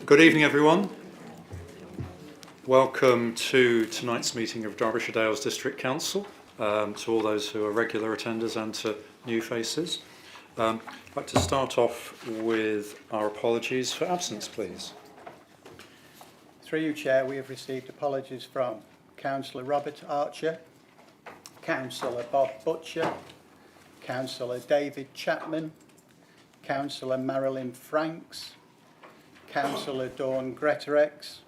Good evening, everyone. Welcome to tonight's meeting of Derbyshire Dales District Council, to all those who are regular attenders and to new faces. I'd like to start off with our apologies for absence, please. Through you, Chair, we have received apologies from Councillor Robert Archer, Councillor Bob Butcher, Councillor David Chapman, Councillor Marilyn Franks, Councillor Dawn Greatorex,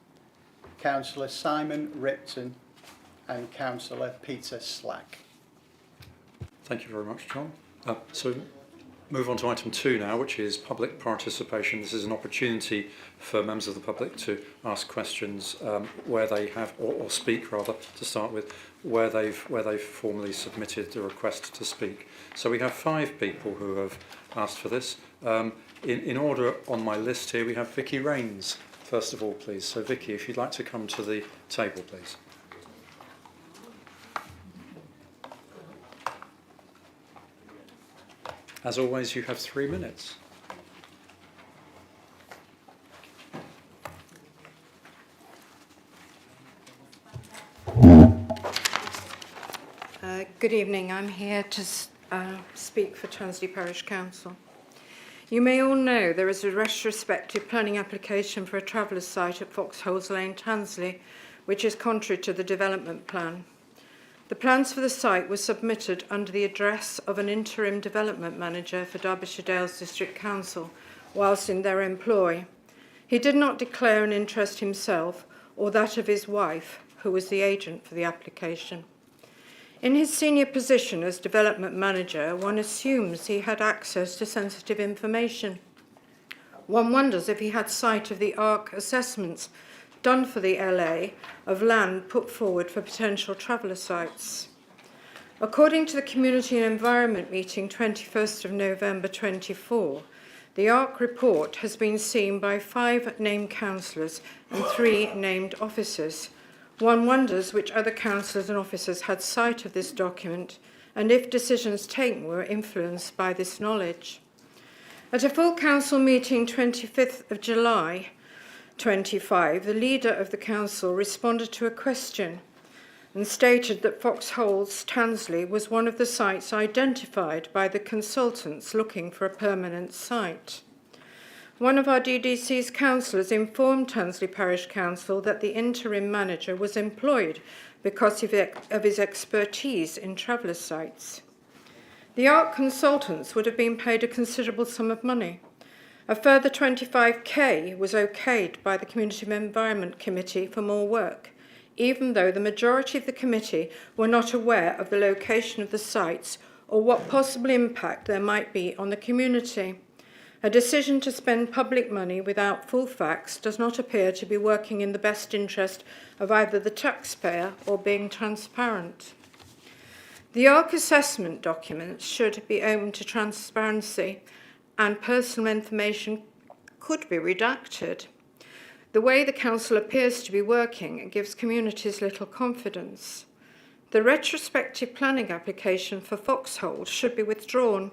Councillor Simon Ripton and Councillor Peter Slack. Thank you very much, John. So move on to item 2 now, which is public participation. This is an opportunity for members of the public to ask questions where they have, or speak rather, to start with, where they've formally submitted the request to speak. So we have 5 people who have asked for this. In order on my list here, we have Vicky Rains, first of all, please. So Vicky, if you'd like to come to the table, please. As always, you have 3 minutes. Good evening. I'm here to speak for Tansley Parish Council. You may all know there is a retrospective planning application for a traveller's site at Foxholes Lane, Tansley, which is contrary to the development plan. The plans for the site were submitted under the address of an interim development manager for Derbyshire Dales District Council whilst in their employ. He did not declare an interest himself or that of his wife, who was the agent for the application. In his senior position as development manager, one assumes he had access to sensitive information. One wonders if he had sight of the ARC assessments done for the LA of land put forward for potential traveller sites. According to the Community and Environment meeting 21st of November 24, the ARC report has been seen by 5 named councillors and 3 named officers. One wonders which other councillors and officers had sight of this document and if decisions taken were influenced by this knowledge. At a full council meeting 25th of July 25, the leader of the council responded to a question and stated that Foxholes Tansley was one of the sites identified by the consultants looking for a permanent site. One of our DDC's councillors informed Tansley Parish Council that the interim manager was employed because of his expertise in traveller sites. The ARC consultants would have been paid a considerable sum of money. A further 25k was okayed by the Community and Environment Committee for more work, even though the majority of the committee were not aware of the location of the sites or what possible impact there might be on the community. A decision to spend public money without full facts does not appear to be working in the best interest of either the taxpayer or being transparent. The ARC assessment documents should be open to transparency and personal information could be redacted. The way the council appears to be working gives communities little confidence. The retrospective planning application for Foxholes should be withdrawn.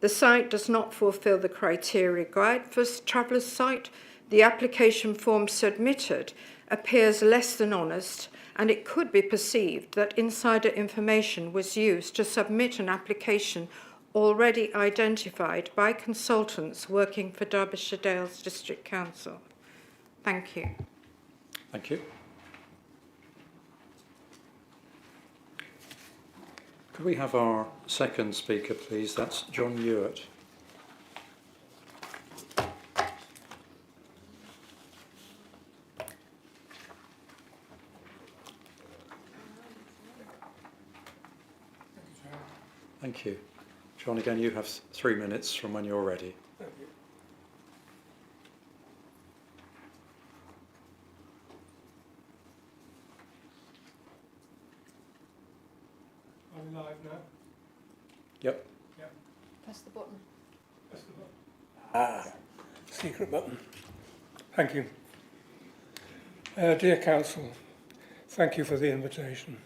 The site does not fulfil the criteria required for a traveller's site. The application form submitted appears less than honest, and it could be perceived that insider information was used to submit an application already identified by consultants working for Derbyshire Dales District Council. Thank you. Thank you. Could we have our second speaker, please? That's John Ewart. Thank you. John, again, you have 3 minutes from when you're ready. Thank you. Are we live now? Yep. Yep. Press the button. Press the button. Secret button. Thank you. Dear Council, thank you for the invitation.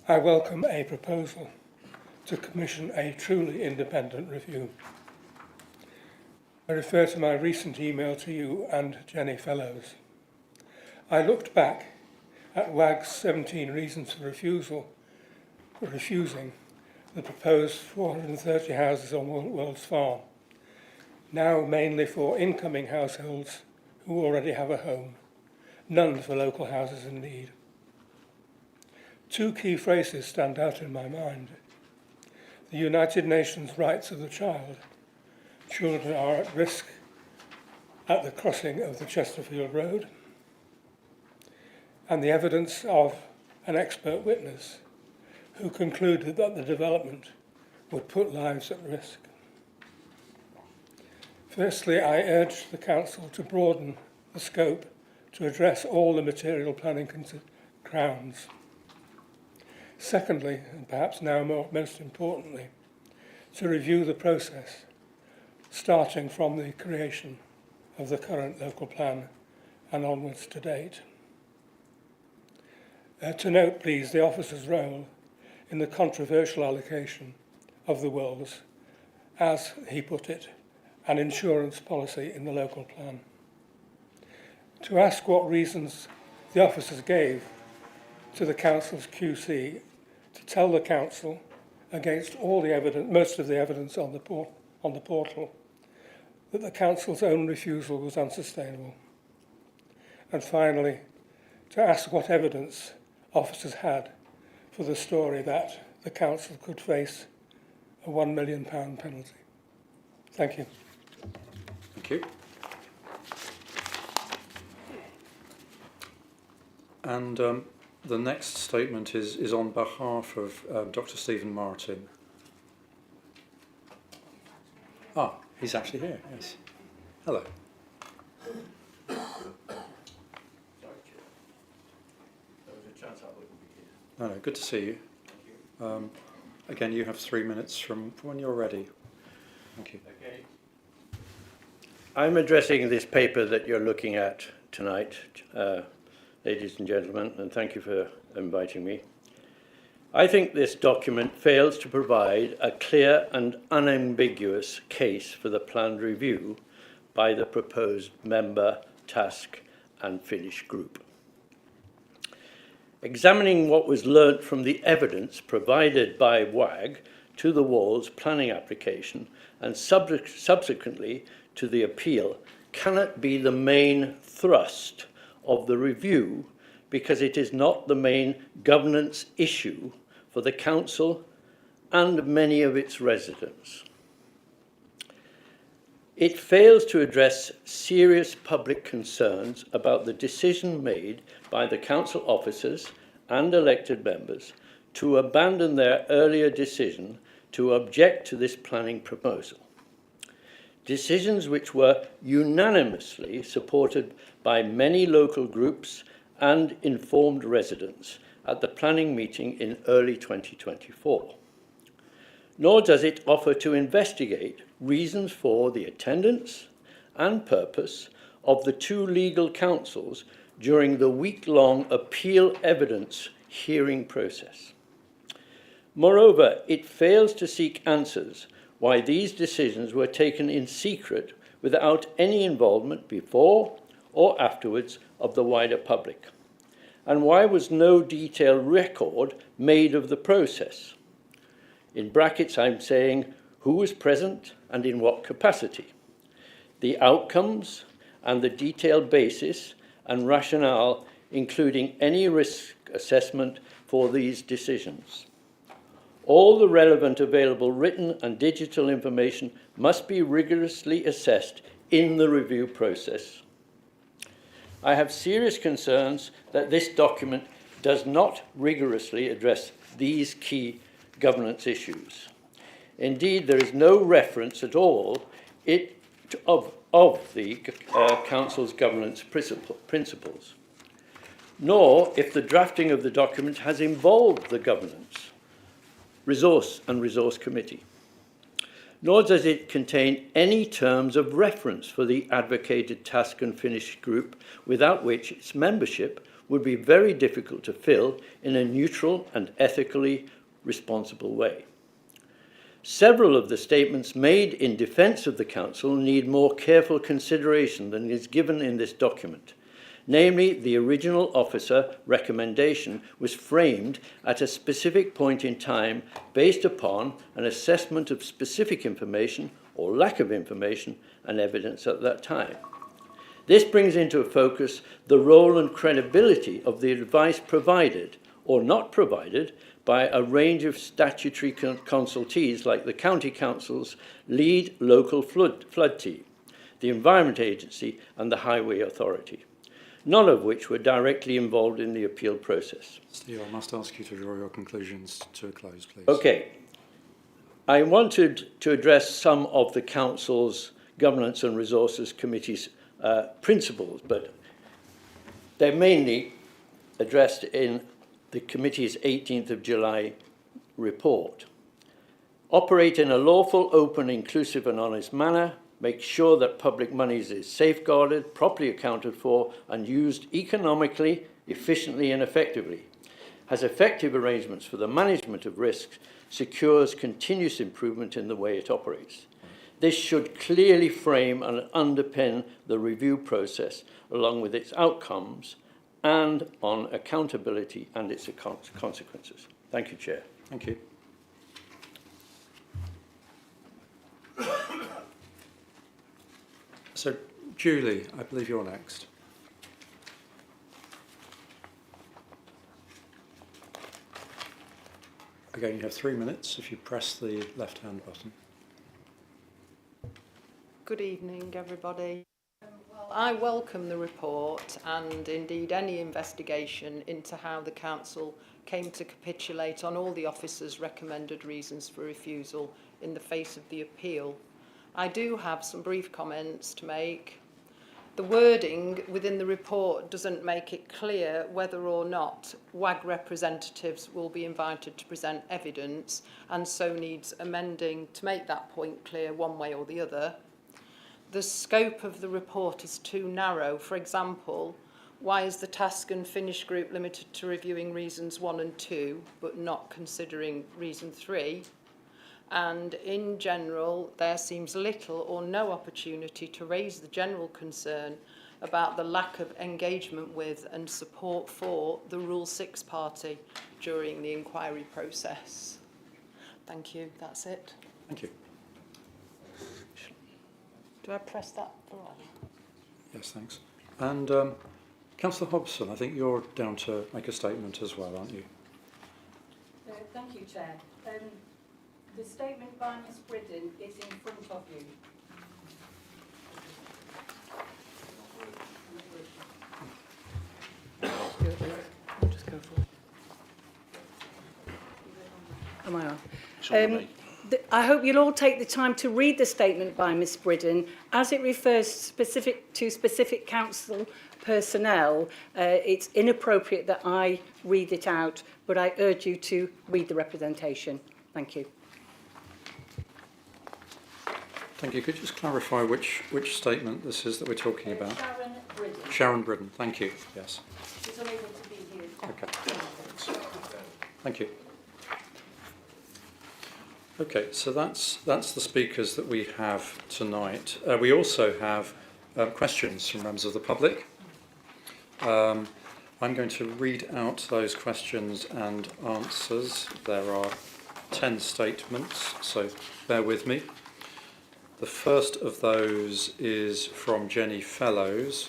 I welcome a proposal to commission a truly independent review. I refer to my recent email to you and Jenny Fellows. I looked back at WAG's 17 reasons for refusing the proposed 430 houses on World's Farm, now mainly for incoming households who already have a home, none for local houses in need. Two key phrases stand out in my mind. The United Nations rights of the child. Children are at risk at the crossing of the Chesterfield Road. And the evidence of an expert witness who concluded that the development would put lives at risk. Firstly, I urge the Council to broaden the scope to address all the material planning grounds. Secondly, and perhaps now most importantly, to review the process, starting from the creation of the current local plan and onwards to date. To note, please, the officer's role in the controversial allocation of the wills, as he put it, an insurance policy in the local plan. To ask what reasons the officers gave to the Council's QC to tell the Council, against all the evidence, most of the evidence on the portal, that the Council's own refusal was unsustainable. And finally, to ask what evidence officers had for the story that the Council could face a £1 million penalty. Thank you. Thank you. And the next statement is on behalf of Dr. Stephen Martin. Ah, he's actually here, yes. Hello. No, good to see you. Again, you have 3 minutes from when you're ready. Thank you. Okay. I'm addressing this paper that you're looking at tonight, ladies and gentlemen, and thank you for inviting me. I think this document fails to provide a clear and unambiguous case for the planned review by the proposed member, task and finish group. Examining what was learnt from the evidence provided by WAG to the Walls planning application and subsequently to the appeal cannot be the main thrust of the review because it is not the main governance issue for the Council and many of its residents. It fails to address serious public concerns about the decision made by the Council officers and elected members to abandon their earlier decision to object to this planning proposal. Decisions which were unanimously supported by many local groups and informed residents at the planning meeting in early 2024. Nor does it offer to investigate reasons for the attendance and purpose of the two legal counsels during the week-long appeal evidence hearing process. Moreover, it fails to seek answers why these decisions were taken in secret without any involvement before or afterwards of the wider public, and why was no detailed record made of the process. In brackets, I'm saying who was present and in what capacity, the outcomes and the detailed basis and rationale, including any risk assessment for these decisions. All the relevant available written and digital information must be rigorously assessed in the review process. I have serious concerns that this document does not rigorously address these key governance issues. Indeed, there is no reference at all of the Council's governance principles, nor if the drafting of the document has involved the Governance, Resource Committee. Nor does it contain any terms of reference for the advocated task and finish group, without which its membership would be very difficult to fill in a neutral and ethically responsible way. Several of the statements made in defence of the Council need more careful consideration than is given in this document. Namely, the original officer recommendation was framed at a specific point in time based upon an assessment of specific information or lack of information and evidence at that time. This brings into focus the role and credibility of the advice provided or not provided by a range of statutory consultees like the County Council's lead local flood team, the Environment Agency and the Highway Authority, none of which were directly involved in the appeal process. Steve, I must ask you to draw your conclusions to a close, please. Okay. I wanted to address some of the Council's Governance and Resources Committee's principles, but they're mainly addressed in the committee's 18th of July report. Operate in a lawful, open, inclusive and honest manner. Make sure that public monies is safeguarded, properly accounted for and used economically, efficiently and effectively. Has effective arrangements for the management of risks, secures continuous improvement in the way it operates. This should clearly frame and underpin the review process along with its outcomes and on accountability and its consequences. Thank you, Chair. Thank you. So, Julie, I believe you're next. Again, you have 3 minutes if you press the left-hand button. Good evening, everybody. I welcome the report and indeed any investigation into how the Council came to capitulate on all the officers' recommended reasons for refusal in the face of the appeal. I do have some brief comments to make. The wording within the report doesn't make it clear whether or not WAG representatives will be invited to present evidence and so needs amending to make that point clear one way or the other. The scope of the report is too narrow. For example, why is the task and finish group limited to reviewing reasons 1 and 2, but not considering reason 3? And in general, there seems little or no opportunity to raise the general concern about the lack of engagement with and support for the Rule 6 party during the inquiry process. Thank you. That's it. Thank you. Do I press that for all? Yes, thanks. And Councillor Hobson, I think you're down to make a statement as well, aren't you? Thank you, Chair. The statement by Ms Bridden is in front of you. Just go for it. Am I on? I hope you'll all take the time to read the statement by Ms Bridden. As it refers to specific council personnel, it's inappropriate that I read it out, but I urge you to read the representation. Thank you. Thank you. Could you just clarify which statement this is that we're talking about? Sharon Bridden. Sharon Bridden. Thank you. Yes. She's unable to be here. Okay. Thank you. Okay, so that's the speakers that we have tonight. We also have questions from members of the public. I'm going to read out those questions and answers. There are 10 statements, so bear with me. The first of those is from Jenny Fellows.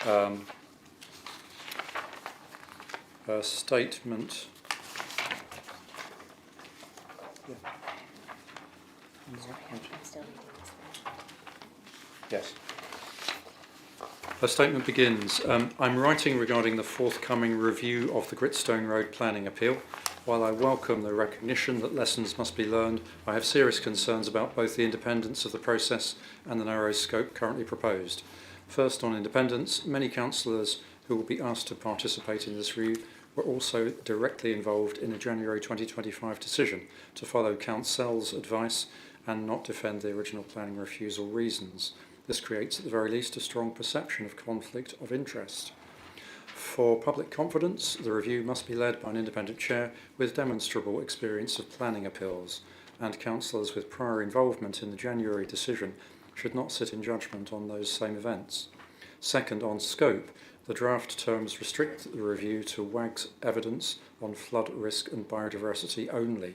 Her statement. Yes. Her statement begins, I'm writing regarding the forthcoming review of the Gritstone Road planning appeal. While I welcome the recognition that lessons must be learned, I have serious concerns about both the independence of the process and the narrow scope currently proposed. First, on independence, many councillors who will be asked to participate in this review were also directly involved in a January 2025 decision to follow Council's advice and not defend the original planning refusal reasons. This creates, at the very least, a strong perception of conflict of interest. For public confidence, the review must be led by an independent chair with demonstrable experience of planning appeals and councillors with prior involvement in the January decision should not sit in judgment on those same events. Second, on scope, the draft terms restrict the review to WAG's evidence on flood risk and biodiversity only.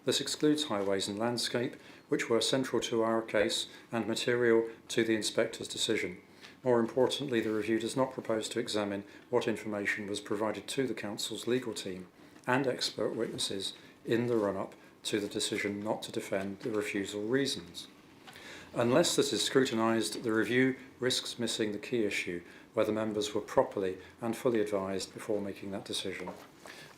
This excludes highways and landscape, which were central to our case and material to the inspector's decision. More importantly, the review does not propose to examine what information was provided to the council's legal team and expert witnesses in the run-up to the decision not to defend the refusal reasons. Unless this is scrutinised, the review risks missing the key issue, whether members were properly and fully advised before making that decision.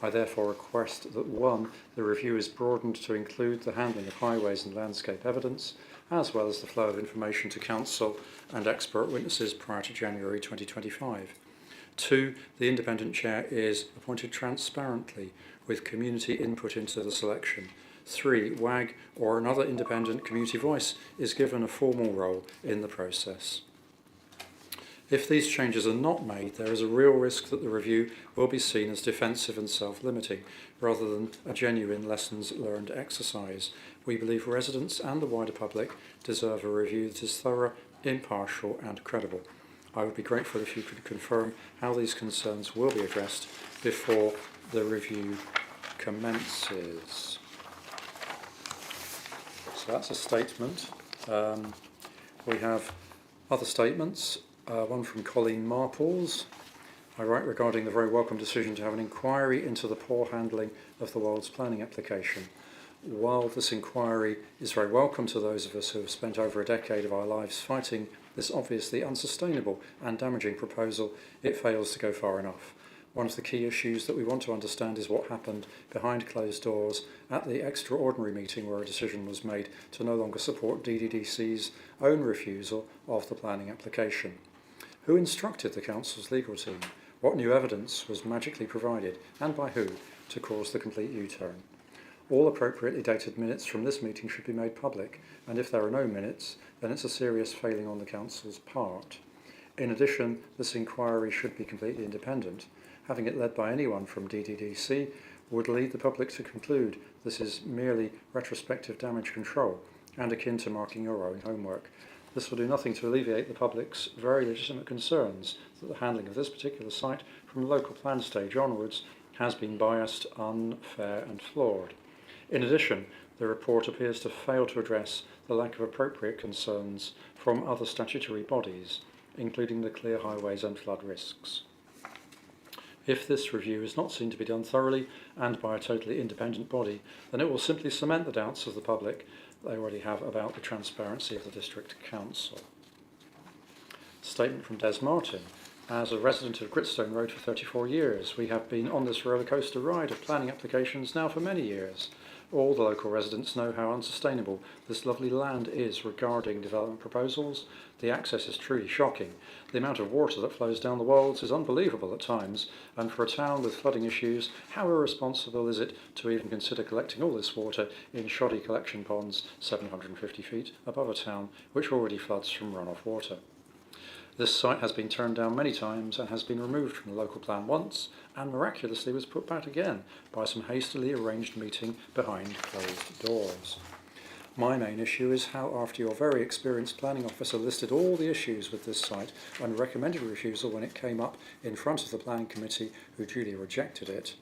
I therefore request that 1. The review is broadened to include the handling of highways and landscape evidence, as well as the flow of information to council and expert witnesses prior to January 2025. 2. The independent chair is appointed transparently with community input into the selection. 3. WAG or another independent community voice is given a formal role in the process. If these changes are not made, there is a real risk that the review will be seen as defensive and self-limiting, rather than a genuine lessons learned exercise. We believe residents and the wider public deserve a review that is thorough, impartial and credible. I would be grateful if you could confirm how these concerns will be addressed before the review commences. So that's a statement. We have other statements. One from Colleen Marples. I write regarding the very welcome decision to have an inquiry into the poor handling of the World's planning application. While this inquiry is very welcome to those of us who have spent over a decade of our lives fighting this obviously unsustainable and damaging proposal, it fails to go far enough. One of the key issues that we want to understand is what happened behind closed doors at the extraordinary meeting where a decision was made to no longer support DDDC's own refusal of the planning application. Who instructed the council's legal team? What new evidence was magically provided, and by who, to cause the complete U-turn? All appropriately dated minutes from this meeting should be made public, and if there are no minutes, then it's a serious failing on the council's part. In addition, this inquiry should be completely independent. Having it led by anyone from DDDC would lead the public to conclude this is merely retrospective damage control and akin to marking your own homework. This will do nothing to alleviate the public's very legitimate concerns that the handling of this particular site from the local plan stage onwards has been biased, unfair and flawed. In addition, the report appears to fail to address the lack of appropriate concerns from other statutory bodies, including the clear highways and flood risks. If this review is not seen to be done thoroughly and by a totally independent body, then it will simply cement the doubts of the public they already have about the transparency of the District Council. Statement from Des Martin. As a resident of Gritstone Road for 34 years, we have been on this roller coaster ride of planning applications now for many years. All the local residents know how unsustainable this lovely land is regarding development proposals. The access is truly shocking. The amount of water that flows down the Wolds is unbelievable at times, and for a town with flooding issues, how irresponsible is it to even consider collecting all this water in shoddy collection ponds 750 feet above a town which already floods from runoff water? This site has been turned down many times and has been removed from the local plan once, and miraculously was put back again by some hastily arranged meeting behind closed doors. My main issue is how, after your very experienced planning officer listed all the issues with this site and recommended refusal when it came up in front of the planning committee, who duly rejected it,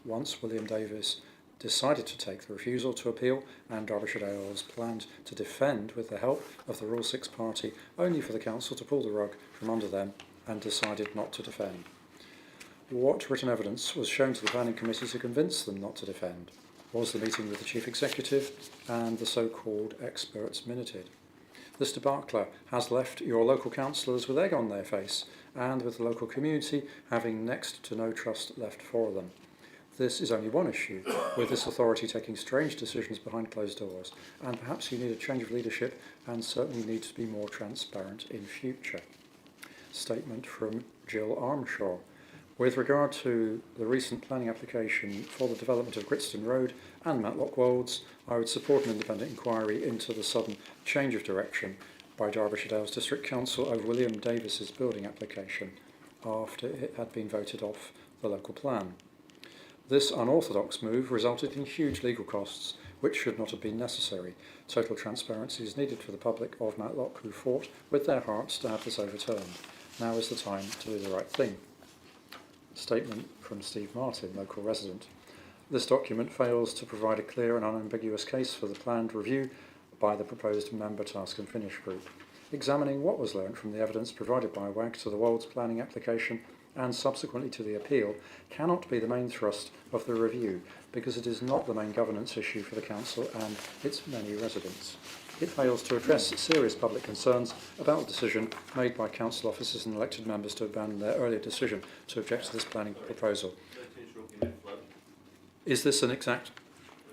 once William Davis decided to take the refusal to appeal, and Derbyshire Dales planned to defend with the help of the Rule 6 party, only for the council to pull the rug from under them and decided not to defend. What written evidence was shown to the planning committee to convince them not to defend? Was the meeting with the chief executive and the so-called experts minuted? This debacle has left your local councillors with egg on their face, and with the local community having next to no trust left for them. This is only one issue, with this authority taking strange decisions behind closed doors, and perhaps you need a change of leadership and certainly need to be more transparent in future. Statement from Jill Armshaw. With regard to the recent planning application for the development of Gritstone Road and Matlock Wolds, I would support an independent inquiry into the sudden change of direction by Derbyshire Dales District Council over William Davis's building application after it had been voted off the local plan. This unorthodox move resulted in huge legal costs, which should not have been necessary. Total transparency is needed for the public of Matlock who fought with their hearts to have this overturned. Now is the time to do the right thing. Statement from Steve Martin, local resident. This document fails to provide a clear and unambiguous case for the planned review by the proposed member task and finish group. Examining what was learnt from the evidence provided by WAG to the Wolds planning application and subsequently to the appeal cannot be the main thrust of the review because it is not the main governance issue for the council and its many residents. It fails to address serious public concerns about the decision made by council officers and elected members to abandon their earlier decision to object to this planning proposal. Is this an exact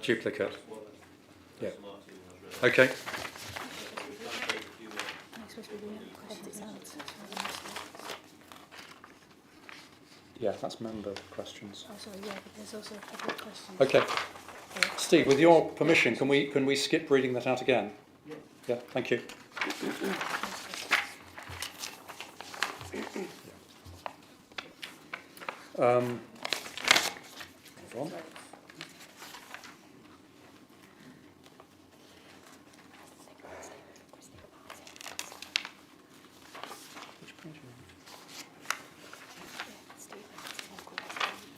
duplicate? Yeah. Okay. Yeah, that's member questions. Oh, sorry, yeah, but there's also a couple of questions. Okay. Steve, with your permission, can we skip reading that out again? Yeah, thank you. Move on. Which page are you on?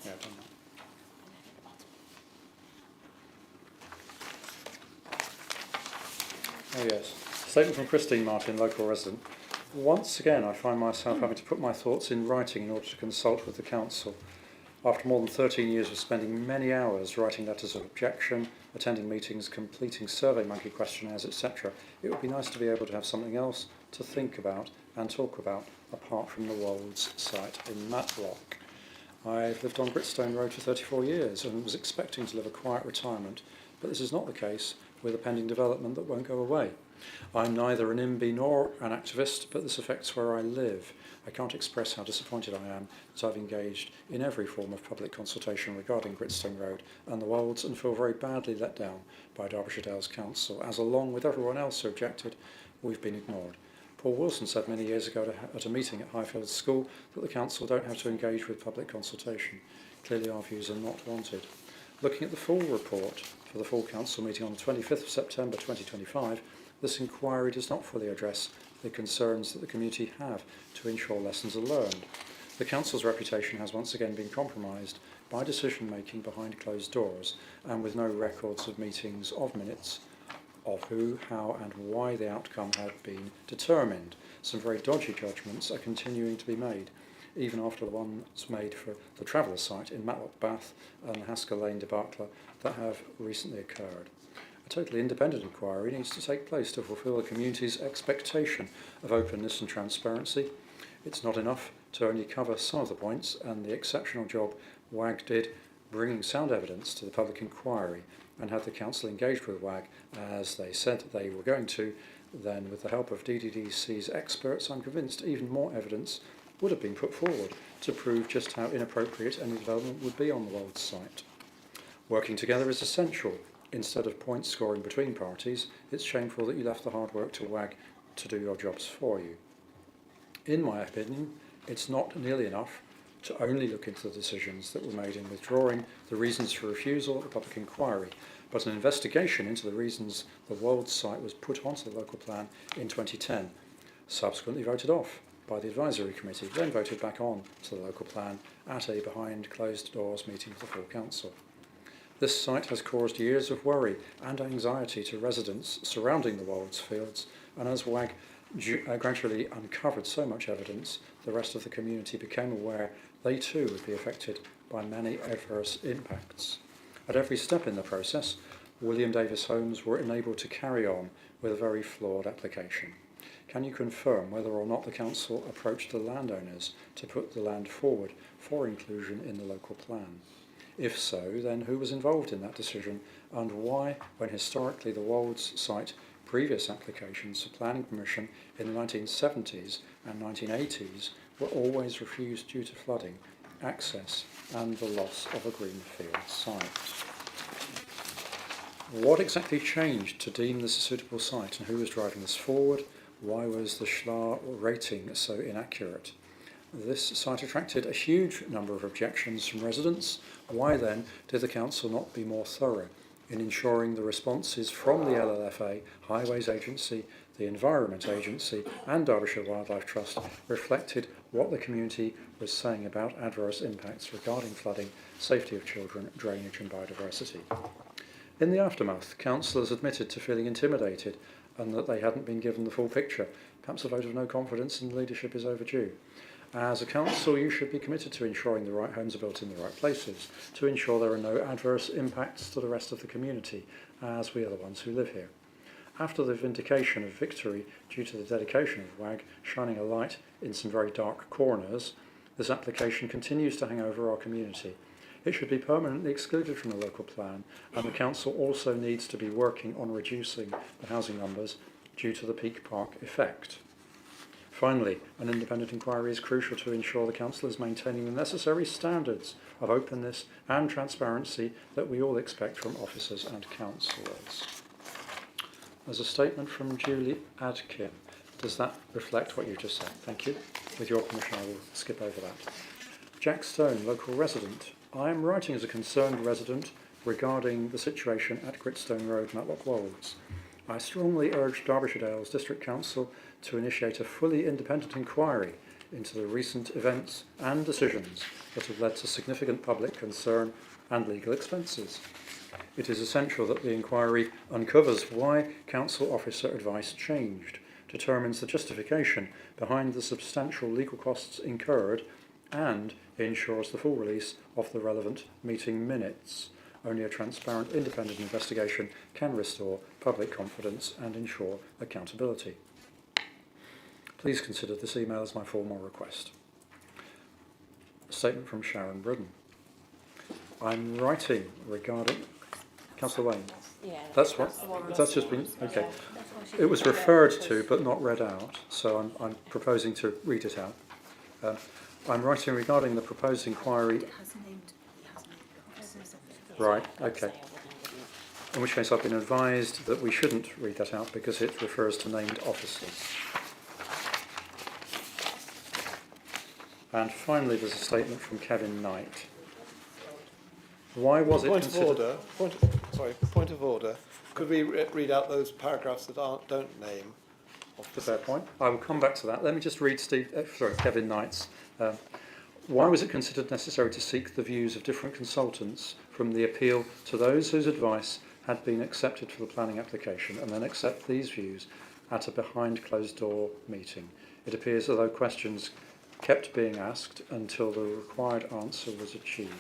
Yeah, I've done that. Oh yes. Statement from Christine Martin, local resident. Once again, I find myself having to put my thoughts in writing in order to consult with the council. After more than 13 years of spending many hours writing letters of objection, attending meetings, completing survey monkey questionnaires, etc., it would be nice to be able to have something else to think about and talk about apart from the Wolds site in Matlock. I've lived on Gritstone Road for 34 years and was expecting to live a quiet retirement, but this is not the case with a pending development that won't go away. I'm neither an IMBY nor an activist, but this affects where I live. I can't express how disappointed I am that I've engaged in every form of public consultation regarding Gritstone Road and the Wolds and feel very badly let down by Derbyshire Dales Council, as along with everyone else who objected, we've been ignored. Paul Wilson said many years ago at a meeting at Highfield School that the council don't have to engage with public consultation. Clearly our views are not wanted. Looking at the full report for the full council meeting on the 25th of September 2025, this inquiry does not fully address the concerns that the community have to ensure lessons are learned. The council's reputation has once again been compromised by decision making behind closed doors and with no records of meetings of minutes of who, how and why the outcome had been determined. Some very dodgy judgments are continuing to be made, even after the ones made for the Traveller site in Matlock Bath and the Haskell Lane debacle that have recently occurred. A totally independent inquiry needs to take place to fulfil the community's expectation of openness and transparency. It's not enough to only cover some of the points, and the exceptional job WAG did bringing sound evidence to the public inquiry and had the council engaged with WAG as they said they were going to, then with the help of DDDC's experts, I'm convinced even more evidence would have been put forward to prove just how inappropriate any development would be on the Wolds site. Working together is essential. Instead of point scoring between parties, it's shameful that you left the hard work to WAG to do your jobs for you. In my opinion, it's not nearly enough to only look into the decisions that were made in withdrawing the reasons for refusal at the public inquiry, but an investigation into the reasons the Wolds site was put onto the local plan in 2010, subsequently voted off by the advisory committee, then voted back on to the local plan at a behind closed doors meeting of the full council. This site has caused years of worry and anxiety to residents surrounding the Wolds fields, and as WAG gradually uncovered so much evidence, the rest of the community became aware they too would be affected by many adverse impacts. At every step in the process, William Davis Homes were enabled to carry on with a very flawed application. Can you confirm whether or not the council approached the landowners to put the land forward for inclusion in the local plan? If so, then who was involved in that decision and why, when historically the Wolds site previous applications for planning permission in the 1970s and 1980s were always refused due to flooding, access and the loss of a greenfield site? What exactly changed to deem this a suitable site and who was driving this forward? Why was the SHLA rating so inaccurate? This site attracted a huge number of objections from residents. Why then did the council not be more thorough in ensuring the responses from the LLFA, Highways Agency, the Environment Agency and Derbyshire Wildlife Trust reflected what the community was saying about adverse impacts regarding flooding, safety of children, drainage and biodiversity. In the aftermath, councillors admitted to feeling intimidated and that they hadn't been given the full picture. Perhaps a vote of no confidence in leadership is overdue. As a council, you should be committed to ensuring the right homes are built in the right places, to ensure there are no adverse impacts to the rest of the community, as we are the ones who live here. After the vindication of victory due to the dedication of WAG shining a light in some very dark corners, this application continues to hang over our community. It should be permanently excluded from the local plan, and the council also needs to be working on reducing the housing numbers due to the peak park effect. Finally, an independent inquiry is crucial to ensure the council is maintaining the necessary standards of openness and transparency that we all expect from officers and councillors. There's a statement from Julie Adkin. Does that reflect what you just said? Thank you. With your permission, I will skip over that. Jack Stone, local resident. I am writing as a concerned resident regarding the situation at Gritstone Road, Matlock Wolds. I strongly urge Derbyshire Dales District Council to initiate a fully independent inquiry into the recent events and decisions that have led to significant public concern and legal expenses. It is essential that the inquiry uncovers why council officer advice changed, determines the justification behind the substantial legal costs incurred, and ensures the full release of the relevant meeting minutes. Only a transparent, independent investigation can restore public confidence and ensure accountability. Please consider this email as my formal request. A statement from Sharon Brudden. I'm writing regarding... Councillor Wayne? Yeah. That's just been... Okay. It was referred to but not read out, so I'm proposing to read it out. I'm writing regarding the proposed inquiry... Right, okay. In which case I've been advised that we shouldn't read that out because it refers to named officers. And finally there's a statement from Kevin Knight. Why was it considered... Point of order. Could we read out those paragraphs that don't name officers? Fair point. I will come back to that. Let me just read Kevin Knight's. Why was it considered necessary to seek the views of different consultants from the appeal to those whose advice had been accepted for the planning application and then accept these views at a behind closed door meeting? It appears as though questions kept being asked until the required answer was achieved.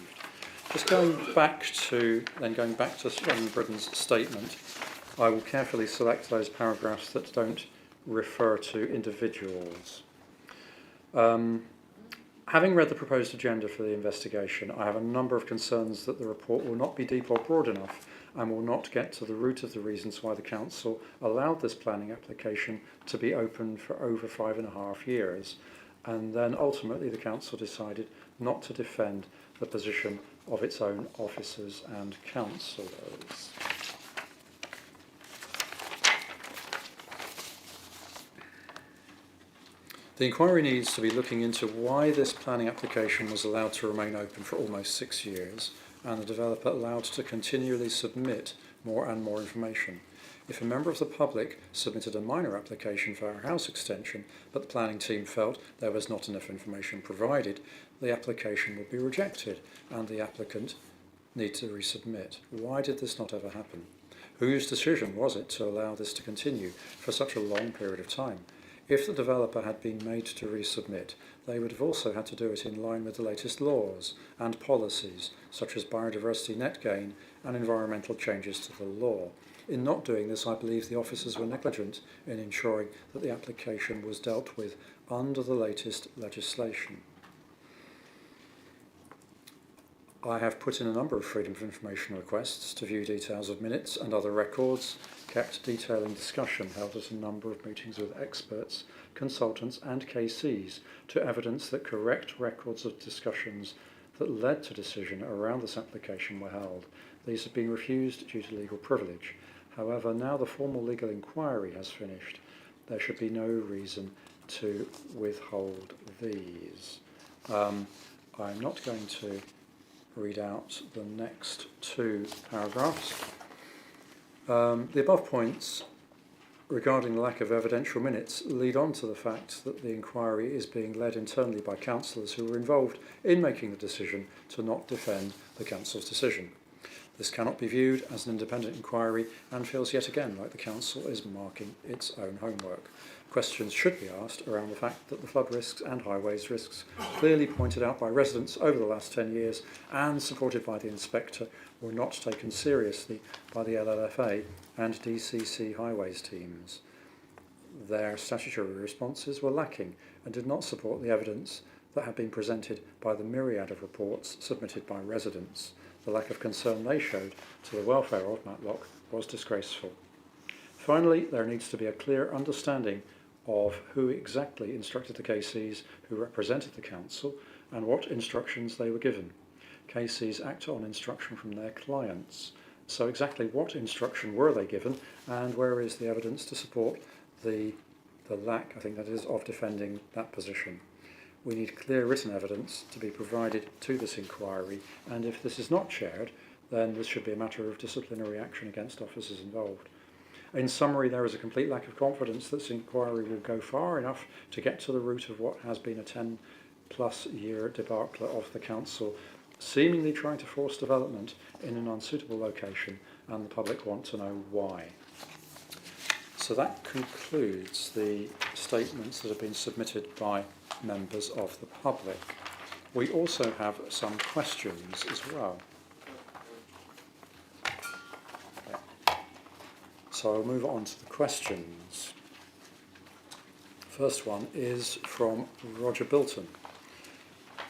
Just going back to Sharon Brudden's statement, I will carefully select those paragraphs that don't refer to individuals. Having read the proposed agenda for the investigation, I have a number of concerns that the report will not be deep or broad enough and will not get to the root of the reasons why the council allowed this planning application to be open for over 5.5 years, and then ultimately the council decided not to defend the position of its own officers and councillors. The inquiry needs to be looking into why this planning application was allowed to remain open for almost 6 years and the developer allowed to continually submit more and more information. If a member of the public submitted a minor application for a house extension but the planning team felt there was not enough information provided, the application would be rejected and the applicant need to resubmit. Why did this not ever happen? Whose decision was it to allow this to continue for such a long period of time? If the developer had been made to resubmit, they would have also had to do it in line with the latest laws and policies, such as biodiversity net gain and environmental changes to the law. In not doing this, I believe the officers were negligent in ensuring that the application was dealt with under the latest legislation. I have put in a number of Freedom of Information requests to view details of minutes and other records, kept detailing discussion held at a number of meetings with experts, consultants and KCs to evidence that correct records of discussions that led to decision around this application were held. These have been refused due to legal privilege. However, now the formal legal inquiry has finished, there should be no reason to withhold these. I'm not going to read out the next 2 paragraphs. The above points regarding the lack of evidential minutes lead on to the fact that the inquiry is being led internally by councillors who were involved in making the decision to not defend the council's decision. This cannot be viewed as an independent inquiry and feels yet again like the council is marking its own homework. Questions should be asked around the fact that the flood risks and highways risks, clearly pointed out by residents over the last 10 years and supported by the inspector, were not taken seriously by the LLFA and DCC highways teams. Their statutory responses were lacking and did not support the evidence that had been presented by the myriad of reports submitted by residents. The lack of concern they showed to the welfare of Matlock was disgraceful. Finally, there needs to be a clear understanding of who exactly instructed the KCs who represented the council and what instructions they were given. KCs act on instruction from their clients. So exactly what instruction were they given, and where is the evidence to support the lack, I think that is, of defending that position? We need clear written evidence to be provided to this inquiry, and if this is not shared, then this should be a matter of disciplinary action against officers involved. In summary, there is a complete lack of confidence that this inquiry will go far enough to get to the root of what has been a 10-plus year debacle of the council, seemingly trying to force development in an unsuitable location, and the public want to know why. So that concludes the statements that have been submitted by members of the public. We also have some questions as well. So I'll move on to the questions. First one is from Roger Bilton.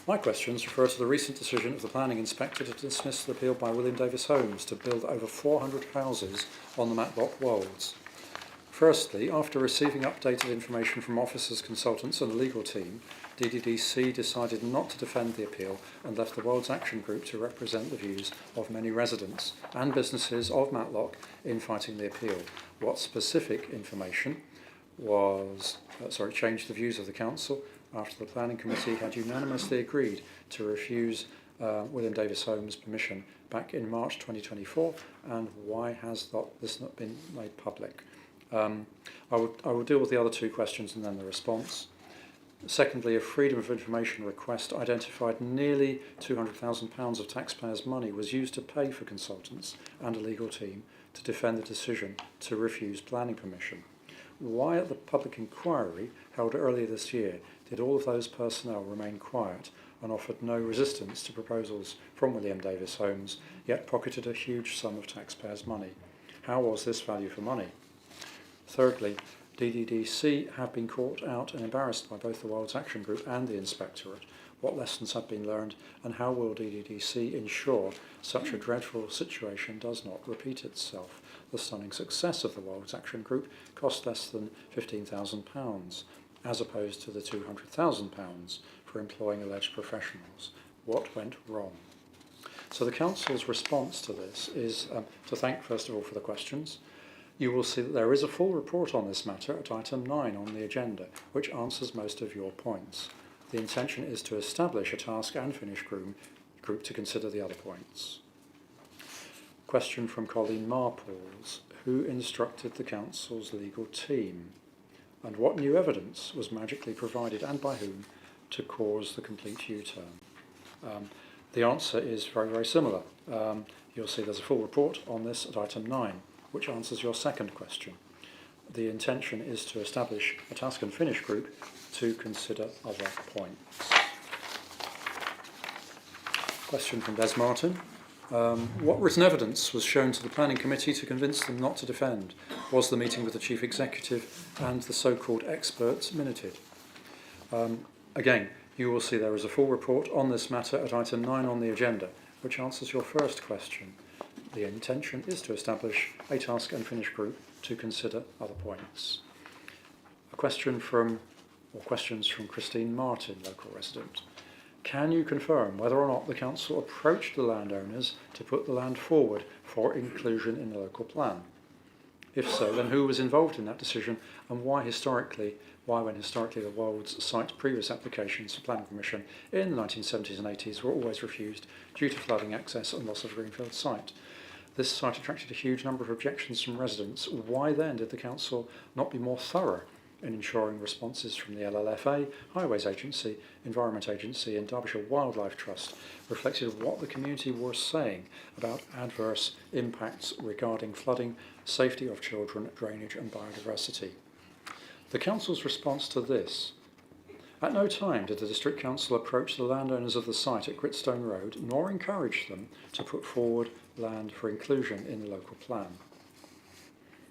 My questions refer to the recent decision of the planning inspector to dismiss the appeal by William Davis Homes to build over 400 houses on the Matlock Wolds. Firstly, after receiving updated information from officers, consultants and the legal team, DDDC decided not to defend the appeal and left the Wolds Action Group to represent the views of many residents and businesses of Matlock in fighting the appeal. What specific information changed the views of the council after the planning committee had unanimously agreed to refuse William Davis Homes' permission back in March 2024, and why has this not been made public? I will deal with the other two questions and then the response. Secondly, a Freedom of Information request identified nearly £200,000 of taxpayers' money was used to pay for consultants and a legal team to defend the decision to refuse planning permission. Why at the public inquiry held earlier this year did all of those personnel remain quiet and offered no resistance to proposals from William Davis Homes, yet pocketed a huge sum of taxpayers' money? How was this value for money? Thirdly, DDDC have been caught out and embarrassed by both the Wolds Action Group and the Inspectorate. What lessons have been learned, and how will DDDC ensure such a dreadful situation does not repeat itself? The stunning success of the Wolds Action Group cost less than £15,000, as opposed to the £200,000 for employing alleged professionals. What went wrong? So the Council's response to this is to thank, first of all, for the questions. You will see that there is a full report on this matter at item 9 on the agenda, which answers most of your points. The intention is to establish a task and finish group to consider the other points. Question from Colleen Marples. Who instructed the Council's legal team? And what new evidence was magically provided, and by whom, to cause the complete U-turn? The answer is very, very similar. You'll see there's a full report on this at item 9, which answers your second question. The intention is to establish a task and finish group to consider other points. Question from Des Martin. What written evidence was shown to the planning committee to convince them not to defend? Was the meeting with the chief executive and the so-called experts minuted? Again, you will see there is a full report on this matter at item 9 on the agenda, which answers your first question. The intention is to establish a task and finish group to consider other points. Questions from Christine Martin, local resident. Can you confirm whether or not the council approached the landowners to put the land forward for inclusion in the local plan? If so, then who was involved in that decision, and why when historically the Wolds site previous applications for planning permission in the 1970s and 80s were always refused due to flooding access and loss of greenfield site? This site attracted a huge number of objections from residents. Why then did the council not be more thorough in ensuring responses from the LLFA, Highways Agency, Environment Agency and Derbyshire Wildlife Trust reflected what the community were saying about adverse impacts regarding flooding, safety of children, drainage and biodiversity? The council's response to this: at no time did the District Council approach the landowners of the site at Gritstone Road nor encourage them to put forward land for inclusion in the local plan.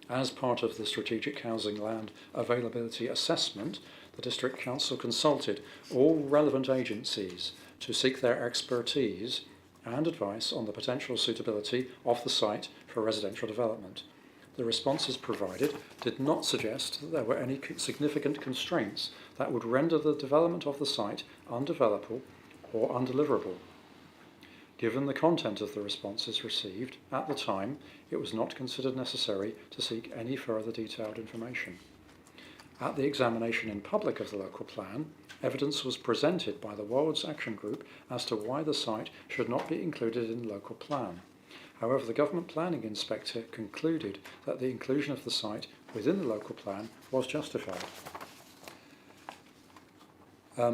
As part of the Strategic Housing Land Availability Assessment, the District Council consulted all relevant agencies to seek their expertise and advice on the potential suitability of the site for residential development. The responses provided did not suggest that there were any significant constraints that would render the development of the site undevelopable or undeliverable. Given the content of the responses received at the time, it was not considered necessary to seek any further detailed information. At the examination in public of the local plan, evidence was presented by the Wards Action Group as to why the site should not be included in the local plan. However, the Government Planning Inspector concluded that the inclusion of the site within the local plan was justified.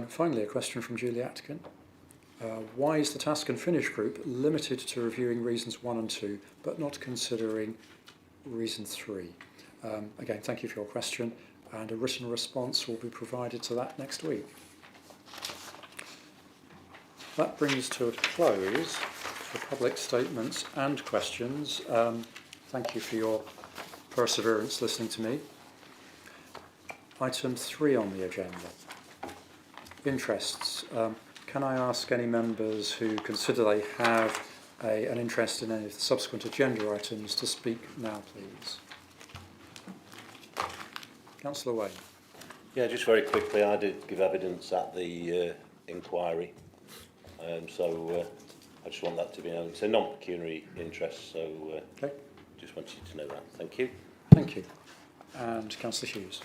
Finally, a question from Julie Atkin. Why is the Task and Finish group limited to reviewing reasons 1 and 2, but not considering reason 3? Again, thank you for your question, and a written response will be provided to that next week. That brings to a close for public statements and questions. Thank you for your perseverance listening to me. Item 3 on the agenda. Interests. Can I ask any members who consider they have an interest in any of the subsequent agenda items to speak now, please? Councillor Wayne. Yeah, just very quickly, I did give evidence at the inquiry, so I just want that to be known. It's a non-pecuniary interest, so Okay. just want you to know that. Thank you. Thank you. And Councillor Hughes.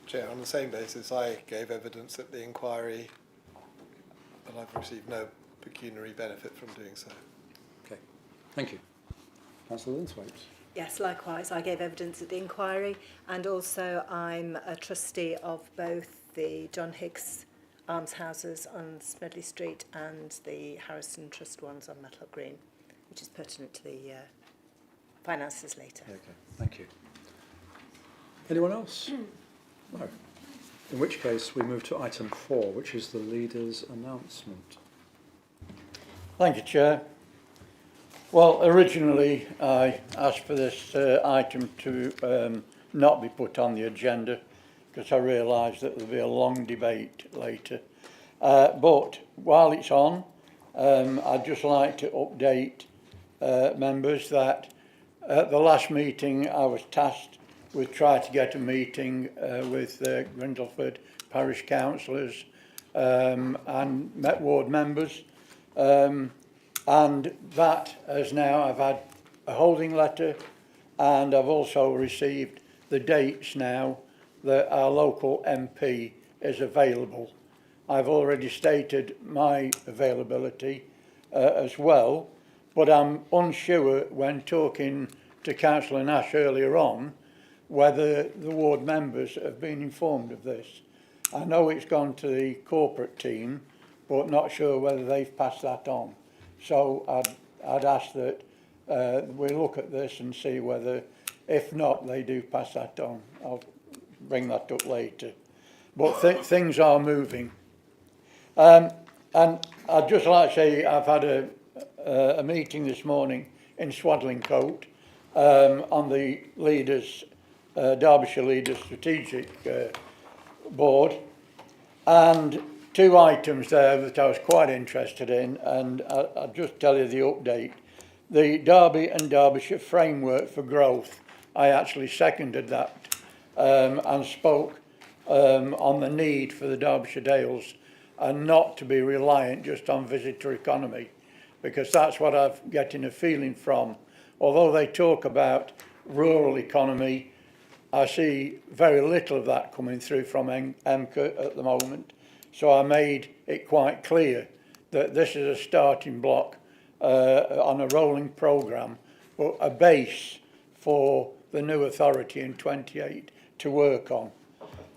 Chair, on the same basis, I gave evidence at the inquiry, but I've received no pecuniary benefit from doing so. Okay. Thank you. Councillor Linthwaite. Yes, likewise. I gave evidence at the inquiry, and also I'm a trustee of both the John Higgs almshouses on Smedley Street and the Harrison Trust ones on Matlock Green, which is pertinent to the finances later. Okay. Thank you. Anyone else? No. In which case we move to item 4, which is the leader's announcement. Thank you, Chair. Well, originally I asked for this item to not be put on the agenda because I realised that there'll be a long debate later. But while it's on, I'd just like to update members that at the last meeting I was tasked with trying to get a meeting with Grindleford parish councillors and ward members. And that has now, I've had a holding letter, and I've also received the dates now that our local MP is available. I've already stated my availability as well, but I'm unsure when talking to Councillor Nash earlier on whether the ward members have been informed of this. I know it's gone to the corporate team, but not sure whether they've passed that on. So I'd ask that we look at this and see whether, if not, they do pass that on. I'll bring that up later. But things are moving. And I'd just like to say I've had a meeting this morning in Swadlincote on the leaders, Derbyshire Leaders Strategic Board, and 2 items there that I was quite interested in, and I'll just tell you the update. The Derby and Derbyshire Framework for Growth, I actually seconded that and spoke on the need for the Derbyshire Dales and not to be reliant just on visitor economy, because that's what I'm getting a feeling from. Although they talk about rural economy, I see very little of that coming through from MCA at the moment. So I made it quite clear that this is a starting block on a rolling programme, but a base for the new authority in 28 to work on.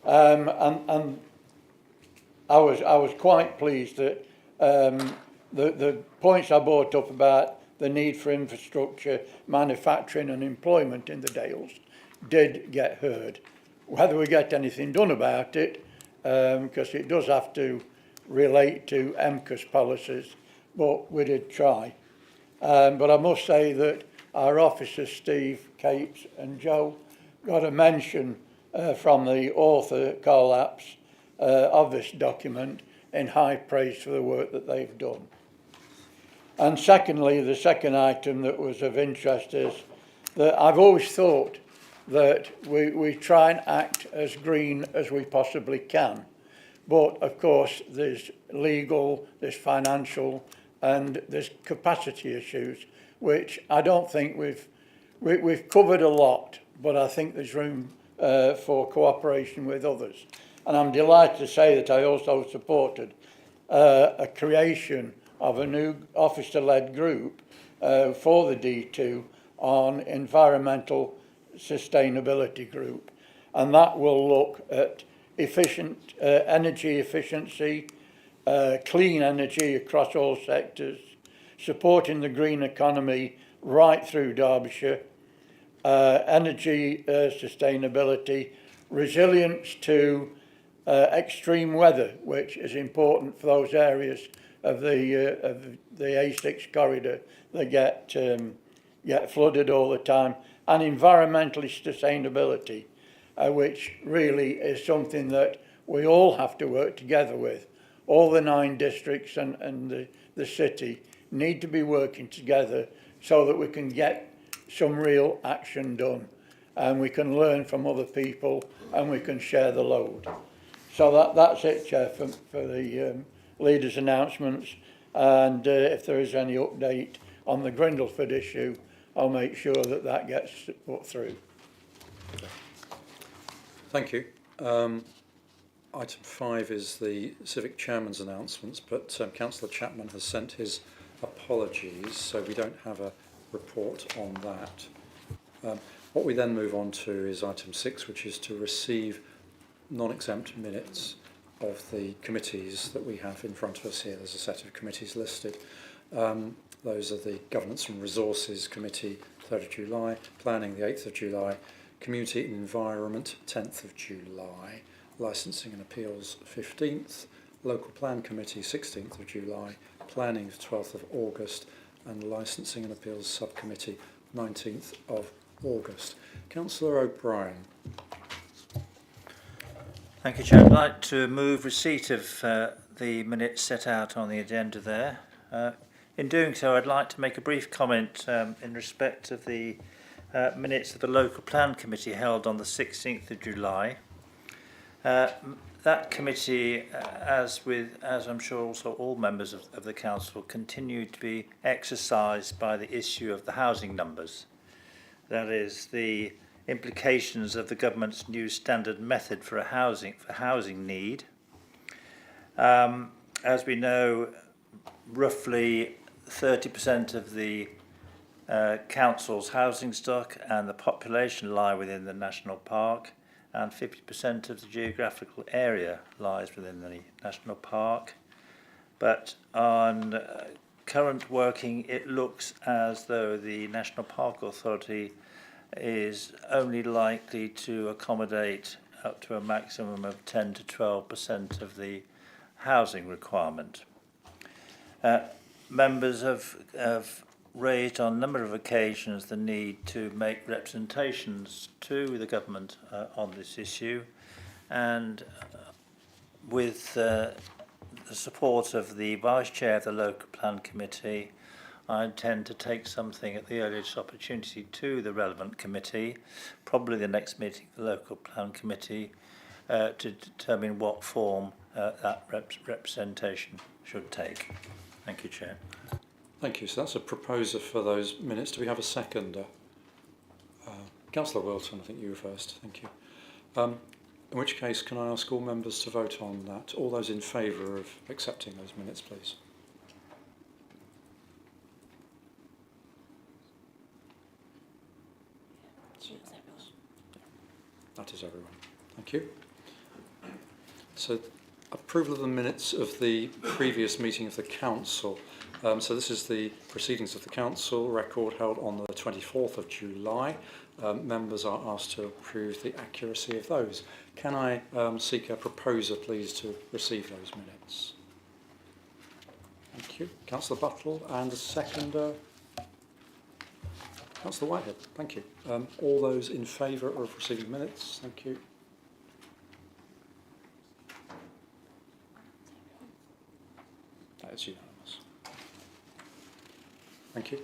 And I was quite pleased that the points I brought up about the need for infrastructure, manufacturing and employment in the Dales did get heard. Whether we get anything done about it, because it does have to relate to MCAS policies, but we did try. But I must say that our officers, Steve, Kate and Joe, got a mention from the author, Carl Apps, of this document in high praise for the work that they've done. And secondly, the second item that was of interest is that I've always thought that we try and act as green as we possibly can. But of course, there's legal, there's financial, and there's capacity issues, which I don't think we've covered a lot, but I think there's room for cooperation with others. And I'm delighted to say that I also supported a creation of a new officer-led group for the D2 on environmental sustainability group. And that will look at efficient energy efficiency, clean energy across all sectors, supporting the green economy right through Derbyshire, energy sustainability, resilience to extreme weather, which is important for those areas of the A6 corridor that get flooded all the time, and environmentally sustainability, which really is something that we all have to work together with. All the 9 districts and the city need to be working together so that we can get some real action done, and we can learn from other people and we can share the load. So that's it, Chair, for the leaders' announcements. And if there is any update on the Grindleford issue, I'll make sure that that gets put through. Thank you. Item 5 is the Civic Chairman's announcements, but Councillor Chapman has sent his apologies, so we don't have a report on that. What we then move on to is item 6, which is to receive non-exempt minutes of the committees that we have in front of us here. There's a set of committees listed. Those are the Governance and Resources Committee, 3rd of July, Planning, the 8th of July, Community and Environment, 10th of July, Licensing and Appeals, 15th, Local Plan Committee, 16th of July, Planning, 12th of August, and Licensing and Appeals Subcommittee, 19th of August. Councillor O'Brien. Thank you, Chair. I'd like to move receipt of the minutes set out on the agenda there. In doing so, I'd like to make a brief comment in respect of the minutes of the Local Plan Committee held on the 16th of July. That committee, as I'm sure also all members of the Council, continued to be exercised by the issue of the housing numbers. That is, the implications of the government's new standard method for housing need. As we know, roughly 30% of the council's housing stock and the population lie within the national park, and 50% of the geographical area lies within the national park. But on current working, it looks as though the National Park Authority is only likely to accommodate up to a maximum of 10 to 12% of the housing requirement. Members have raised on a number of occasions the need to make representations to the government on this issue, and with the support of the Vice Chair of the Local Plan Committee, I intend to take something at the earliest opportunity to the relevant committee, probably the next meeting of the Local Plan Committee, to determine what form that representation should take. Thank you, Chair. Thank you. So that's a proposer for those minutes. Do we have a seconder? Councillor Wilton, I think you were first. Thank you. In which case, can I ask all members to vote on that? All those in favour of accepting those minutes, please. That is everyone. Thank you. So, approval of the minutes of the previous meeting of the council. So this is the proceedings of the council record held on the 24th of July. Members are asked to approve the accuracy of those. Can I seek a proposer, please, to receive those minutes? Thank you. Councillor Buttle, and a seconder, Councillor Whitehead. Thank you. All those in favour of receiving minutes? Thank you. That is unanimous. Thank you.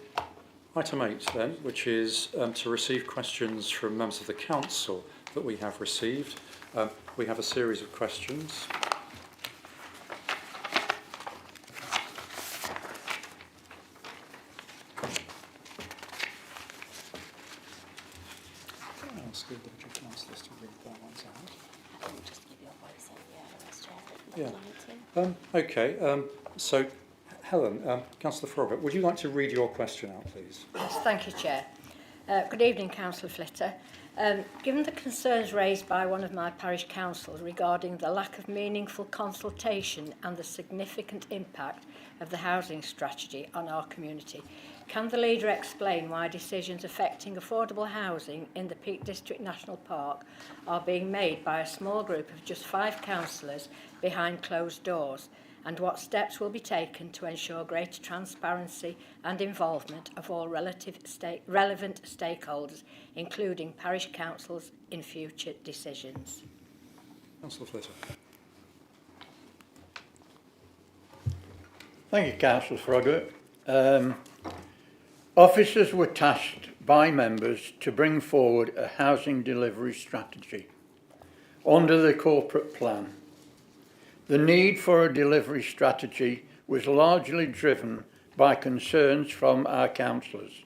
Item 8 then, which is to receive questions from members of the council that we have received. We have a series of questions. I'll ask the individual councillors to read that ones out. Just give your voice in, yeah, the rest of it. Okay, so Helen, Councillor Froggatt, would you like to read your question out, please? Yes, thank you, Chair. Good evening, Councillor Flitter. Given the concerns raised by one of my parish councils regarding the lack of meaningful consultation and the significant impact of the housing strategy on our community, can the leader explain why decisions affecting affordable housing in the Peak District National Park are being made by a small group of just 5 councillors behind closed doors, and what steps will be taken to ensure greater transparency and involvement of all relevant stakeholders, including parish councils, in future decisions? Councillor Flitter. Thank you, Councillor Froggatt. Officers were tasked by members to bring forward a housing delivery strategy under the corporate plan. The need for a delivery strategy was largely driven by concerns from our councillors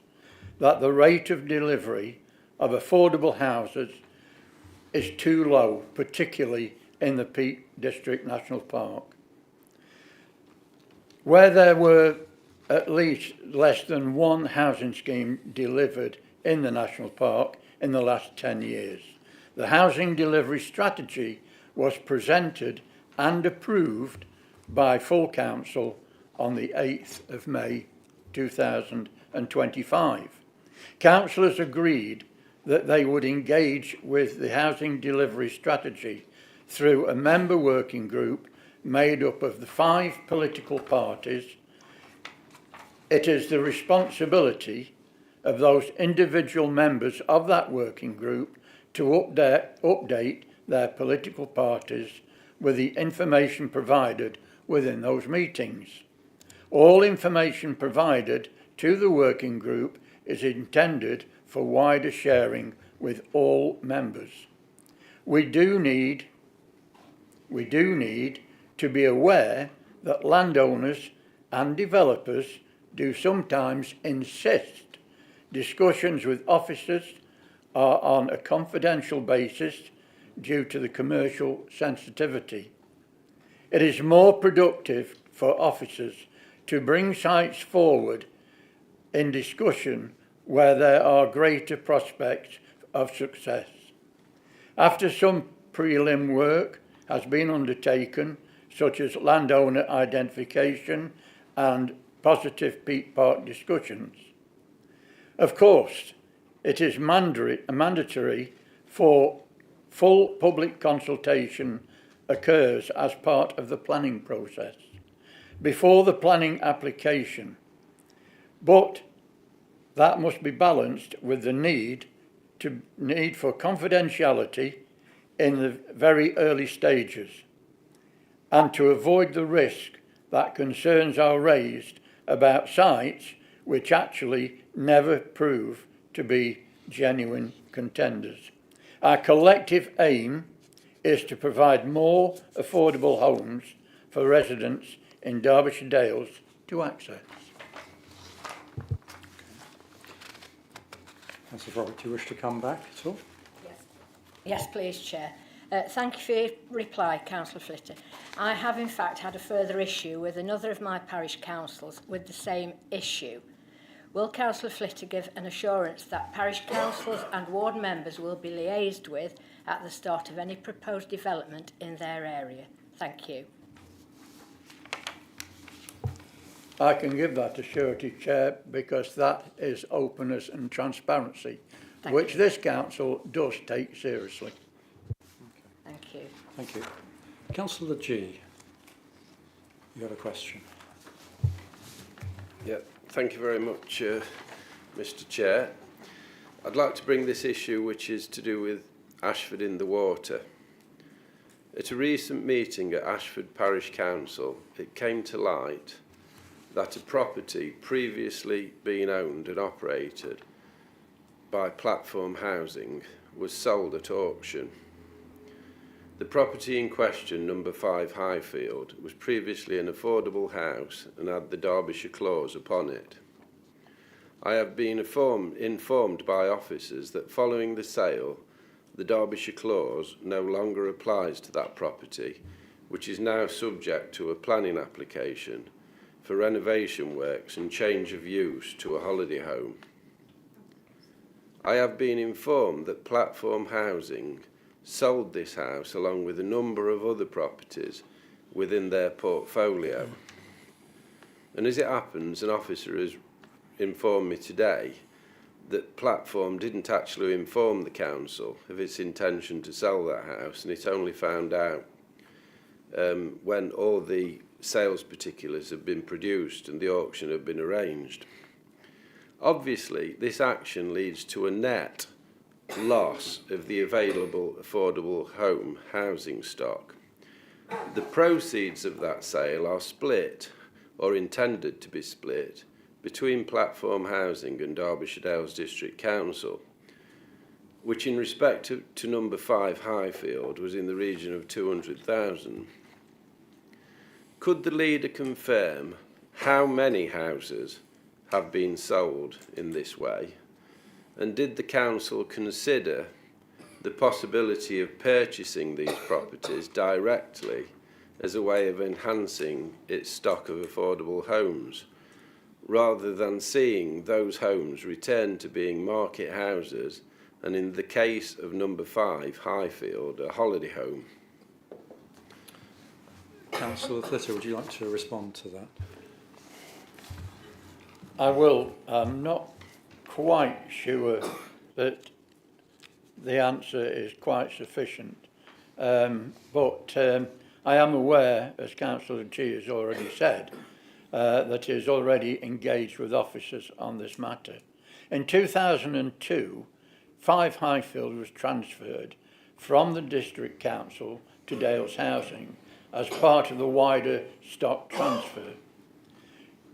that the rate of delivery of affordable houses is too low, particularly in the Peak District National Park, where there were at least less than one housing scheme delivered in the National Park in the last 10 years. The housing delivery strategy was presented and approved by full council on the 8th of May 2025. Councillors agreed that they would engage with the housing delivery strategy through a member working group made up of the 5 political parties. It is the responsibility of those individual members of that working group to update their political parties with the information provided within those meetings. All information provided to the working group is intended for wider sharing with all members. We do need to be aware that landowners and developers do sometimes insist discussions with officers are on a confidential basis due to the commercial sensitivity. It is more productive for officers to bring sites forward in discussion where there are greater prospects of success. After some prelim work has been undertaken, such as landowner identification and positive Peak Park discussions. Of course, it is mandatory for full public consultation occurs as part of the planning process before the planning application, but that must be balanced with the need for confidentiality in the very early stages, and to avoid the risk that concerns are raised about sites which actually never prove to be genuine contenders. Our collective aim is to provide more affordable homes for residents in Derbyshire Dales to access. Councillor Froggatt, do you wish to come back at all? Yes, please, Chair. Thank you for your reply, Councillor Flitter. I have in fact had a further issue with another of my parish councils with the same issue. Will Councillor Flitter give an assurance that parish councils and ward members will be liaised with at the start of any proposed development in their area. Thank you. I can give that to surety, Chair, because that is openness and transparency, which this council does take seriously. Thank you. Thank you. Councillor G, you have a question. Yeah, thank you very much, Mr. Chair. I'd like to bring this issue, which is to do with Ashford in the Water. At a recent meeting at Ashford Parish Council, it came to light that a property previously being owned and operated by Platform Housing was sold at auction. The property in question, number 5 Highfield, was previously an affordable house and had the Derbyshire clause upon it. I have been informed by officers that following the sale, the Derbyshire clause no longer applies to that property, which is now subject to a planning application for renovation works and change of use to a holiday home. I have been informed that Platform Housing sold this house along with a number of other properties within their portfolio. And as it happens, an officer has informed me today that Platform didn't actually inform the council of its intention to sell that house, and it only found out when all the sales particulars have been produced and the auction had been arranged. Obviously, this action leads to a net loss of the available affordable home housing stock. The proceeds of that sale are split, or intended to be split, between Platform Housing and Derbyshire Dales District Council, which in respect to number 5 Highfield was in the region of 200,000. Could the leader confirm how many houses have been sold in this way? And did the council consider the possibility of purchasing these properties directly as a way of enhancing its stock of affordable homes, rather than seeing those homes return to being market houses and, in the case of number 5 Highfield, a holiday home? Councillor Flitter, would you like to respond to that? I will. I'm not quite sure that the answer is quite sufficient, but I am aware, as Councillor G has already said, that he is already engaged with officers on this matter. In 2002, 5 Highfield was transferred from the District Council to Dales Housing as part of the wider stock transfer.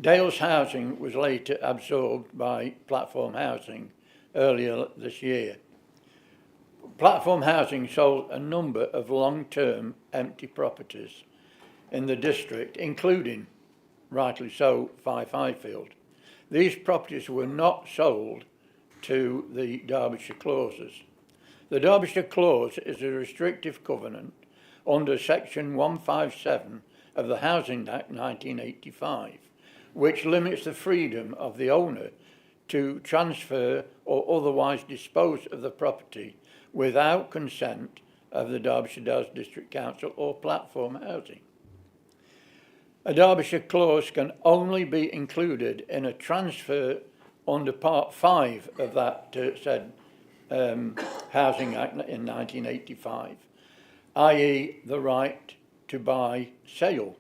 Dales Housing was later absorbed by Platform Housing earlier this year. Platform Housing sold a number of long-term empty properties in the district, including, rightly so, 5 Highfield. These properties were not sold to the Derbyshire clauses. The Derbyshire clause is a restrictive covenant under Section 157 of the Housing Act 1985, which limits the freedom of the owner to transfer or otherwise dispose of the property without consent of the Derbyshire Dales District Council or Platform Housing. A Derbyshire clause can only be included in a transfer under Part 5 of that said Housing Act in 1985, i.e. the right to buy sale.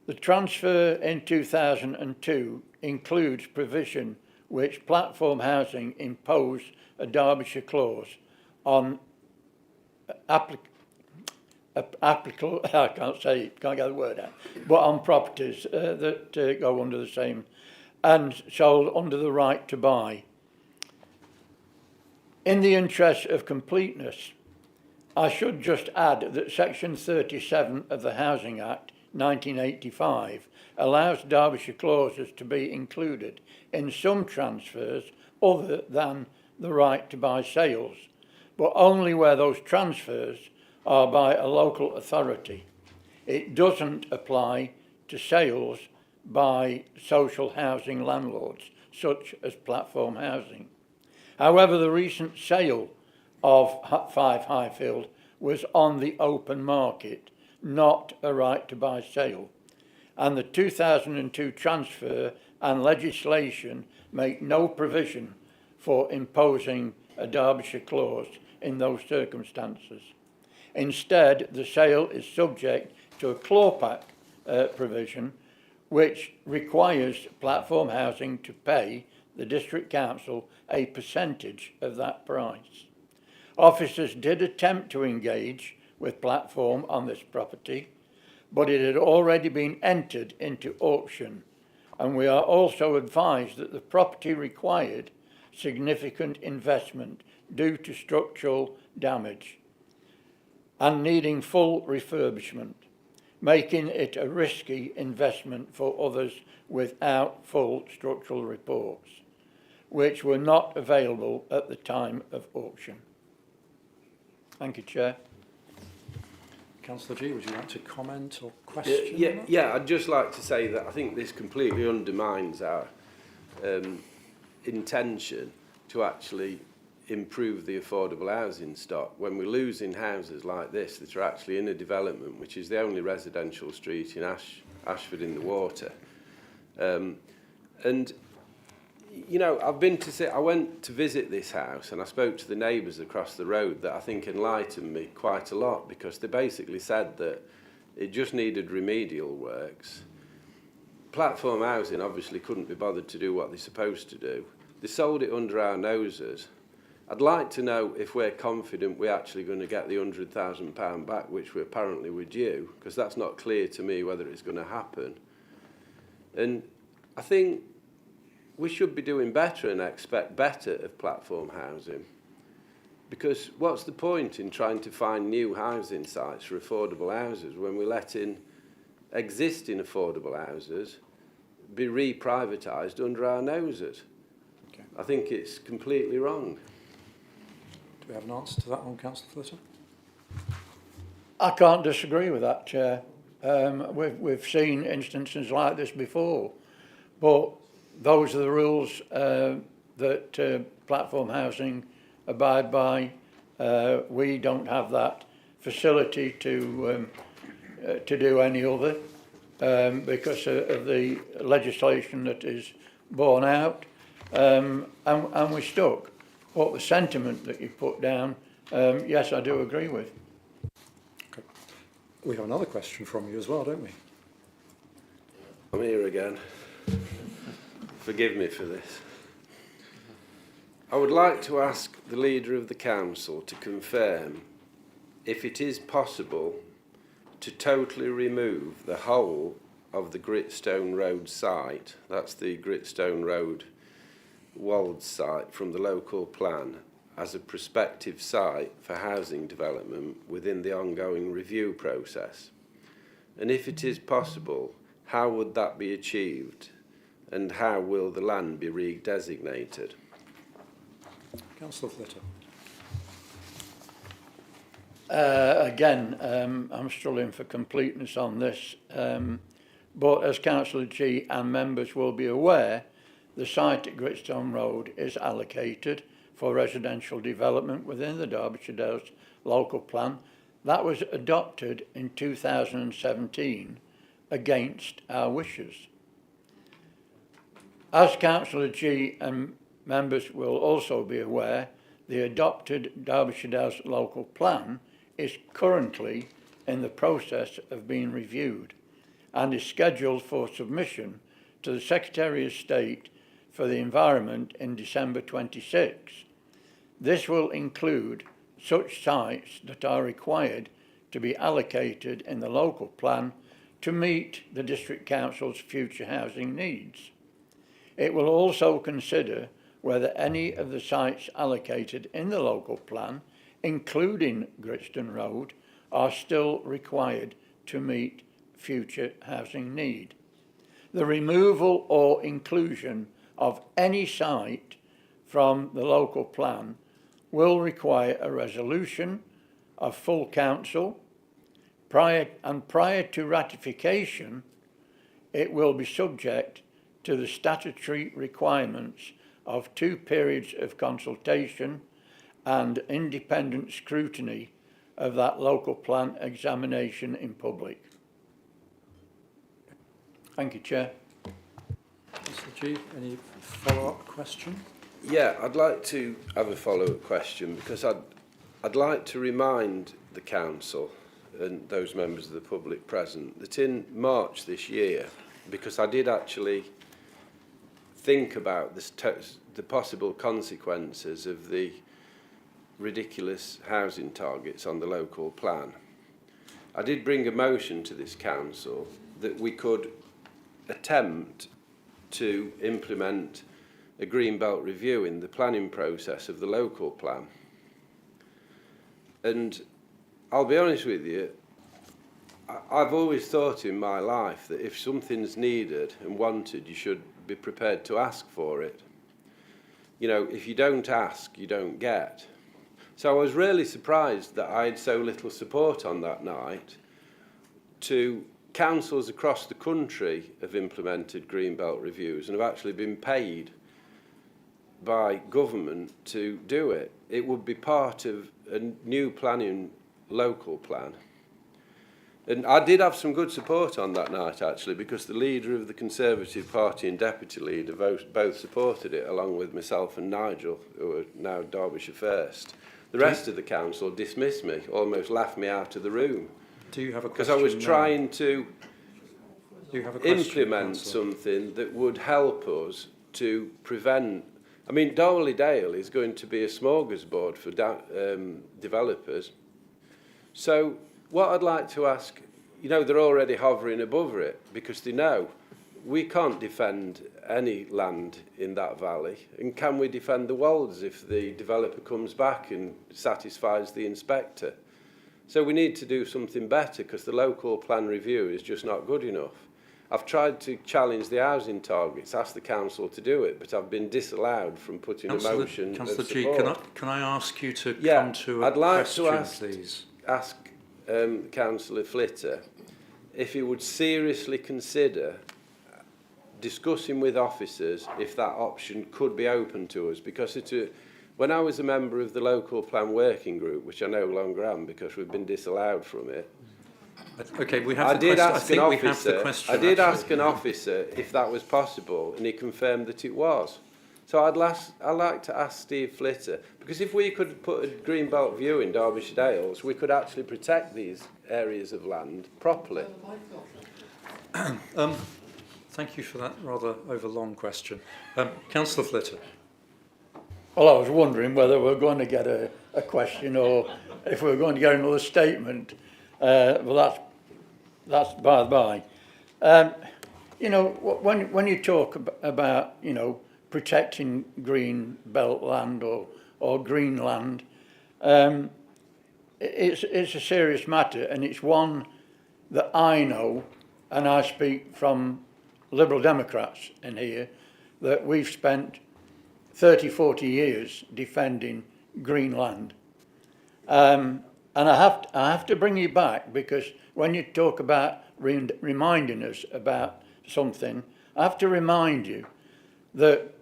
The transfer in 2002 includes provision which Platform Housing imposed a Derbyshire clause on applicable, I can't get the word out, but on properties that go under the same and sold under the right to buy. In the interest of completeness, I should just add that Section 37 of the Housing Act 1985 allows Derbyshire clauses to be included in some transfers other than the right to buy sales, but only where those transfers are by a local authority. It doesn't apply to sales by social housing landlords, such as Platform Housing. However, the recent sale of 5 Highfield was on the open market, not a right to buy sale. And the 2002 transfer and legislation make no provision for imposing a Derbyshire clause in those circumstances. Instead, the sale is subject to a clawback provision which requires platform housing to pay the District Council a percentage of that price. Officers did attempt to engage with platform on this property, but it had already been entered into auction, and we are also advised that the property required significant investment due to structural damage and needing full refurbishment, making it a risky investment for others without full structural reports, which were not available at the time of auction. Thank you, Chair. Councillor G, would you like to comment or question? Yeah, I'd just like to say that I think this completely undermines our intention to actually improve the affordable housing stock when we're losing houses like this that are actually in a development which is the only residential street in Ashford in the Water. And you know, I went to visit this house and I spoke to the neighbours across the road that I think enlightened me quite a lot, because they basically said that it just needed remedial works. Platform housing obviously couldn't be bothered to do what they're supposed to do. They sold it under our noses. I'd like to know if we're confident we're actually going to get the £100,000 back, which we apparently were due, because that's not clear to me whether it's going to happen. And I think we should be doing better and expect better of platform housing, because what's the point in trying to find new housing sites for affordable houses when we're letting existing affordable houses be re-privatised under our noses? Okay. I think it's completely wrong. Do we have an answer to that one, Councillor Flitter? I can't disagree with that, Chair. We've seen instances like this before, but those are the rules that platform housing abide by. We don't have that facility to do any other because of the legislation that is borne out, and we're stuck. But the sentiment that you put down, yes, I do agree with. Okay. We have another question from you as well, don't we? I'm here again. Forgive me for this. I would like to ask the Leader of the Council to confirm if it is possible to totally remove the whole of the Gritstone Road site, that's the Gritstone Road Wold site, from the local plan as a prospective site for housing development within the ongoing review process. And if it is possible, how would that be achieved? And how will the land be redesignated? Councillor Flitter. Again, I'm struggling for completeness on this, but as Councillor G and members will be aware, the site at Gritstone Road is allocated for residential development within the Derbyshire Dales local plan. That was adopted in 2017 against our wishes. As Councillor G and members will also be aware, the adopted Derbyshire Dales local plan is currently in the process of being reviewed and is scheduled for submission to the Secretary of State for the Environment in December 26. This will include such sites that are required to be allocated in the local plan to meet the District Council's future housing needs. It will also consider whether any of the sites allocated in the local plan, including Gritstone Road, are still required to meet future housing need. The removal or inclusion of any site from the local plan will require a resolution of full council. Prior to ratification, it will be subject to the statutory requirements of 2 periods of consultation and independent scrutiny of that local plan examination in public. Thank you, Chair. Councillor G, any follow-up question? Yeah, I'd like to have a follow-up question because I'd like to remind the council and those members of the public present that in March this year, because I did actually think about the possible consequences of the ridiculous housing targets on the local plan, I did bring a motion to this council that we could attempt to implement a green belt review in the planning process of the local plan. And I'll be honest with you, I've always thought in my life that if something's needed and wanted, you should be prepared to ask for it. You know, if you don't ask, you don't get. So I was really surprised that I had so little support on that night. To councils across the country have implemented green belt reviews and have actually been paid by government to do it. It would be part of a new planning local plan. And I did have some good support on that night, actually, because the leader of the Conservative Party and deputy leader both supported it, along with myself and Nigel, who are now Derbyshire First. The rest of the council dismissed me, almost laughed me out of the room. Do you have a question? Because I was trying to implement Councillor? something that would help us to prevent. I mean, Darley Dale is going to be a smorgasbord for developers. So what I'd like to ask, you know, they're already hovering above it because they know we can't defend any land in that valley. And can we defend the Wolds if the developer comes back and satisfies the inspector? So we need to do something better because the local plan review is just not good enough. I've tried to challenge the housing targets, ask the council to do it, but I've been disallowed from putting a motion of Councillor G, support. can I ask you to come to a I'd like question, to ask, please? ask Councillor Flitter if he would seriously consider discussing with officers if that option could be open to us, because when I was a member of the local plan working group, which I no longer am because we've been disallowed from it, Okay, we have the question. I did ask an officer if that was possible, and he confirmed that it was. So I'd like to ask Steve Flitter, because if we could put a green belt view in Derbyshire Dales, we could actually protect these areas of land properly. Thank you for that rather overlong question. Councillor Flitter. Well, I was wondering whether we're going to get a question or if we're going to get another statement. Well, that's by the by. You know, when you talk about, you know, protecting green belt land or green land, it's a serious matter, and it's one that I know, and I speak from Liberal Democrats in here, that we've spent 30, 40 years defending green land. And I have to bring you back, because when you talk about reminding us about something, I have to remind you that,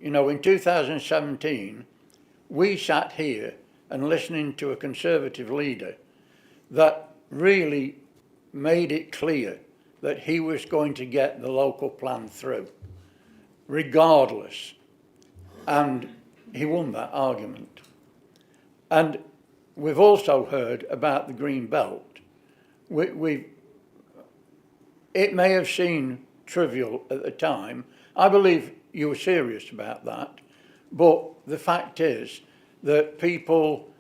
you know, in 2017, we sat here and listening to a Conservative leader that really made it clear that he was going to get the local plan through, regardless. And he won that argument. And we've also heard about the green belt. It may have seemed trivial at the time. I believe you were serious about that. But the fact is that people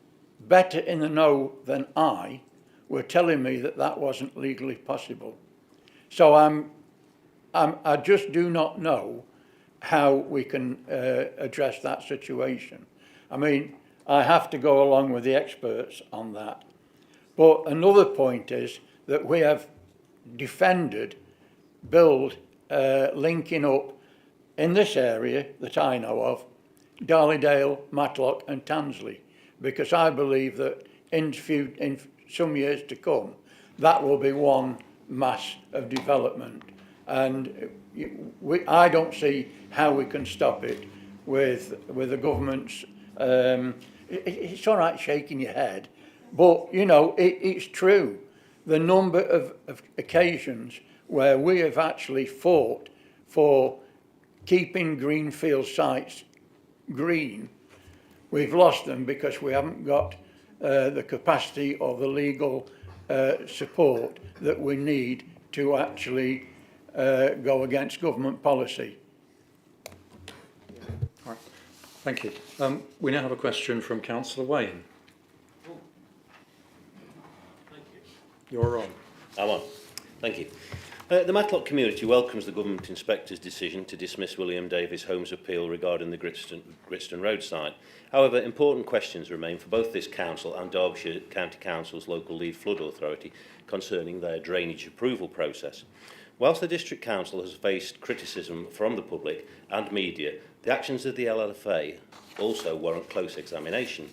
better in the know than I were telling me that that wasn't legally possible. So I just do not know how we can address that situation. I mean, I have to go along with the experts on that. But another point is that we have defended linking up in this area that I know of, Darley-Dale, Matlock and Tansley, because I believe that in some years to come, that will be one mass of development. And I don't see how we can stop it with the government's it's all right shaking your head, but, you know, it's true. The number of occasions where we have actually fought for keeping greenfield sites green, we've lost them because we haven't got the capacity or the legal support that we need to actually go against government policy. All right. Thank you. We now have a question from Councillor Wayne. You're on. I'm on. Thank you. The Matlock community welcomes the Government Inspector's decision to dismiss William Davies Home's appeal regarding the Gritstone Road site. However, important questions remain for both this council and Derbyshire County Council's local lead flood authority concerning their drainage approval process. Whilst the District Council has faced criticism from the public and media, the actions of the LLFA also warrant close examination.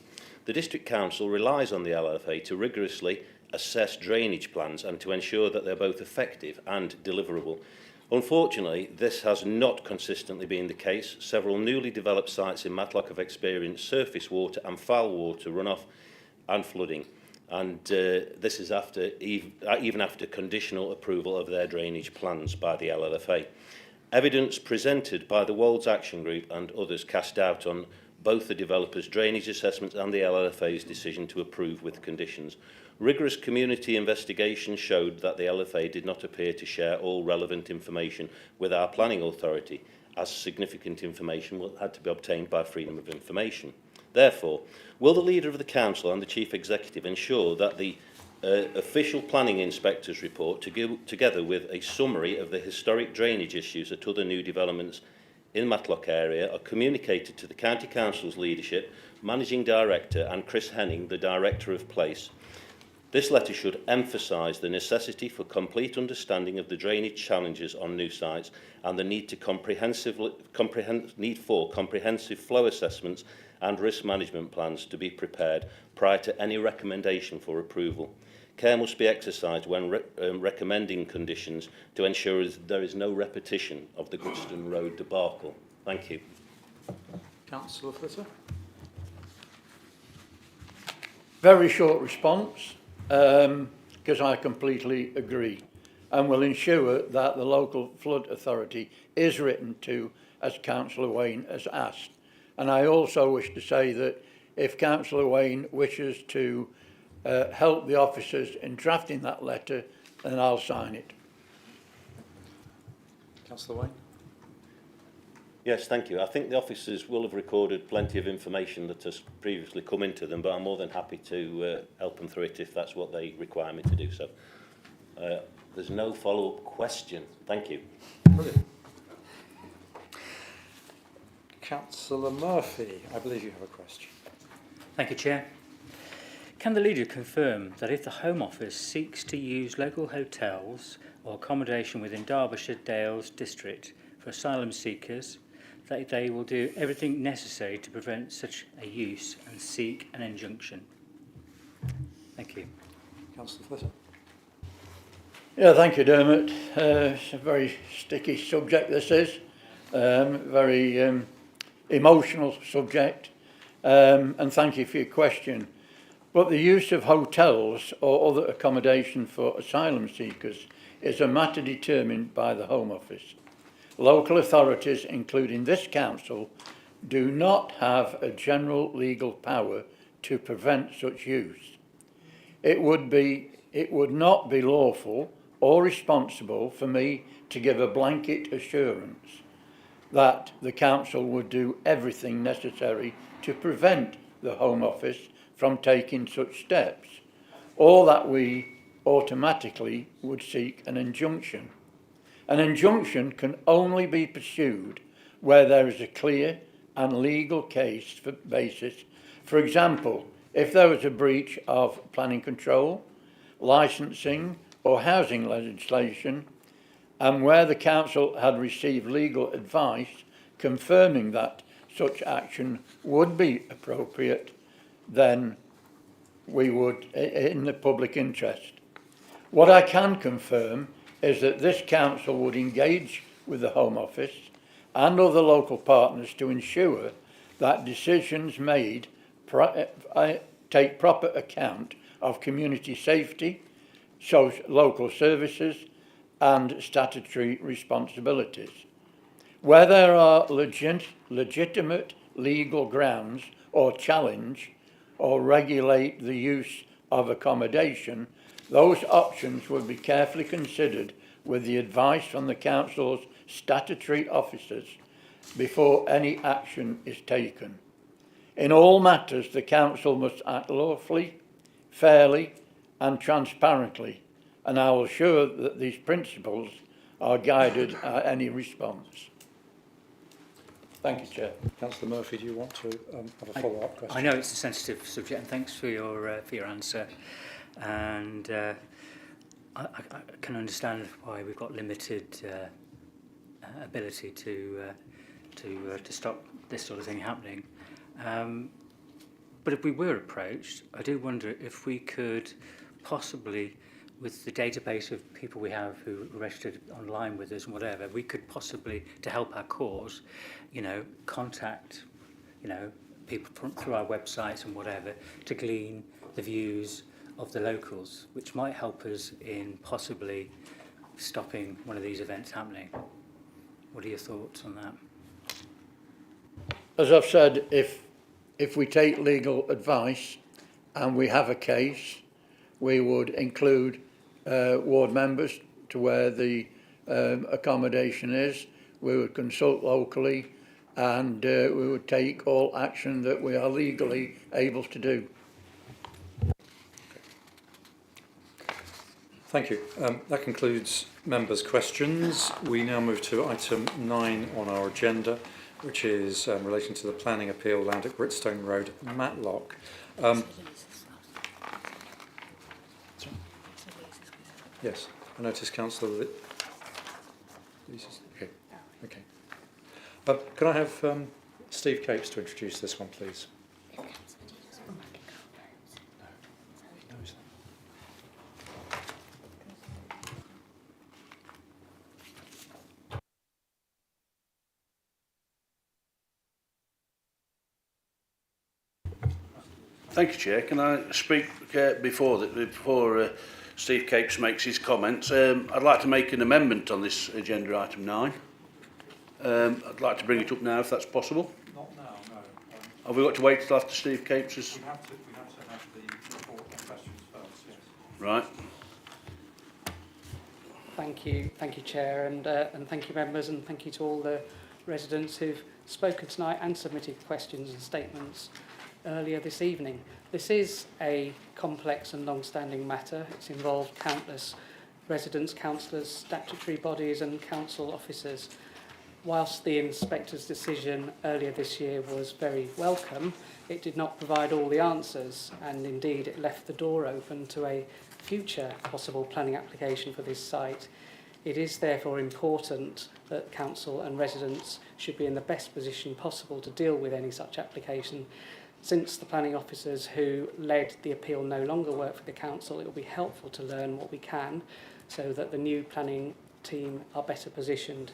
The District Council relies on the LLFA to rigorously assess drainage plans and to ensure that they're both effective and deliverable. Unfortunately, this has not consistently been the case. Several newly developed sites in Matlock have experienced surface water and foul water runoff and flooding, and this is even after conditional approval of their drainage plans by the LLFA. Evidence presented by the Wolds Action Group and others cast doubt on both the developers' drainage assessments and the LLFA's decision to approve with conditions. Rigorous community investigation showed that the LFA did not appear to share all relevant information with our planning authority, as significant information had to be obtained by freedom of information. Therefore, will the leader of the council and the chief executive ensure that the official planning inspector's report, together with a summary of the historic drainage issues at other new developments in Matlock area, are communicated to the county council's leadership, managing director, and Chris Henning, the director of place? This letter should emphasise the necessity for complete understanding of the drainage challenges on new sites and the need for comprehensive flow assessments and risk management plans to be prepared prior to any recommendation for approval. Care must be exercised when recommending conditions to ensure there is no repetition of the Gritstone Road debacle. Thank you. Councillor Flitter. Very short response, because I completely agree, and will ensure that the local flood authority is written to as Councillor Wayne has asked. And I also wish to say that if Councillor Wayne wishes to help the officers in drafting that letter, then I'll sign it. Councillor Wayne. Yes, thank you. I think the officers will have recorded plenty of information that has previously come into them, but I'm more than happy to help them through it if that's what they require me to do so. There's no follow-up question. Thank you. Brilliant. Councillor Murphy, I believe you have a question. Thank you, Chair. Can the leader confirm that if the Home Office seeks to use local hotels or accommodation within Derbyshire Dales district for asylum seekers, that they will do everything necessary to prevent such a use and seek an injunction? Thank you. Councillor Flitter. Yeah, thank you, Dermot. It's a very sticky subject, this is. Very emotional subject. And thank you for your question. But the use of hotels or other accommodation for asylum seekers is a matter determined by the Home Office. Local authorities, including this council, do not have a general legal power to prevent such use. It would not be lawful or responsible for me to give a blanket assurance that the council would do everything necessary to prevent the Home Office from taking such steps, or that we automatically would seek an injunction. An injunction can only be pursued where there is a clear and legal case for basis. For example, if there was a breach of planning control, licensing or housing legislation, and where the council had received legal advice confirming that such action would be appropriate, then we would, in the public interest. What I can confirm is that this council would engage with the Home Office and other local partners to ensure that decisions made take proper account of community safety, local services and statutory responsibilities. Where there are legitimate legal grounds or challenge or regulate the use of accommodation, those options will be carefully considered with the advice from the Council's statutory officers before any action is taken. In all matters, the Council must act lawfully, fairly and transparently, and I will assure that these principles are guided at any response. Thank you, Chair. Councillor Murphy, do you want to have a follow-up question? I know it's a sensitive subject, and thanks for your answer. And I can understand why we've got limited ability to stop this sort of thing happening. But if we were approached, I do wonder if we could possibly, with the database of people we have who are registered online with us and whatever, we could possibly, to help our cause, contact, people through our websites and whatever, to glean the views of the locals, which might help us in possibly stopping one of these events happening. What are your thoughts on that? As I've said, if we take legal advice and we have a case, we would include ward members to where the accommodation is. We would consult locally and we would take all action that we are legally able to do. Thank you. That concludes members' questions. We now move to item 9 on our agenda, which is relating to the planning appeal land at Gritstone Road, Matlock. Yes, I noticed, Councillor, that okay. Can I have Steve Capes to introduce this one, please? Thank you, Chair. Can I speak before Steve Capes makes his comments? I'd like to make an amendment on this agenda item 9. I'd like to bring it up now, if that's possible. Not now, no. Have we got to wait till after Steve Capes has... We have to have the report and questions first, yes. Right. Thank you, Chair, and thank you, members, and thank you to all the residents who've spoken tonight and submitted questions and statements earlier this evening. This is a complex and long-standing matter. It's involved countless residents, councillors, statutory bodies and council officers. Whilst the inspector's decision earlier this year was very welcome, it did not provide all the answers, and indeed it left the door open to a future possible planning application for this site. It is therefore important that council and residents should be in the best position possible to deal with any such application. Since the planning officers who led the appeal no longer work for the council, it will be helpful to learn what we can so that the new planning team are better positioned.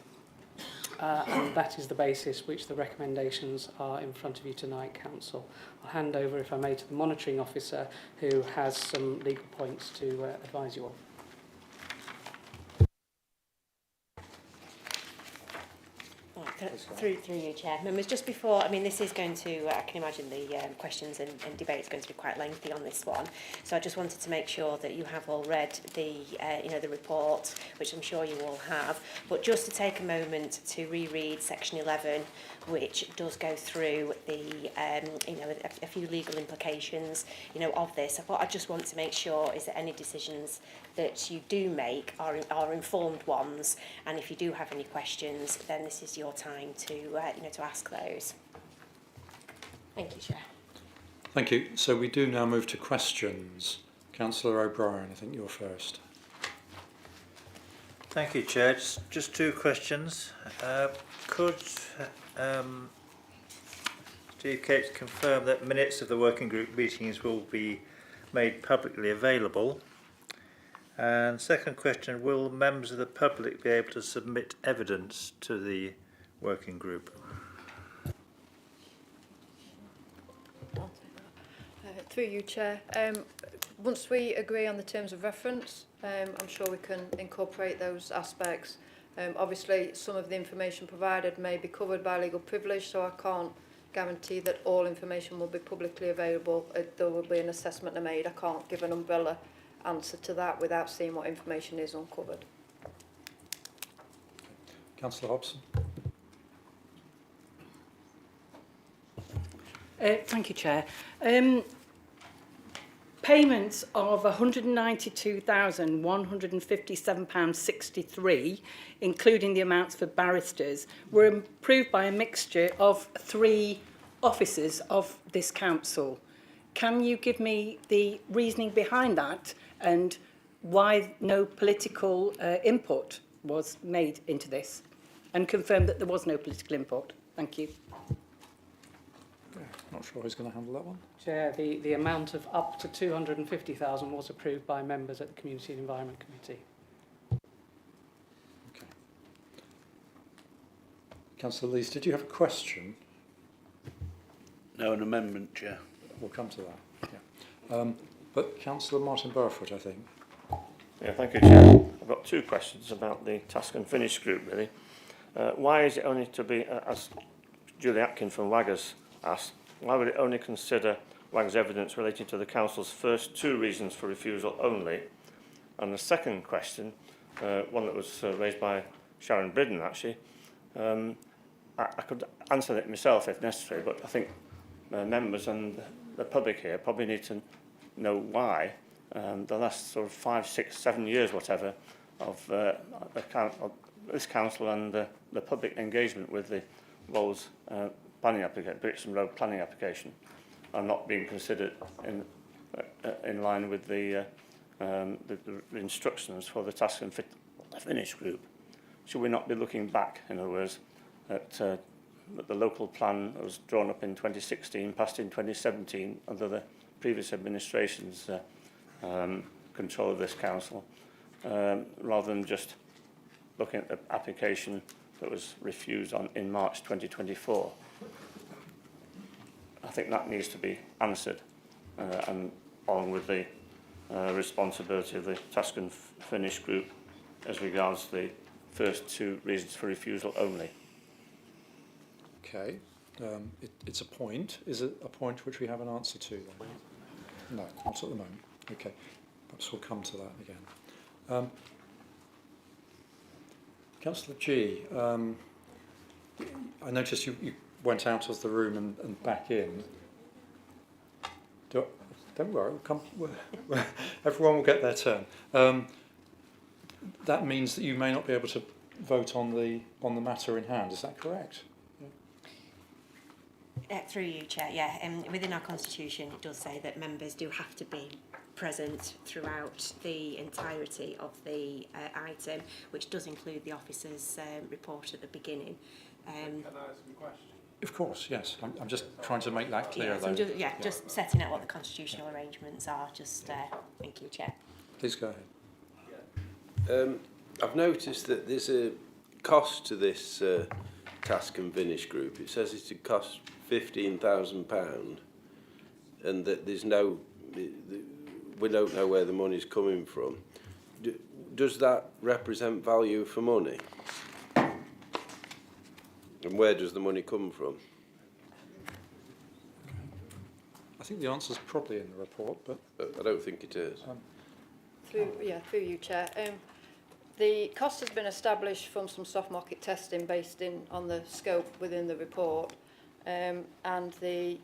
And that is the basis which the recommendations are in front of you tonight, Council. I'll hand over, if I may, to the monitoring officer who has some legal points to advise you on. Through you, Chair. Members, just before, this is going to, I can imagine the questions and debate is going to be quite lengthy on this one. So I just wanted to make sure that you have all read the, the report, which I'm sure you all have. But just to take a moment to reread section 11, which does go through the, a few legal implications, of this. What I just want to make sure is that any decisions that you do make are informed ones, and if you do have any questions, then this is your time to to ask those. Thank you, Chair. Thank you. So we do now move to questions. Councillor O'Brien, I think you're first. Thank you, Chair. Just two questions. Could Steve Capes confirm that minutes of the working group meetings will be made publicly available? And second question, will members of the public be able to submit evidence to the working group? Through you, Chair. Once we agree on the terms of reference, I'm sure we can incorporate those aspects. Obviously, some of the information provided may be covered by legal privilege, so I can't guarantee that all information will be publicly available. There will be an assessment made. I can't give an umbrella answer to that without seeing what information is uncovered. Councillor Hobson. Thank you, Chair. Payments of £192,157.63, including the amounts for barristers, were approved by a mixture of 3 officers of this council. Can you give me the reasoning behind that and why no political input was made into this, and confirm that there was no political input? Thank you. Not sure who's going to handle that one. Chair, the amount of up to 250,000 was approved by members at the Community and Environment Committee. Okay. Councillor Lees, did you have a question? No, an amendment, Chair. We'll come to that. Yeah. But Councillor Martin Burfoot, I think. Yeah, thank you, Chair. I've got 2 questions about the task and finish group, really. Why is it only to be, as Julie Atkin from Waggers asked, why would it only consider Waggers' evidence relating to the Council's first 2 reasons for refusal only? And the second question, one that was raised by Sharon Bridden, actually, I could answer it myself if necessary, but I think members and the public here probably need to know why the last sort of 5, 6, 7 years, whatever, of this council and the public engagement with the Rolls planning application, Gritstone Road planning application, are not being considered in line with the instructions for the task and finish group. Should we not be looking back, in other words, at the local plan that was drawn up in 2016, passed in 2017 under the previous administration's control of this council, rather than just looking at the application that was refused in March 2024. I think that needs to be answered, and along with the responsibility of the task and finish group as regards the first 2 reasons for refusal only. Okay. It's a point. Is it a point which we have an answer to then? No, not at the moment. Okay. Perhaps we'll come to that again. Councillor G, I noticed you went out of the room and back in. Don't worry, everyone will get their turn. That means that you may not be able to vote on the matter in hand. Is that correct? Through you, Chair, yeah. Within our constitution, it does say that members do have to be present throughout the entirety of the item, which does include the officer's report at the beginning. Can I ask a question? Of course, yes. I'm just trying to make that clear, though. Just setting out what the constitutional arrangements are. Thank you, Chair. Please go ahead. I've noticed that there's a cost to this task and finish group. It says it's to cost £15,000, and that there's no, we don't know where the money's coming from. Does that represent value for money? And where does the money come from? I think the answer's probably in the report, but I don't think it is. Through you, Chair. The cost has been established from some soft market testing based on the scope within the report, and the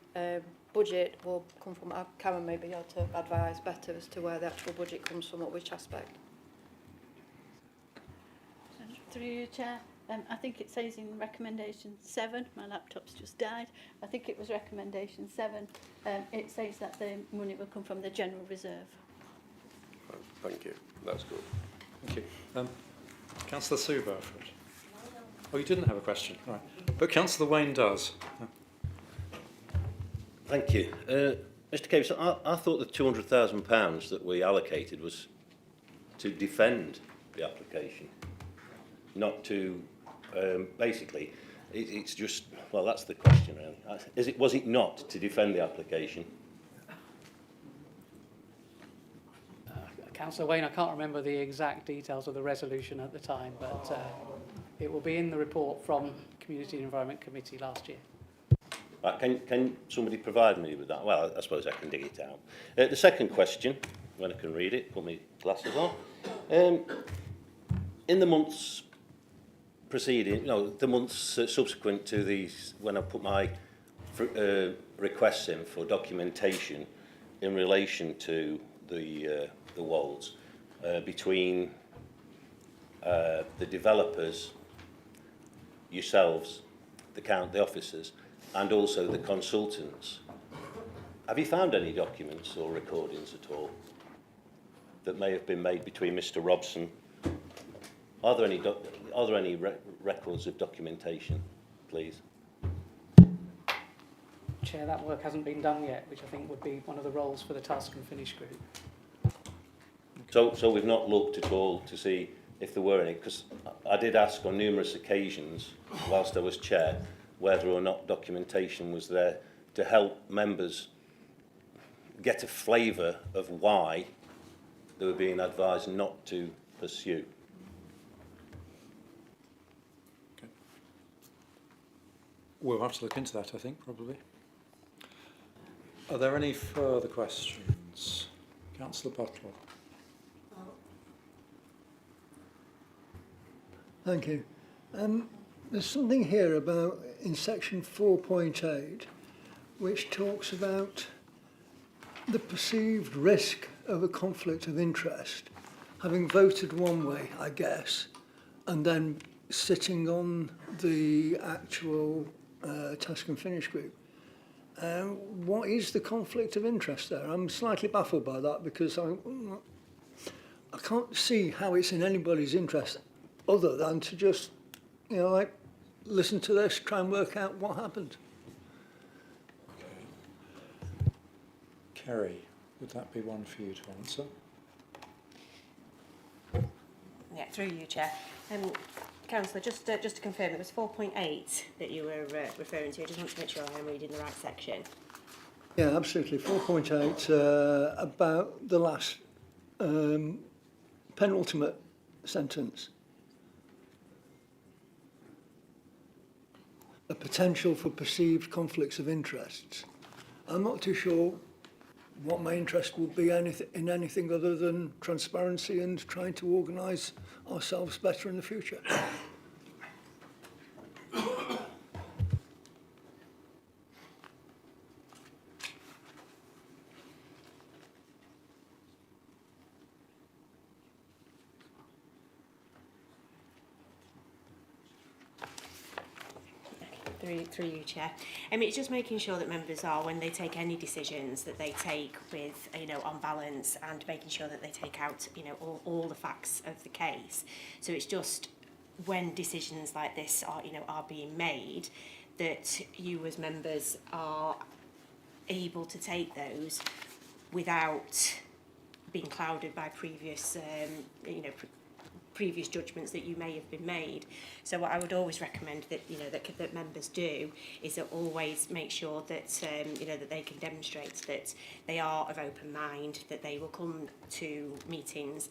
budget will come from, Karen may be able to advise better as to where the actual budget comes from, at which aspect. Through you, Chair. I think it says in recommendation 7, my laptop's just died, I think it was recommendation 7, it says that the money will come from the general reserve. Thank you, that's good. Thank you. Councillor Sue Burford. Oh, you didn't have a question, right. But Councillor Wayne does. Thank you. Mr Cave, so I thought the £200,000 that we allocated was to defend the application, not to, basically, it's just, well, that's the question really. Was it not to defend the application? Councillor Wayne, I can't remember the exact details of the resolution at the time, but it will be in the report from Community and Environment Committee last year. Right, can somebody provide me with that? Well, I suppose I can dig it out. The second question, when I can read it, put my glasses on. In the months preceding, the months subsequent to these, when I put my requests in for documentation in relation to the walls between the developers, yourselves, the officers, and also the consultants. Have you found any documents or recordings at all that may have been made between Mr. Robson? Are there any records of documentation, please? Chair, that work hasn't been done yet, which I think would be one of the roles for the Task and Finish group. So we've not looked at all to see if there were any, because I did ask on numerous occasions whilst I was chair whether or not documentation was there to help members get a flavour of why they were being advised not to pursue. Okay. We'll have to look into that, I think, probably. Are there any further questions? Councillor Butler. Thank you. There's something here about in section 4.8 which talks about the perceived risk of a conflict of interest, having voted one way, I guess, and then sitting on the actual Task and Finish group. What is the conflict of interest there? I'm slightly baffled by that because I can't see how it's in anybody's interest other than to just, like, listen to this, try and work out what happened. Okay. Kerry, would that be one for you to answer? Yeah, through you, Chair. Councillor, just to confirm, it was 4.8 that you were referring to. I just want to make sure I am reading the right section. Yeah, absolutely. 4.8 about the last penultimate sentence. A potential for perceived conflicts of interests. I'm not too sure what my interest would be in anything other than transparency and trying to organise ourselves better in the future. Through you, Chair. It's just making sure that members are, when they take any decisions, that they take with, on balance, and making sure that they take out, all the facts of the case. So it's just when decisions like this are being made, that you as members are able to take those without being clouded by previous, previous judgments that you may have been made. So what I would always recommend that that members do is to always make sure that that they can demonstrate that they are of open mind, that they will come to meetings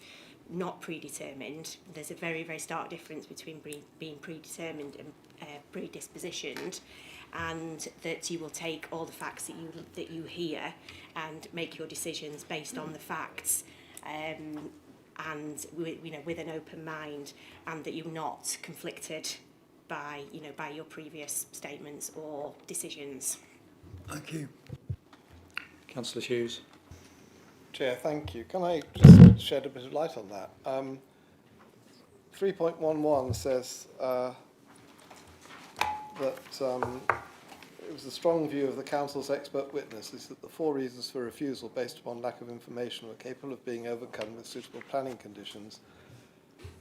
not predetermined. There's a very, very stark difference between being predetermined and predispositioned, and that you will take all the facts that you hear and make your decisions based on the facts. And with an open mind, and that you're not conflicted by by your previous statements or decisions. Thank you. Councillor Hughes. Chair, thank you. Can I just shed a bit of light on that? 3.11 says that it was a strong view of the Council's expert witnesses that the 4 reasons for refusal based upon lack of information were capable of being overcome with suitable planning conditions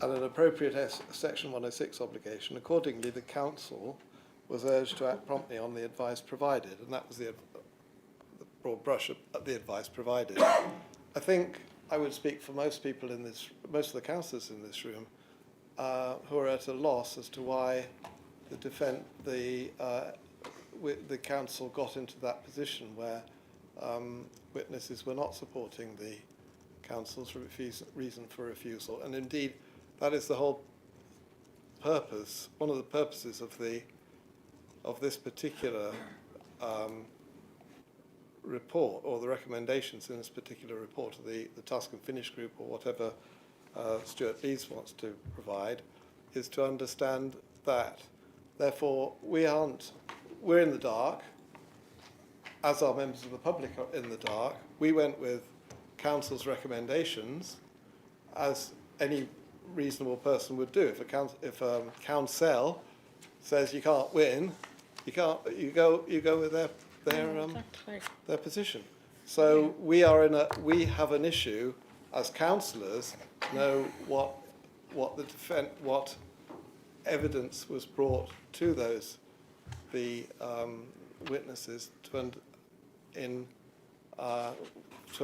and an appropriate Section 106 obligation. Accordingly, the Council was urged to act promptly on the advice provided, and that was the broad brush of the advice provided. I think I would speak for most people in this, most of the councillors in this room, who are at a loss as to why the council got into that position where witnesses were not supporting the council's reason for refusal. And indeed, that is the whole purpose, one of the purposes of this particular report, or the recommendations in this particular report of the Task and Finish group, or whatever Stuart Lees wants to provide, is to understand that. Therefore, we're in the dark, as are members of the public are in the dark. We went with council's recommendations, as any reasonable person would do. If a council says you can't win, you go with their position. So we have an issue as councillors to know what evidence was brought to the witnesses to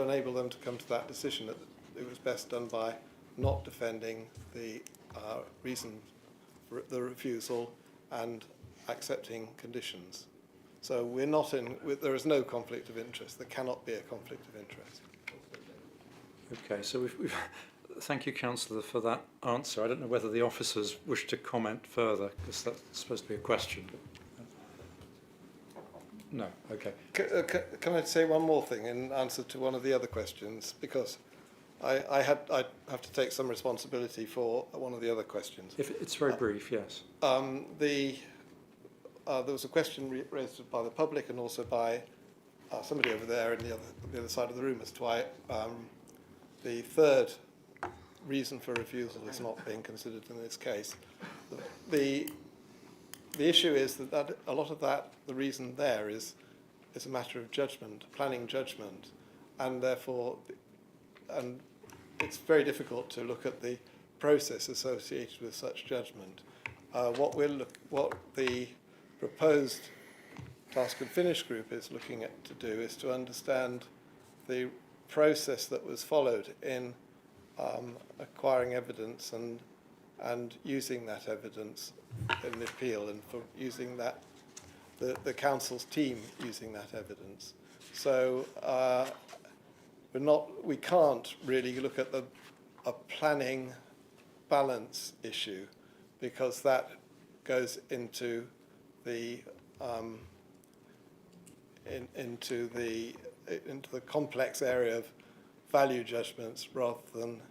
enable them to come to that decision that it was best done by not defending the reason for the refusal and accepting conditions. So we're not there is no conflict of interest. There cannot be a conflict of interest. Okay, so we've thank you, Councillor, for that answer. I don't know whether the officers wish to comment further, because that's supposed to be a question. No, okay. Can I say one more thing in answer to one of the other questions? Because I have to take some responsibility for one of the other questions. If it's very brief, yes. There was a question raised by the public and also by somebody over there in the other side of the room as to why the third reason for refusal is not being considered in this case. The issue is that a lot of the reason there is a matter of judgment, planning judgment, and therefore, it's very difficult to look at the process associated with such judgment. What the proposed Task and Finish group is looking at to do is to understand the process that was followed in acquiring evidence and using that evidence in the appeal, and for using that, the council's team using that evidence. So we can't really look at a planning balance issue, because that goes into the into the complex area of value judgments rather than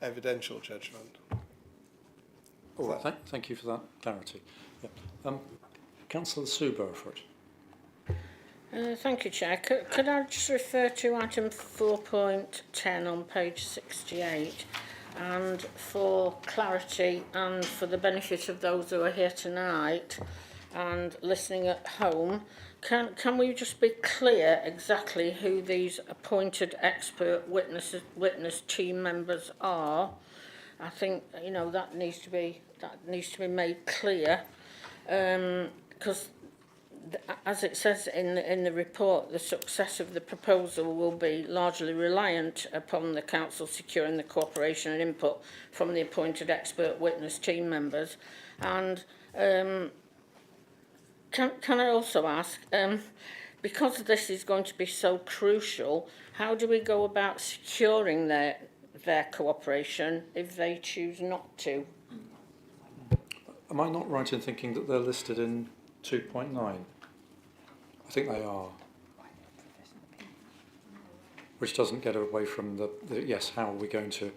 evidential judgment. All right, thank you for that clarity. Yeah. Councillor Sue Burford. Thank you, Chair. Could I just refer to item 4.10 on page 68, and for clarity and for the benefit of those who are here tonight and listening at home, can we just be clear exactly who these appointed expert witness team members are? I think that needs to be made clear, because as it says in the report, the success of the proposal will be largely reliant upon the council securing the cooperation and input from the appointed expert witness team members. And can I also ask, because this is going to be so crucial, how do we go about securing their cooperation if they choose not to? Am I not right in thinking that they're listed in 2.9? I think they are. Which doesn't get away from the yes, how are we going to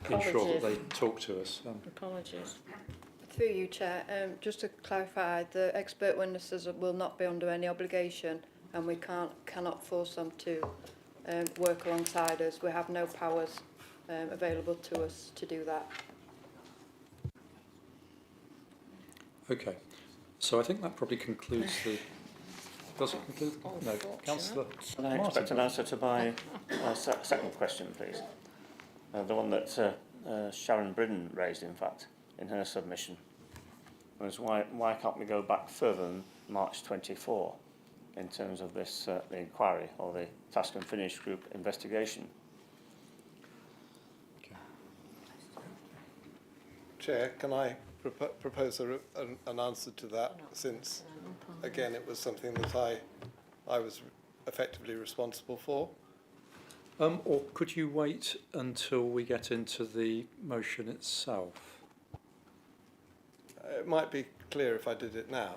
ensure that they talk to us? Apologies. Through you, Chair, just to clarify, the expert witnesses will not be under any obligation, and we cannot force them to work alongside us. We have no powers available to us to do that. Okay, so I think that probably concludes the... Does it conclude? No, Councillor Can I expect an answer to my second question, please? The one that Sharon Bridden raised, in fact, in her submission, was why can't we go back further than March 24 in terms of this the inquiry or the Task and Finish group investigation? Okay. Chair, can I propose an answer to that, since again it was something that I was effectively responsible for? Or could you wait until we get into the motion itself? It might be clear if I did it now.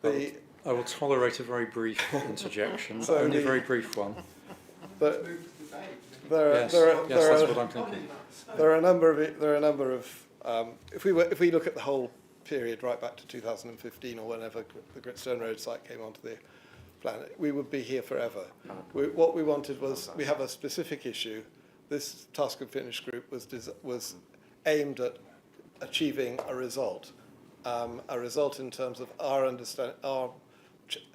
I will tolerate a very brief interjection, So only a very brief one. But Yes, that's what I'm thinking. There are a number of. If we look at the whole period right back to 2015 or whenever the Gritstone Road site came onto the plan, we would be here forever. What we wanted was, we have a specific issue. This task and finish group was aimed at achieving a result in terms of our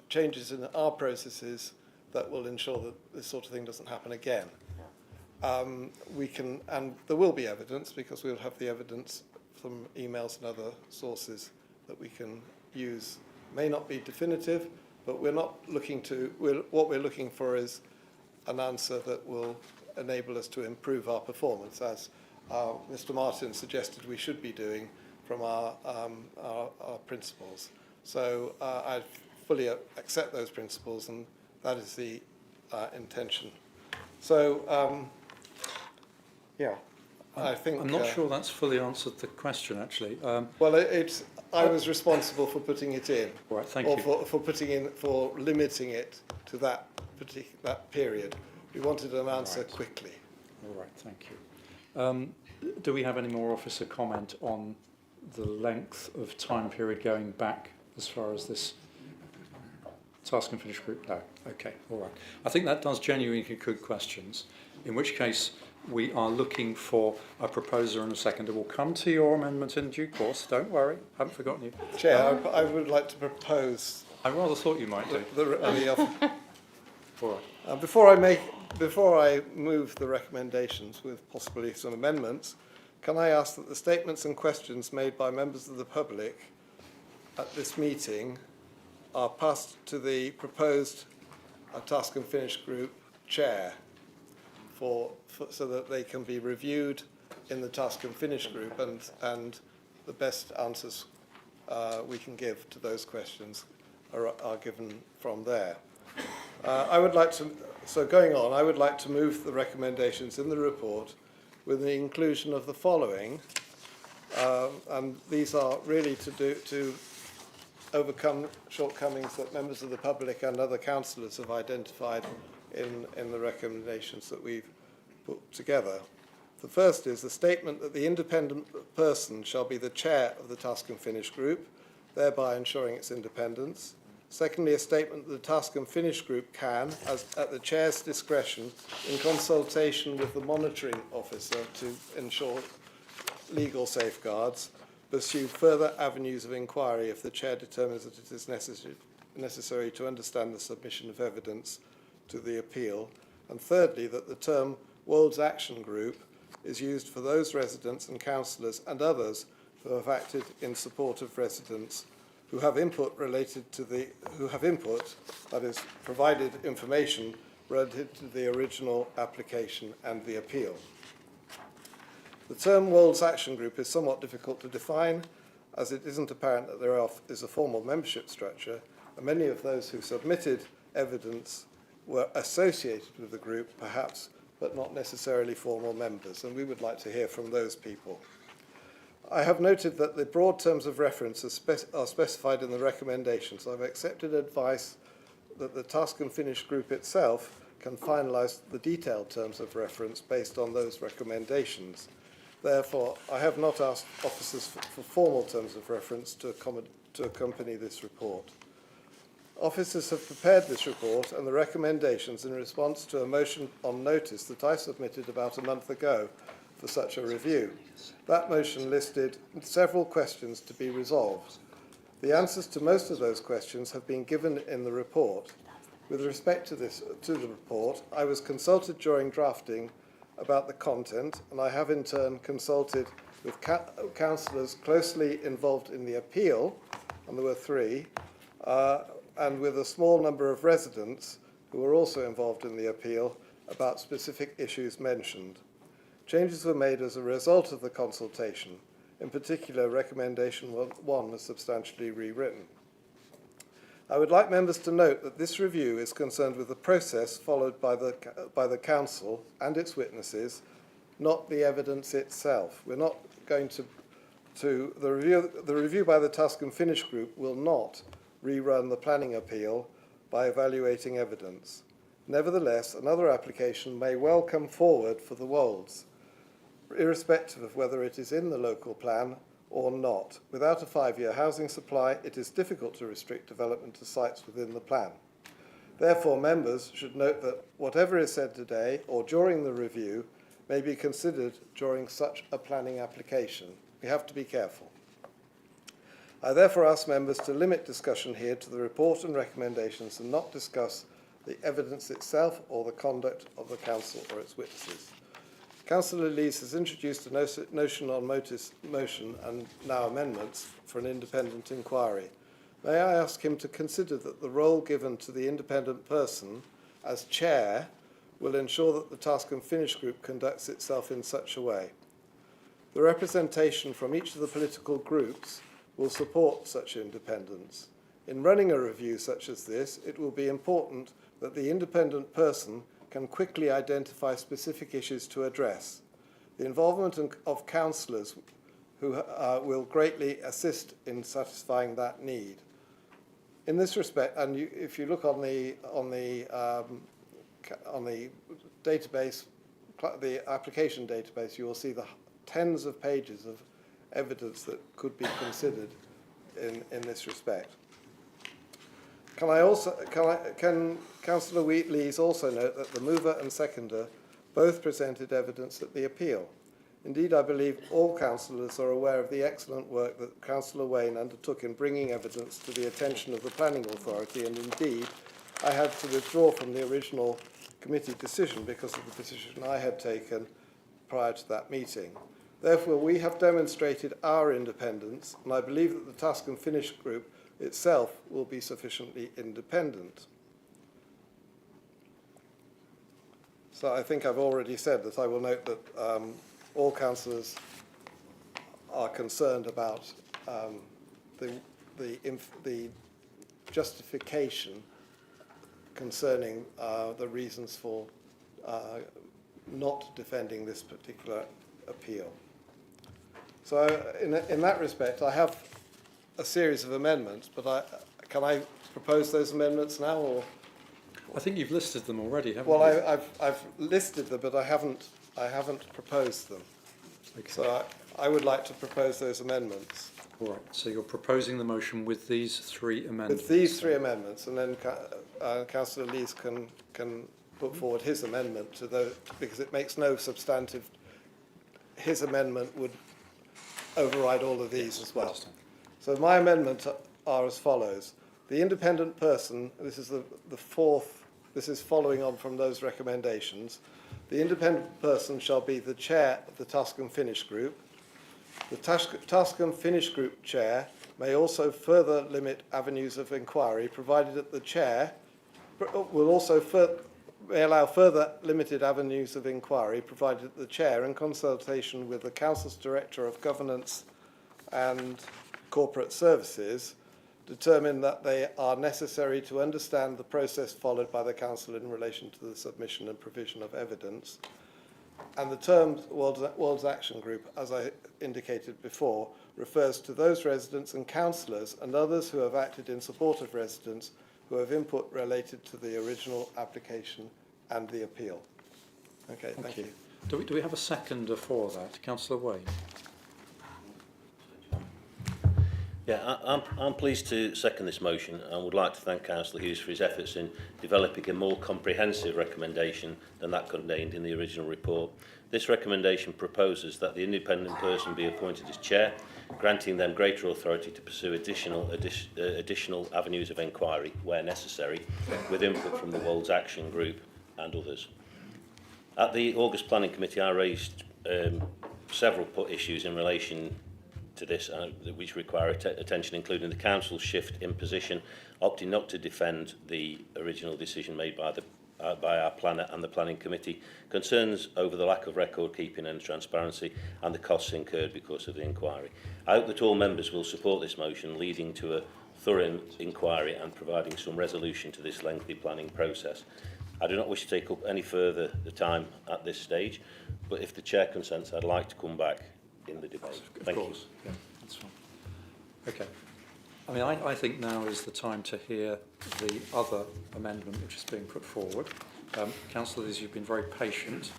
changes in our processes that will ensure that this sort of thing doesn't happen again. We can, and there will be evidence, because we'll have the evidence from emails and other sources that we can use. May not be definitive, but we're not looking to, what we're looking for is an answer that will enable us to improve our performance, as Mr. Martin suggested we should be doing from our principles. So I fully accept those principles, and that is the intention. So, yeah, I think... I'm not sure that's fully answered the question, actually. Well, I was responsible for putting it in. Right, thank you. For limiting it to that period. We wanted an answer quickly. All right, thank you. Do we have any more officer comment on the length of time period going back as far as this task and finish group? No. Okay, all right. I think that does genuinely conclude questions, in which case we are looking for a proposer and a seconder. We'll come to your amendment in due course. Don't worry, I haven't forgotten you. Chair, I would like to propose... I rather thought you might do. All right. Before I move the recommendations with possibly some amendments, can I ask that the statements and questions made by members of the public at this meeting are passed to the proposed task and finish group chair so that they can be reviewed in the task and finish group, and the best answers we can give to those questions are given from there. I would like to move the recommendations in the report with the inclusion of the following, and these are really to overcome shortcomings that members of the public and other councillors have identified in the recommendations that we've put together. The first is the statement that the independent person shall be the chair of the task and finish group, thereby ensuring its independence. Secondly, a statement that the task and finish group can, at the chair's discretion, in consultation with the monitoring officer to ensure legal safeguards, pursue further avenues of inquiry if the chair determines that it is necessary to understand the submission of evidence to the appeal. And thirdly, that the term World's Action Group is used for those residents and councillors and others who have acted in support of residents who have input, that is, provided information relative to the original application and the appeal. The term World's Action Group is somewhat difficult to define, as it isn't apparent that there is a formal membership structure, and many of those who submitted evidence were associated with the group, perhaps, but not necessarily formal members, and we would like to hear from those people. I have noted that the broad terms of reference are specified in the recommendations. I've accepted advice that the task and finish group itself can finalise the detailed terms of reference based on those recommendations. Therefore, I have not asked officers for formal terms of reference to accompany this report. Officers have prepared this report and the recommendations in response to a motion on notice that I submitted about a month ago for such a review. That motion listed several questions to be resolved. The answers to most of those questions have been given in the report. With respect to the report, I was consulted during drafting about the content, and I have in turn consulted with councillors closely involved in the appeal, and there were 3, and with a small number of residents who were also involved in the appeal about specific issues mentioned. Changes were made as a result of the consultation. In particular, recommendation 1 was substantially rewritten. I would like members to note that this review is concerned with the process followed by the Council and its witnesses, not the evidence itself. We're not going to the review by the Tusk and Finish Group will not rerun the planning appeal by evaluating evidence. Nevertheless, another application may well come forward for the Wolds, irrespective of whether it is in the local plan or not. Without a 5-year housing supply, it is difficult to restrict development to sites within the plan. Therefore, members should note that whatever is said today or during the review may be considered during such a planning application. We have to be careful. I therefore ask members to limit discussion here to the report and recommendations and not discuss the evidence itself or the conduct of the Council or its witnesses. Councillor Lees has introduced a motion and now amendments for an independent inquiry. May I ask him to consider that the role given to the independent person as chair will ensure that the Task and Finish Group conducts itself in such a way. The representation from each of the political groups will support such independence. In running a review such as this, it will be important that the independent person can quickly identify specific issues to address. The involvement of councillors who will greatly assist in satisfying that need. In this respect, and if you look on the database, the application database, you will see the tens of pages of evidence that could be considered in this respect. Can Councillor Lees also note that the mover and seconder both presented evidence at the appeal? Indeed, I believe all councillors are aware of the excellent work that Councillor Wayne undertook in bringing evidence to the attention of the Planning Authority, and indeed, I had to withdraw from the original committee decision because of the position I had taken prior to that meeting. Therefore, we have demonstrated our independence, and I believe that the Task and Finish Group itself will be sufficiently independent. So I think I've already said that I will note that all councillors are concerned about the justification concerning the reasons for not defending this particular appeal. So in that respect, I have a series of amendments, but can I propose those amendments now, or? I think you've listed them already, haven't you? Well, I've listed them, but I haven't proposed them. Okay. So I would like to propose those amendments. All right. So you're proposing the motion with these three amendments. With these three amendments, and then Councillor Lees can put forward his amendment to those, because it makes no substantive. His amendment would override all of these as well. So my amendments are as follows. The independent person, this is the fourth, this is following on from those recommendations. The independent person shall be the chair of the Task and Finish Group. The Task and Finish Group chair may also further limit avenues of inquiry, provided that the chair will also may allow further limited avenues of inquiry, provided that the chair, in consultation with the Council's Director of Governance and Corporate Services, determine that they are necessary to understand the process followed by the Council in relation to the submission and provision of evidence. And the term Wolds Action Group, as I indicated before, refers to those residents and councillors and others who have acted in support of residents who have input related to the original application and the appeal. Okay, thank you. Do we have a seconder for that? Councillor Wayne. Yeah, I'm pleased to second this motion and would like to thank Councillor Hughes for his efforts in developing a more comprehensive recommendation than that contained in the original report. This recommendation proposes that the independent person be appointed as chair, granting them greater authority to pursue additional avenues of inquiry where necessary, with input from the Wolds Action Group and others. At the August Planning Committee, I raised several issues in relation to this, which require attention, including the Council's shift in position, opting not to defend the original decision made by our planner and the Planning Committee, concerns over the lack of record keeping and transparency, and the costs incurred because of the inquiry. I hope that all members will support this motion, leading to a thorough inquiry and providing some resolution to this lengthy planning process. I do not wish to take up any further the time at this stage, but if the Chair consents, I'd like to come back in the debate. Thank you. Yeah, that's fine. Okay. I mean, I think now is the time to hear the other amendment which is being put forward. Councillors, you've been very patient.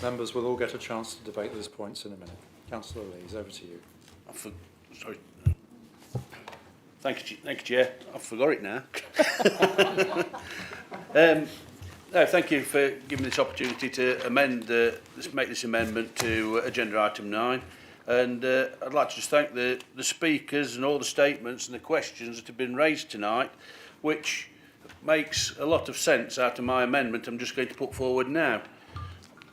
Members will all get a chance to debate these points in a minute. Councillor Lees, over to you. Sorry. Thank you, Chair. I've forgot it now. No, thank you for giving me this opportunity to make this amendment to agenda item 9. And I'd like to just thank the speakers and all the statements and the questions that have been raised tonight, which makes a lot of sense out of my amendment I'm just going to put forward now.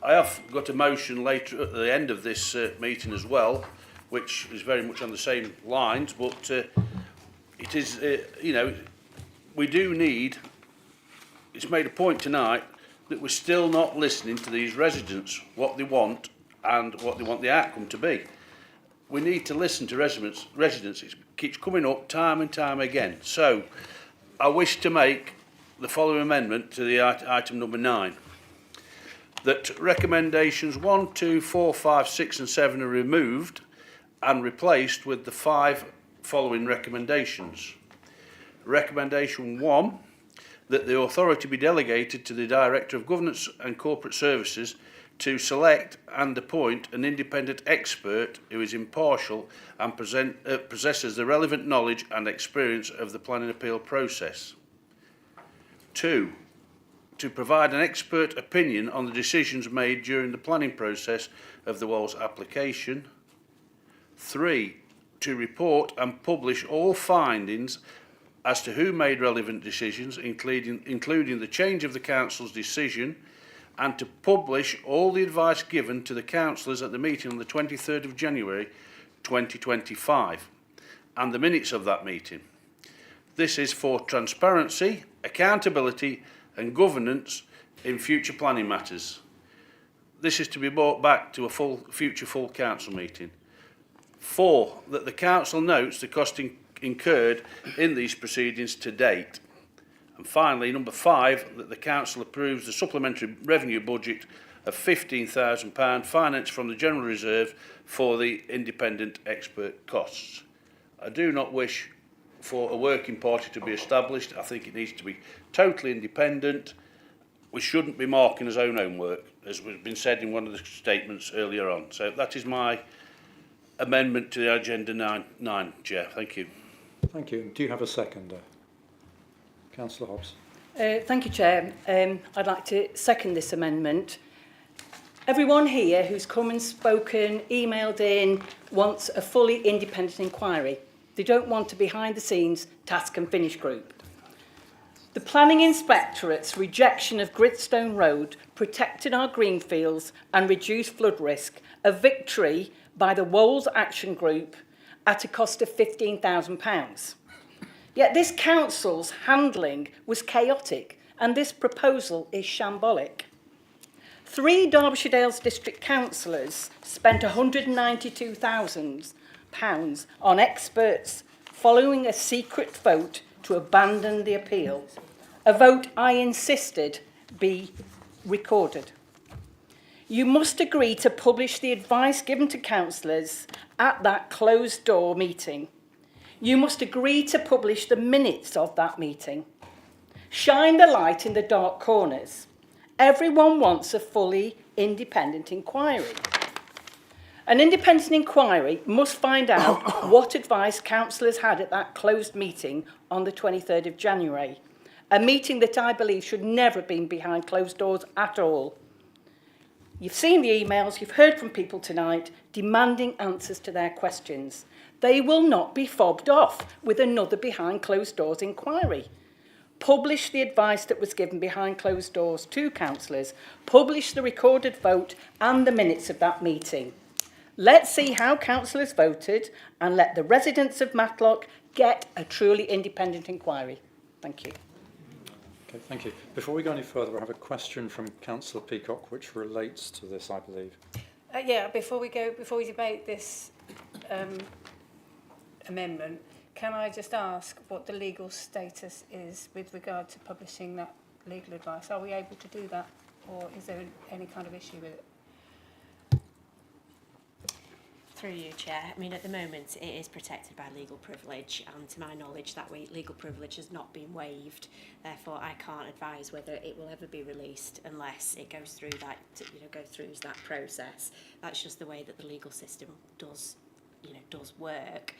I have got a motion later at the end of this meeting as well, which is very much on the same lines, but it is, you know, we do need, it's made a point tonight that we're still not listening to these residents, what they want and what they want the outcome to be. We need to listen to residents. It keeps coming up time and time again. So I wish to make the following amendment to the item number 9. That recommendations 1, 2, 4, 5, 6 and 7 are removed and replaced with the 5 following recommendations. Recommendation 1, that the authority be delegated to the Director of Governance and Corporate Services to select and appoint an independent expert who is impartial and possesses the relevant knowledge and experience of the planning appeal process. 2, to provide an expert opinion on the decisions made during the planning process of the Walls application. 3, to report and publish all findings as to who made relevant decisions, including the change of the Council's decision, and to publish all the advice given to the councillors at the meeting on the 23rd of January 2025 and the minutes of that meeting. This is for transparency, accountability and governance in future planning matters. This is to be brought back to a future full council meeting. 4, that the council notes the cost incurred in these proceedings to date. And finally, number 5, that the council approves the supplementary revenue budget of £15,000 financed from the general reserve for the independent expert costs. I do not wish for a working party to be established. I think it needs to be totally independent. We shouldn't be marking his own homework, as has been said in one of the statements earlier on. So that is my amendment to the agenda 9, Chair. Thank you. Thank you. Do you have a seconder? Councillor Hobbs. Thank you, Chair. I'd like to second this amendment. Everyone here who's come and spoken, emailed in, wants a fully independent inquiry. They don't want a behind-the-scenes task and finish group. The Planning Inspectorate's rejection of Gritstone Road protected our greenfields and reduced flood risk, a victory by the Walls Action Group at a cost of £15,000. Yet this council's handling was chaotic and this proposal is shambolic. 3 Derbyshire Dales district councillors spent £192,000 on experts following a secret vote to abandon the appeal, a vote I insisted be recorded. You must agree to publish the advice given to councillors at that closed-door meeting. You must agree to publish the minutes of that meeting. Shine the light in the dark corners. Everyone wants a fully independent inquiry. An independent inquiry must find out what advice councillors had at that closed meeting on the 23rd of January, a meeting that I believe should never have been behind closed doors at all. You've seen the emails, you've heard from people tonight demanding answers to their questions. They will not be fobbed off with another behind closed doors inquiry. Publish the advice that was given behind closed doors to councillors. Publish the recorded vote and the minutes of that meeting. Let's see how councillors voted and let the residents of Matlock get a truly independent inquiry. Thank you. Okay, thank you. Before we go any further, I have a question from Councillor Peacock which relates to this, I believe. Before we debate this amendment, can I just ask what the legal status is with regard to publishing that legal advice? Are we able to do that, or is there any kind of issue with it? Through you, Chair. I mean, at the moment, it is protected by legal privilege, and to my knowledge, that legal privilege has not been waived. Therefore, I can't advise whether it will ever be released unless it goes through that, that process. That's just the way that the legal system does work.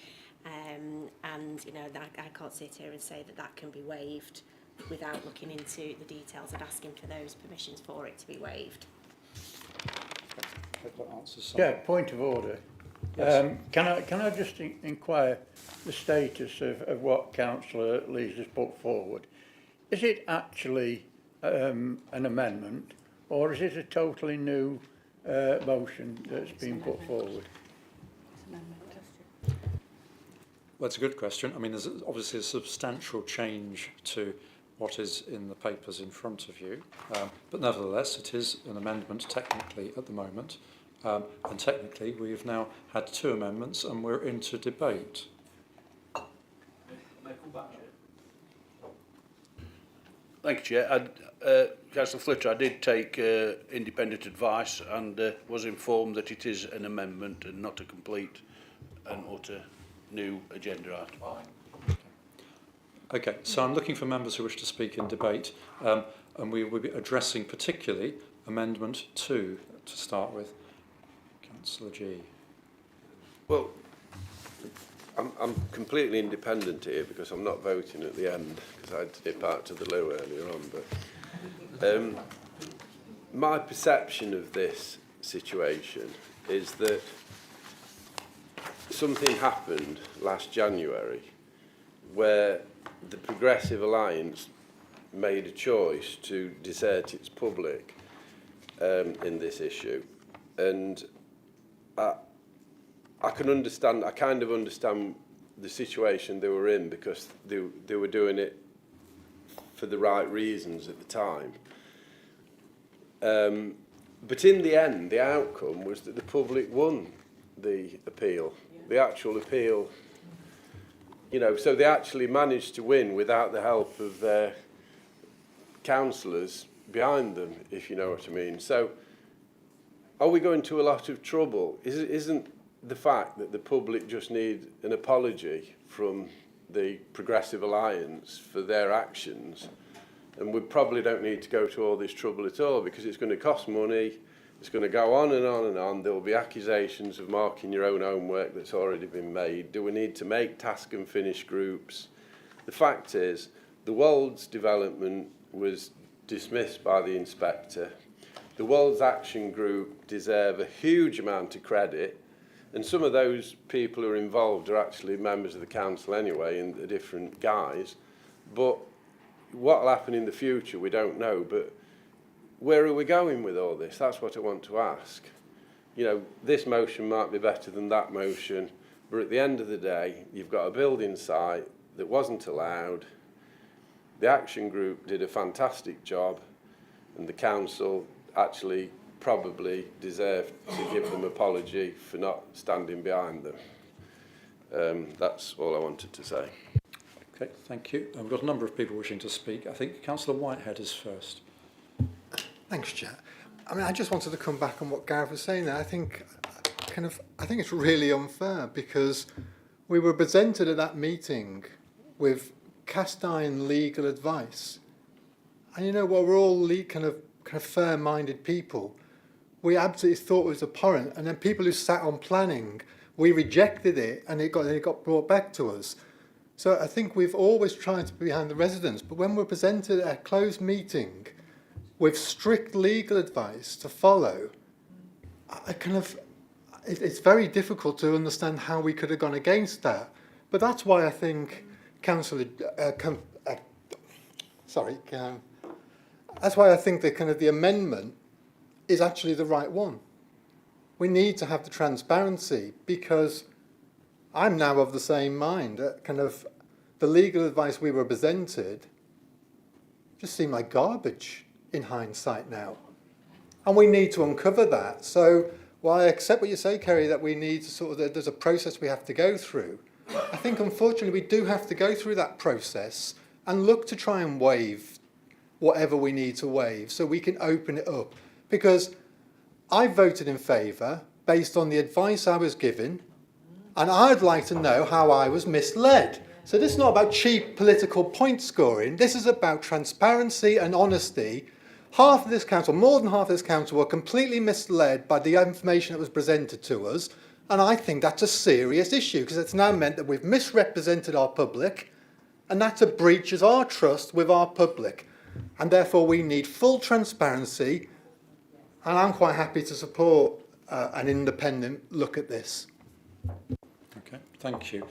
And I can't sit here and say that that can be waived without looking into the details and asking for those permissions for it to be waived. Yeah, point of order. Yes. Can I just inquire the status of what Councillor Lees has put forward? Is it actually an amendment, or is it a totally new motion that's been put forward? Well, it's a good question. I mean, there's obviously a substantial change to what is in the papers in front of you, but nevertheless, it is an amendment technically at the moment. And technically, we've now had 2 amendments and we're into debate. Thank you, Chair. Councillor Flitter, I did take independent advice and was informed that it is an amendment and not a complete and utter new agenda item. Okay, so I'm looking for members who wish to speak in debate, and we will be addressing particularly Amendment 2 to start with. Councillor G. Well, I'm completely independent here because I'm not voting at the end because I had to dip out to the loo earlier on. But my perception of this situation is that something happened last January where the Progressive Alliance made a choice to desert its public in this issue, and I can understand. I kind of understand the situation they were in because they were doing it for the right reasons at the time. But in the end, the outcome was that the public won the appeal. The actual appeal, so they actually managed to win without the help of their councillors behind them, if you know what I mean. So are we going to a lot of trouble? Isn't the fact that the public just need an apology from the Progressive Alliance for their actions, and we probably don't need to go to all this trouble at all because it's going to cost money, it's going to go on and on and on, there will be accusations of marking your own homework that's already been made. Do we need to make task and finish groups? The fact is, the Wolds development was dismissed by the inspector. The Wolds Action Group deserve a huge amount of credit, and some of those people who are involved are actually members of the council anyway in the different guise. But what will happen in the future, we don't know. But where are we going with all this? That's what I want to ask. This motion might be better than that motion, but at the end of the day, you've got a building site that wasn't allowed. The Action Group did a fantastic job, and the council actually probably deserve to give them apology for not standing behind them. That's all I wanted to say. Okay, thank you. We've got a number of people wishing to speak. I think Councillor Whitehead is first. Thanks, Chair. I mean, I just wanted to come back on what Gareth was saying there. I think it's really unfair because we were presented at that meeting with cast iron legal advice, and we're all kind of fair-minded people. We absolutely thought it was abhorrent, and then people who sat on planning, we rejected it, and it got brought back to us. So I think we've always tried to be behind the residents, but when we're presented at a closed meeting with strict legal advice to follow, it's very difficult to understand how we could have gone against that. But that's why I think that's why I think the amendment is actually the right one. We need to have the transparency because I'm now of the same mind. The legal advice we were presented just seemed like garbage in hindsight now. And we need to uncover that. So while I accept what you say, Kerry, that we need to there's a process we have to go through, I think unfortunately we do have to go through that process and look to try and waive whatever we need to waive so we can open it up. Because I voted in favour based on the advice I was given, and I'd like to know how I was misled. So this is not about cheap political point scoring. This is about transparency and honesty. Half of this council, more than half of this council, were completely misled by the information that was presented to us. And I think that's a serious issue because it's now meant that we've misrepresented our public, and that's a breach of our trust with our public. And therefore we need full transparency, and I'm quite happy to support an independent look at this. Okay, thank you.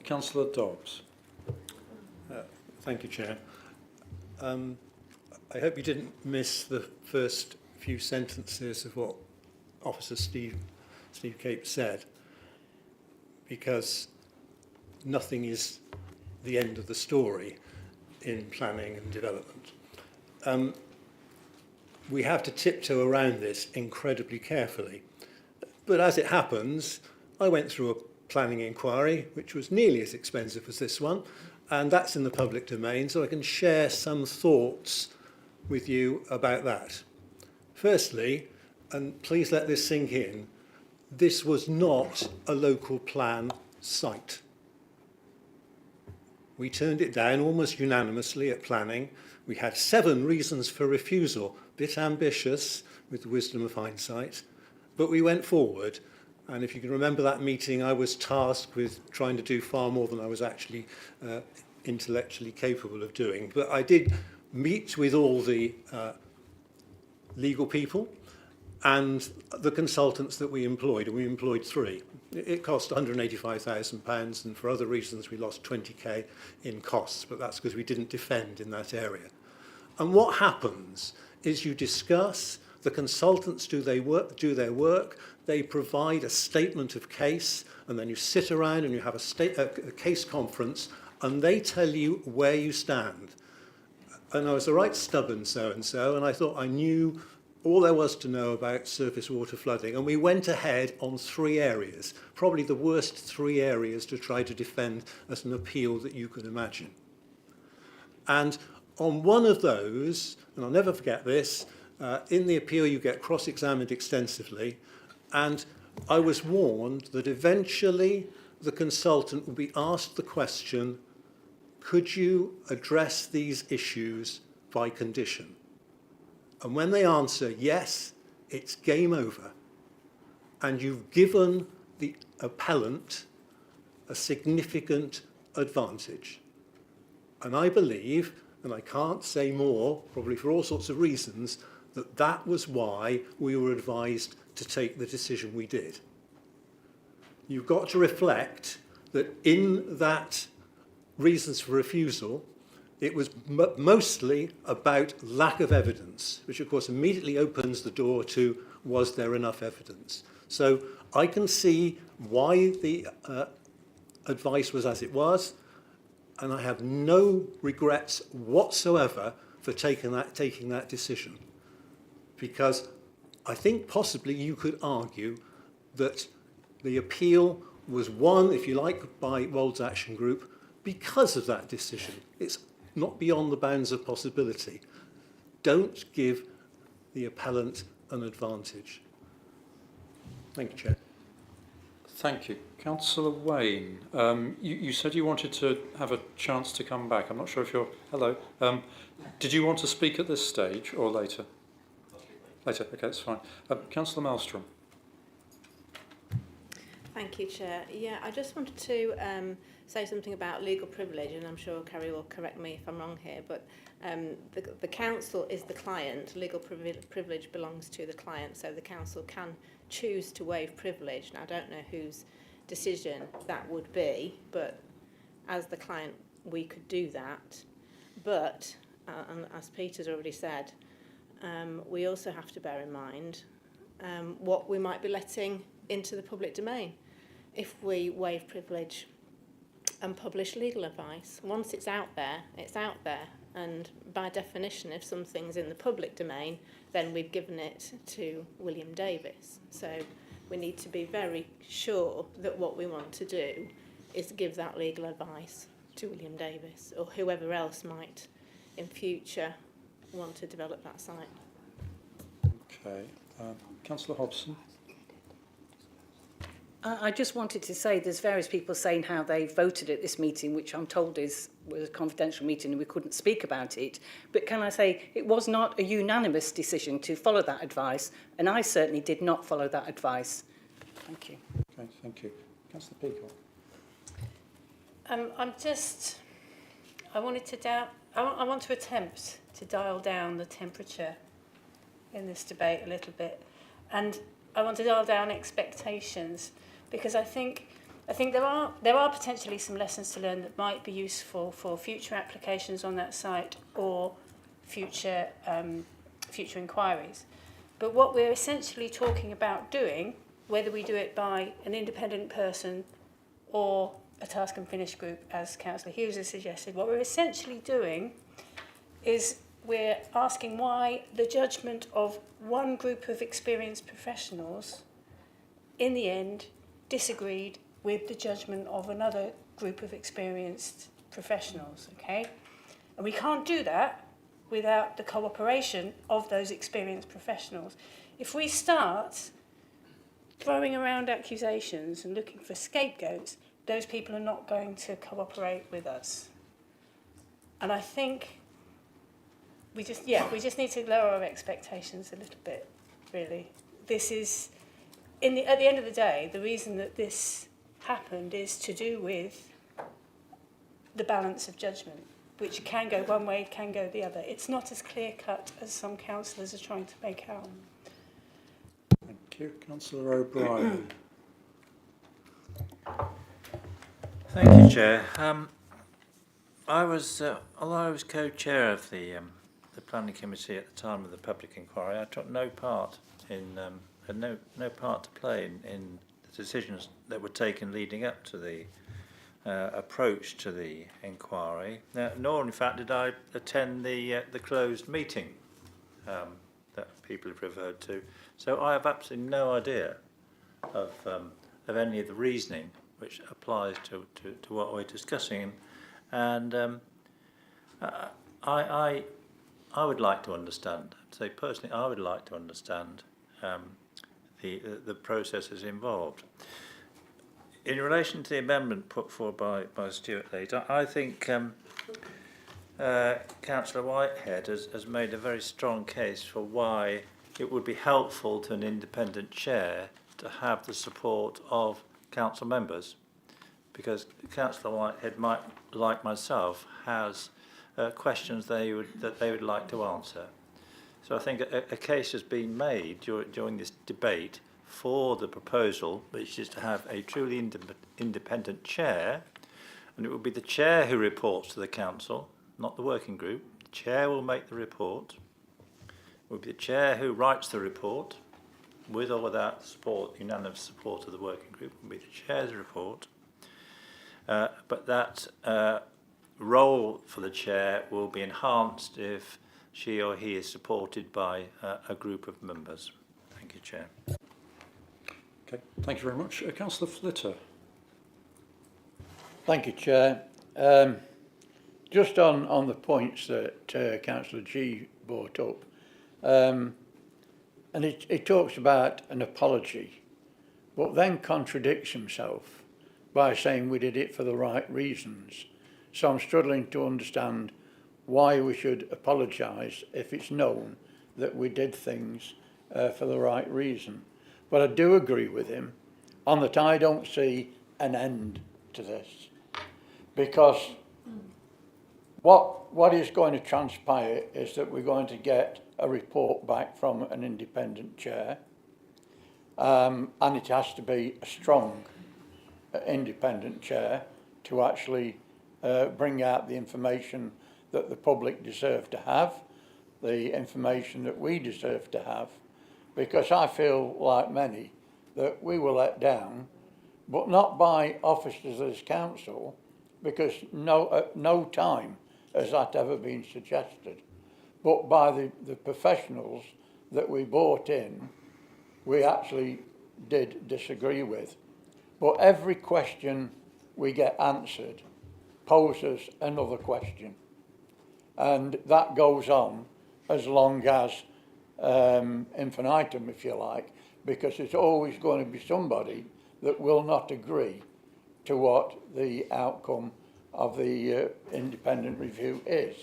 Councillor Dobbs. Thank you, Chair. I hope you didn't miss the first few sentences of what Officer Steve Cape said, because nothing is the end of the story in planning and development. We have to tiptoe around this incredibly carefully. But as it happens, I went through a planning inquiry, which was nearly as expensive as this one, and that's in the public domain, so I can share some thoughts with you about that. Firstly, and please let this sink in, this was not a local plan site. We turned it down almost unanimously at planning. We had 7 reasons for refusal, a bit ambitious with the wisdom of hindsight, but we went forward. And if you can remember that meeting, I was tasked with trying to do far more than I was actually intellectually capable of doing. But I did meet with all the legal people and the consultants that we employed, and we employed 3. It cost £185,000, and for other reasons we lost 20k in costs, but that's because we didn't defend in that area. And what happens is you discuss, the consultants do their work, they provide a statement of case, and then you sit around and you have a case conference, and they tell you where you stand. And I was a right stubborn so-and-so, and I thought I knew all there was to know about surface water flooding, and we went ahead on 3 areas, probably the worst 3 areas to try to defend as an appeal that you could imagine. And on one of those, and I'll never forget this, in the appeal you get cross-examined extensively, and I was warned that eventually the consultant will be asked the question, could you address these issues by condition? And when they answer yes, it's game over. And you've given the appellant a significant advantage. And I believe, and I can't say more, probably for all sorts of reasons, that that was why we were advised to take the decision we did. You've got to reflect that in that reasons for refusal, it was mostly about lack of evidence, which of course immediately opens the door to, was there enough evidence? So I can see why the advice was as it was, and I have no regrets whatsoever for taking that decision. Because I think possibly you could argue that the appeal was won, if you like, by Wold's Action Group because of that decision. It's not beyond the bounds of possibility. Don't give the appellant an advantage. Thank you, Chair. Thank you. Councillor Wayne, you said you wanted to have a chance to come back. I'm not sure if you're... Hello. Did you want to speak at this stage or later? Later, okay, that's fine. Councillor Maelstrom. Thank you, Chair. Yeah, I just wanted to say something about legal privilege, and I'm sure Carrie will correct me if I'm wrong here, but the council is the client. Legal privilege belongs to the client, so the council can choose to waive privilege. Now, I don't know whose decision that would be, but as the client, we could do that. But, and as Peter's already said, we also have to bear in mind what we might be letting into the public domain. If we waive privilege and publish legal advice, once it's out there, and by definition, if something's in the public domain, then we've given it to William Davis. So we need to be very sure that what we want to do is to give that legal advice to William Davis or whoever else might in future want to develop that site. Okay. Councillor Hobson. I just wanted to say there's various people saying how they voted at this meeting, which I'm told was a confidential meeting and we couldn't speak about it. But can I say it was not a unanimous decision to follow that advice, and I certainly did not follow that advice. Thank you. Okay, thank you. Councillor Peacock. I want to attempt to dial down the temperature in this debate a little bit, and I want to dial down expectations, because I think there are potentially some lessons to learn that might be useful for future applications on that site or future inquiries. But what we're essentially talking about doing, whether we do it by an independent person or a task and finish group, as Councillor Hughes has suggested, what we're essentially doing is we're asking why the judgment of one group of experienced professionals in the end disagreed with the judgment of another group of experienced professionals, okay? And we can't do that without the cooperation of those experienced professionals. If we start throwing around accusations and looking for scapegoats, those people are not going to cooperate with us. And I think we just need to lower our expectations a little bit, really. This is, at the end of the day, the reason that this happened is to do with the balance of judgment, which can go one way, can go the other. It's not as clear-cut as some councillors are trying to make out. Thank you. Councillor O'Brien. Thank you, Chair. Although I was co-chair of the planning committee at the time of the public inquiry, I took no part in, had no part to play in the decisions that were taken leading up to the approach to the inquiry. Nor, in fact, did I attend the closed meeting that people have referred to. So I have absolutely no idea of any of the reasoning which applies to what we're discussing. And I would like to understand, say personally, I would like to understand the processes involved. In relation to the amendment put forward by Stuart Leeds, I think Councillor Whitehead has made a very strong case for why it would be helpful to an independent chair to have the support of council members, because Councillor Whitehead might, like myself, has questions that they would like to answer. So I think a case has been made during this debate for the proposal, which is to have a truly independent chair, and it will be the chair who reports to the council, not the working group. The chair will make the report. It will be the chair who writes the report, with or without support, unanimous support of the working group. It will be the chair's report. But that role for the chair will be enhanced if she or he is supported by a group of members. Thank you, Chair. Okay, thank you very much. Councillor Flitter. Thank you, Chair. Just on the points that Councillor G brought up, and it talks about an apology, but then contradicts himself by saying we did it for the right reasons. So I'm struggling to understand why we should apologise if it's known that we did things for the right reason. But I do agree with him on that I don't see an end to this, because what is going to transpire is that we're going to get a report back from an independent chair, and it has to be a strong independent chair to actually bring out the information that the public deserve to have, the information that we deserve to have, because I feel, like many, that we were let down, but not by officers of this council, because at no time has that ever been suggested, but by the professionals that we brought in, we actually did disagree with. But every question we get answered poses another question. And that goes on as long as infinitum, if you like, because there's always going to be somebody that will not agree to what the outcome of the independent review is.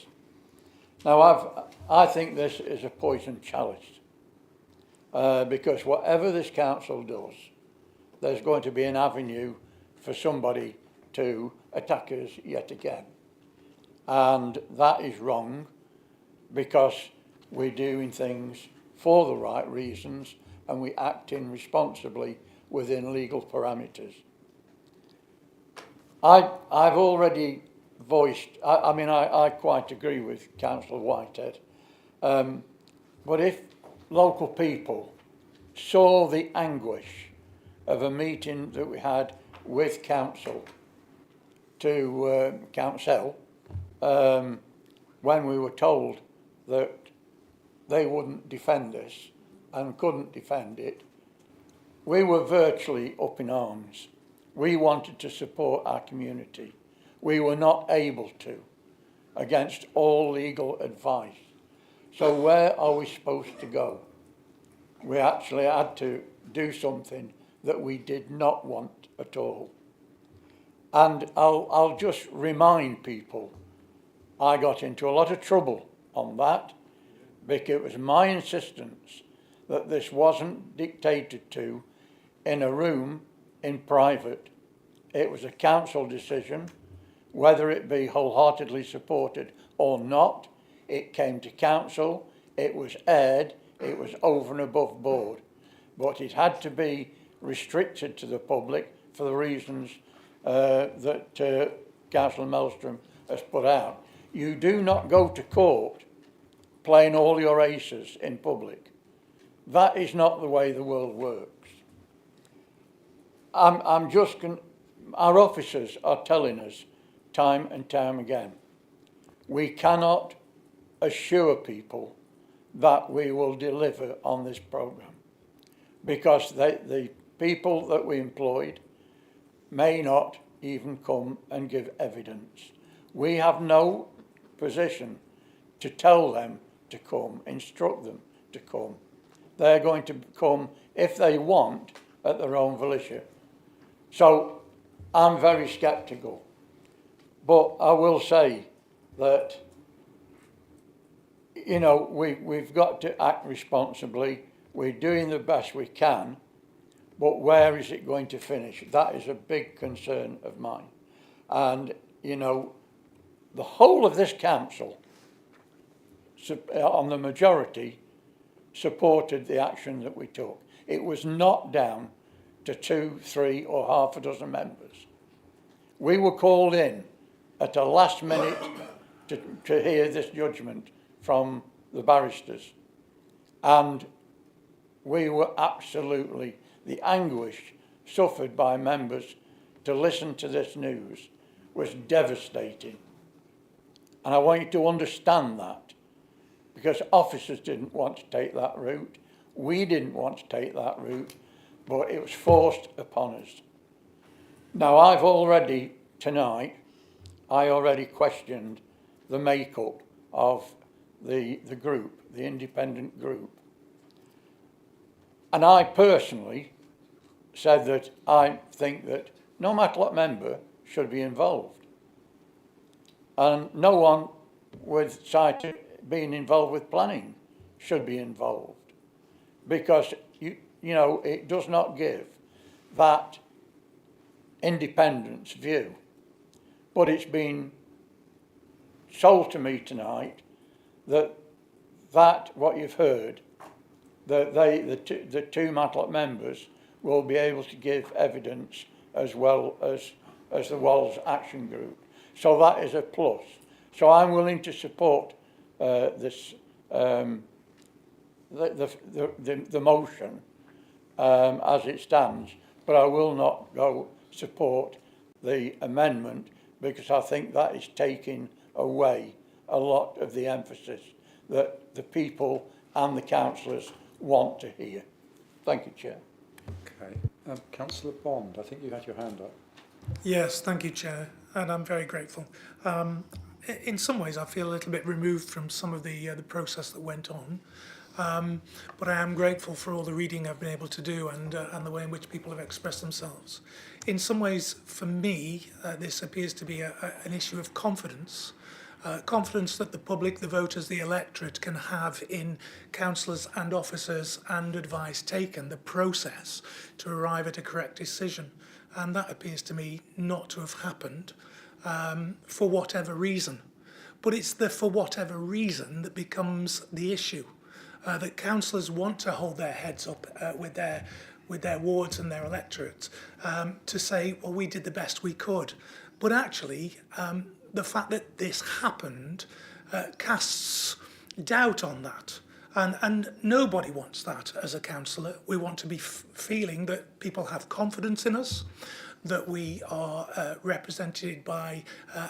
Now, I think this is a poison chalice, because whatever this council does, there's going to be an avenue for somebody to attack us yet again. And that is wrong, because we're doing things for the right reasons and we acting responsibly within legal parameters. I've already voiced, I quite agree with Councillor Whitehead, but if local people saw the anguish of a meeting that we had with council when we were told that they wouldn't defend us and couldn't defend it, we were virtually up in arms. We wanted to support our community. We were not able to, against all legal advice. So where are we supposed to go? We actually had to do something that we did not want at all. And I'll just remind people, I got into a lot of trouble on that because it was my insistence that this wasn't dictated to in a room in private. It was a council decision, whether it be wholeheartedly supported or not. It came to council, it was aired, it was over and above board. But it had to be restricted to the public for the reasons that Councillor Maelstrom has put out. You do not go to court playing all your aces in public. That is not the way the world works. Our officers are telling us time and time again, we cannot assure people that we will deliver on this programme because the people that we employed may not even come and give evidence. We have no position to tell them to come, instruct them to come. They're going to come, if they want, at their own volition. So I'm very sceptical. But I will say that, you know, we've got to act responsibly. We're doing the best we can. But where is it going to finish? That is a big concern of mine. And, you know, the whole of this council, on the majority, supported the action that we took. It was not down to 2, 3 or half a dozen members. We were called in at the last minute to hear this judgment from the barristers. And we were absolutely, the anguish suffered by members to listen to this news was devastating. And I want you to understand that, because officers didn't want to take that route. We didn't want to take that route, but it was forced upon us. Now, I've already, tonight, I already questioned the makeup of the group, the independent group. And I personally said that I think that no Matlock member should be involved. And no one with sight of being involved with planning should be involved. Because, you know, it does not give that independence view. But it's been sold to me tonight that what you've heard, that the two Matlock members will be able to give evidence as well as the Walls Action Group. So that is a plus. So I'm willing to support this the motion as it stands, but I will not go support the amendment because I think that is taking away a lot of the emphasis that the people and the councillors want to hear. Thank you, Chair. Okay. Councillor Bond, I think you had your hand up. Yes, thank you, Chair, and I'm very grateful. In some ways, I feel a little bit removed from some of the process that went on, but I am grateful for all the reading I've been able to do and the way in which people have expressed themselves. In some ways, for me, this appears to be an issue of confidence. Confidence that the public, the voters, the electorate can have in councillors and officers and advice taken, the process to arrive at a correct decision. And that appears to me not to have happened for whatever reason. But it's the for whatever reason that becomes the issue. That councillors want to hold their heads up with their wards and their electorates to say, well, we did the best we could. But actually, the fact that this happened casts doubt on that. And nobody wants that as a councillor. We want to be feeling that people have confidence in us, that we are represented by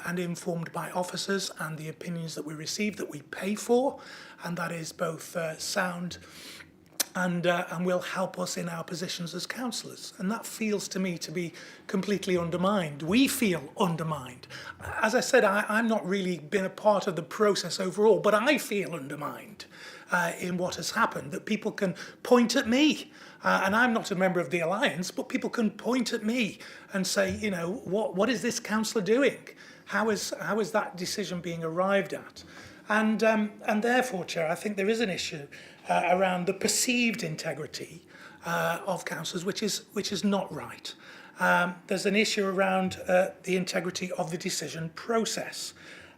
and informed by officers and the opinions that we receive, that we pay for, and that is both sound and will help us in our positions as councillors. And that feels to me to be completely undermined. We feel undermined. As I said, I'm not really been a part of the process overall, but I feel undermined in what has happened, that people can point at me. And I'm not a member of the Alliance, but people can point at me and say, you know, what is this councillor doing? How is that decision being arrived at? And therefore, Chair, I think there is an issue around the perceived integrity of councillors, which is not right. There's an issue around the integrity of the decision process.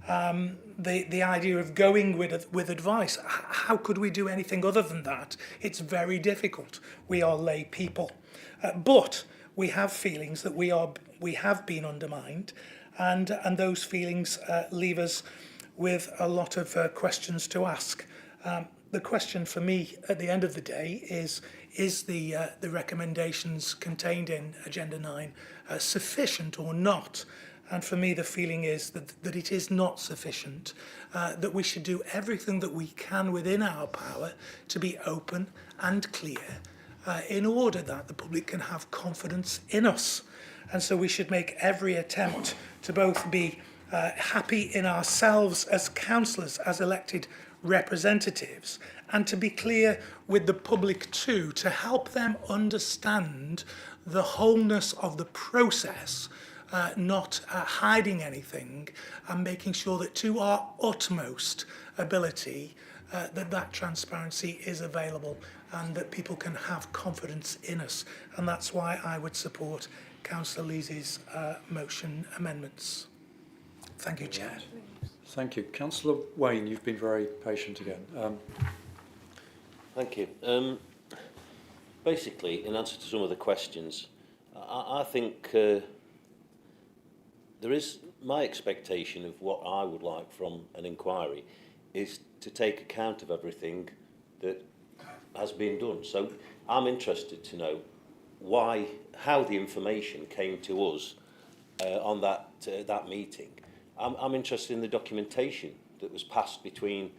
The idea of going with advice. How could we do anything other than that? It's very difficult. We are lay people. But we have feelings that we have been undermined, and those feelings leave us with a lot of questions to ask. The question for me at the end of the day is the recommendations contained in Agenda 9 sufficient or not? And for me, the feeling is that it is not sufficient, that we should do everything that we can within our power to be open and clear in order that the public can have confidence in us. And so we should make every attempt to both be happy in ourselves as councillors, as elected representatives, and to be clear with the public too, to help them understand the wholeness of the process, not hiding anything, and making sure that to our utmost ability that transparency is available and that people can have confidence in us. And that's why I would support Councillor Leesy's motion amendments. Thank you, Chair. Thank you. Councillor Wayne, you've been very patient again. Thank you. Basically, in answer to some of the questions, I think there is my expectation of what I would like from an inquiry is to take account of everything that has been done. So I'm interested to know how the information came to us on that meeting. I'm interested in the documentation that was passed between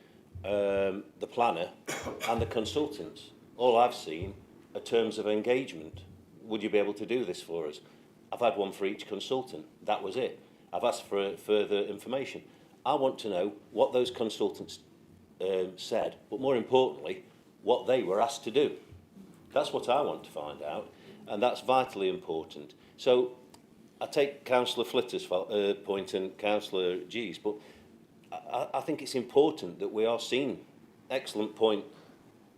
the planner and the consultants. All I've seen are terms of engagement. Would you be able to do this for us? I've had one for each consultant. That was it. I've asked for further information. I want to know what those consultants said, but more importantly, what they were asked to do. That's what I want to find out, and that's vitally important. So I take Councillor Flitter's point and Councillor G's, but I think it's important that we are seen. Excellent point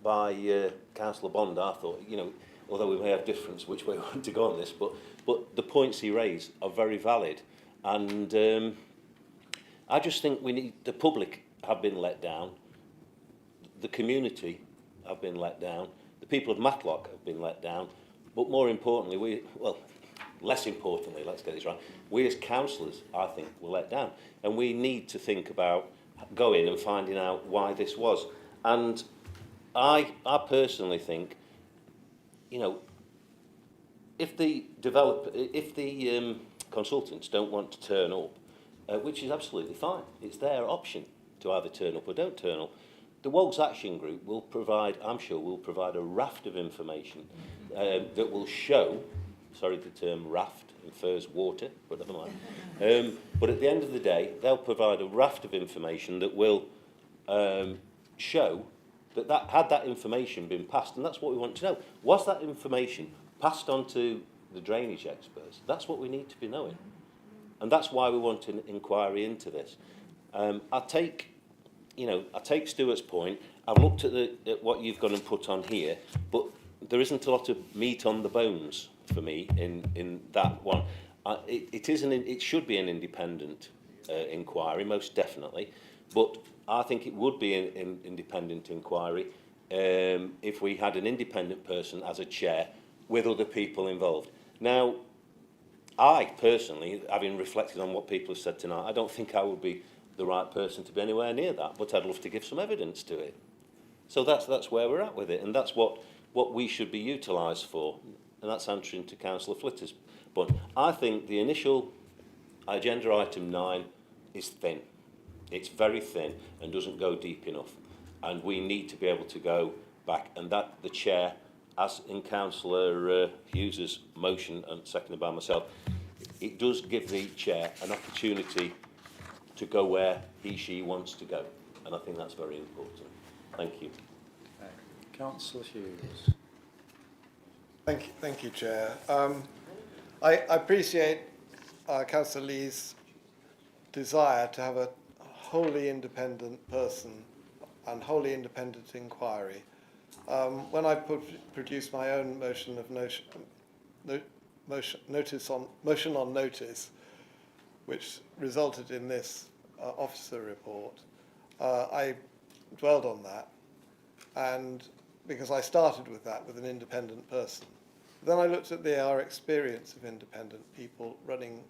by Councillor Bond. I thought, you know, although we may have difference which way we want to go on this, but the points he raised are very valid. And I just think the public have been let down, the community have been let down, the people of Matlock have been let down, but more importantly, less importantly, let's get this right, we as councillors, I think, were let down. And we need to think about going and finding out why this was. And I personally think, you know, if the consultants don't want to turn up, which is absolutely fine, it's their option to either turn up or don't turn up, the Wogs Action Group will provide, I'm sure, will provide a raft of information that will show sorry the term raft infers water, but never mind. But at the end of the day, they'll provide a raft of information that will show that had that information been passed, and that's what we want to know. Was that information passed on to the drainage experts? That's what we need to be knowing. And that's why we want an inquiry into this. I take Stuart's point. I've looked at what you've got and put on here, but there isn't a lot of meat on the bones for me in that one. It should be an independent inquiry, most definitely, but I think it would be an independent inquiry if we had an independent person as a chair with other people involved. Now, I personally, having reflected on what people have said tonight, I don't think I would be the right person to be anywhere near that, but I'd love to give some evidence to it. So that's where we're at with it, and that's what we should be utilised for, and that's answering to Councillor Flitter's point. I think the initial agenda item 9 is thin. It's very thin and doesn't go deep enough, and we need to be able to go back, and that the chair, as in Councillor Hughes's motion and seconded by myself, it does give the chair an opportunity to go where she wants to go, and I think that's very important. Thank you. Councillor Hughes. Thank you, Chair. I appreciate Councillor Lee's desire to have a wholly independent person and wholly independent inquiry. When I produced my own motion on notice, which resulted in this officer report, I dwelled on that, and because I started with that with an independent person. Then I looked at our experience of independent people running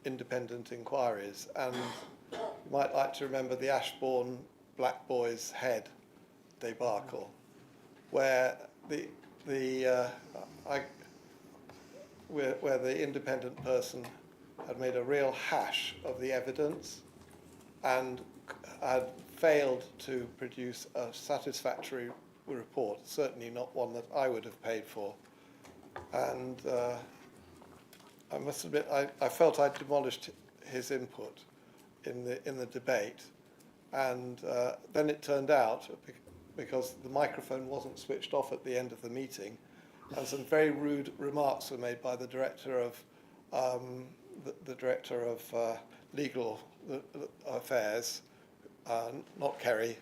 independent inquiries, and you might like to remember the Ashbourne Black Boys Head debacle, where the independent person had made a real hash of the evidence and had failed to produce a satisfactory report, certainly not one that I would have paid for. And I must admit, I felt I'd demolished his input in the debate, and then it turned out, because the microphone wasn't switched off at the end of the meeting, and some very rude remarks were made by the director of legal affairs, not Kerry,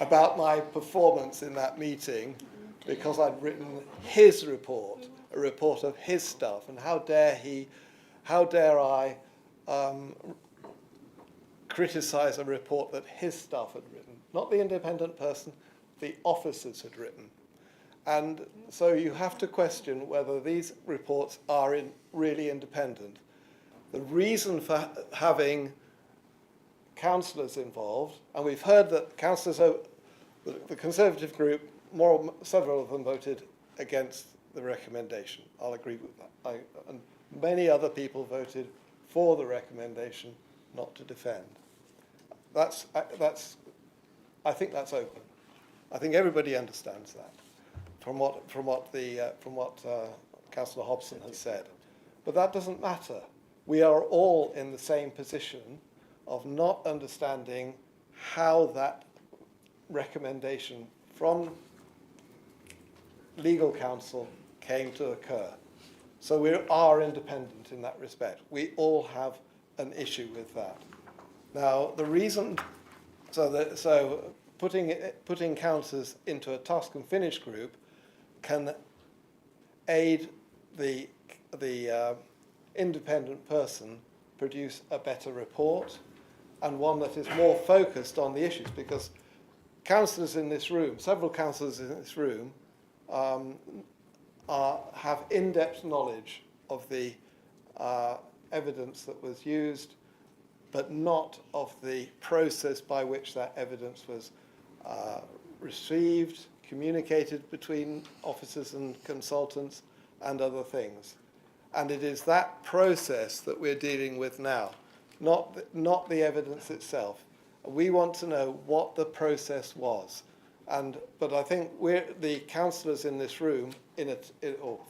about my performance in that meeting, because I'd written his report, a report of his stuff, and how dare I criticise a report that his staff had written, not the independent person, the officers had written. And so you have to question whether these reports are really independent. The reason for having councillors involved, and we've heard that councillors, the Conservative group, several of them voted against the recommendation. I'll agree with that. And many other people voted for the recommendation not to defend. I think that's open. I think everybody understands that from what Councillor Hobson has said. But that doesn't matter. We are all in the same position of not understanding how that recommendation from legal counsel came to occur. So we are independent in that respect. We all have an issue with that. Now, the reason, so putting councillors into a task and finish group can aid the independent person produce a better report, and one that is more focused on the issues, because councillors in this room, several councillors in this room, have in-depth knowledge of the evidence that was used, but not of the process by which that evidence was received, communicated between officers and consultants, and other things. And it is that process that we're dealing with now, not the evidence itself. We want to know what the process was. But I think the councillors in this room, or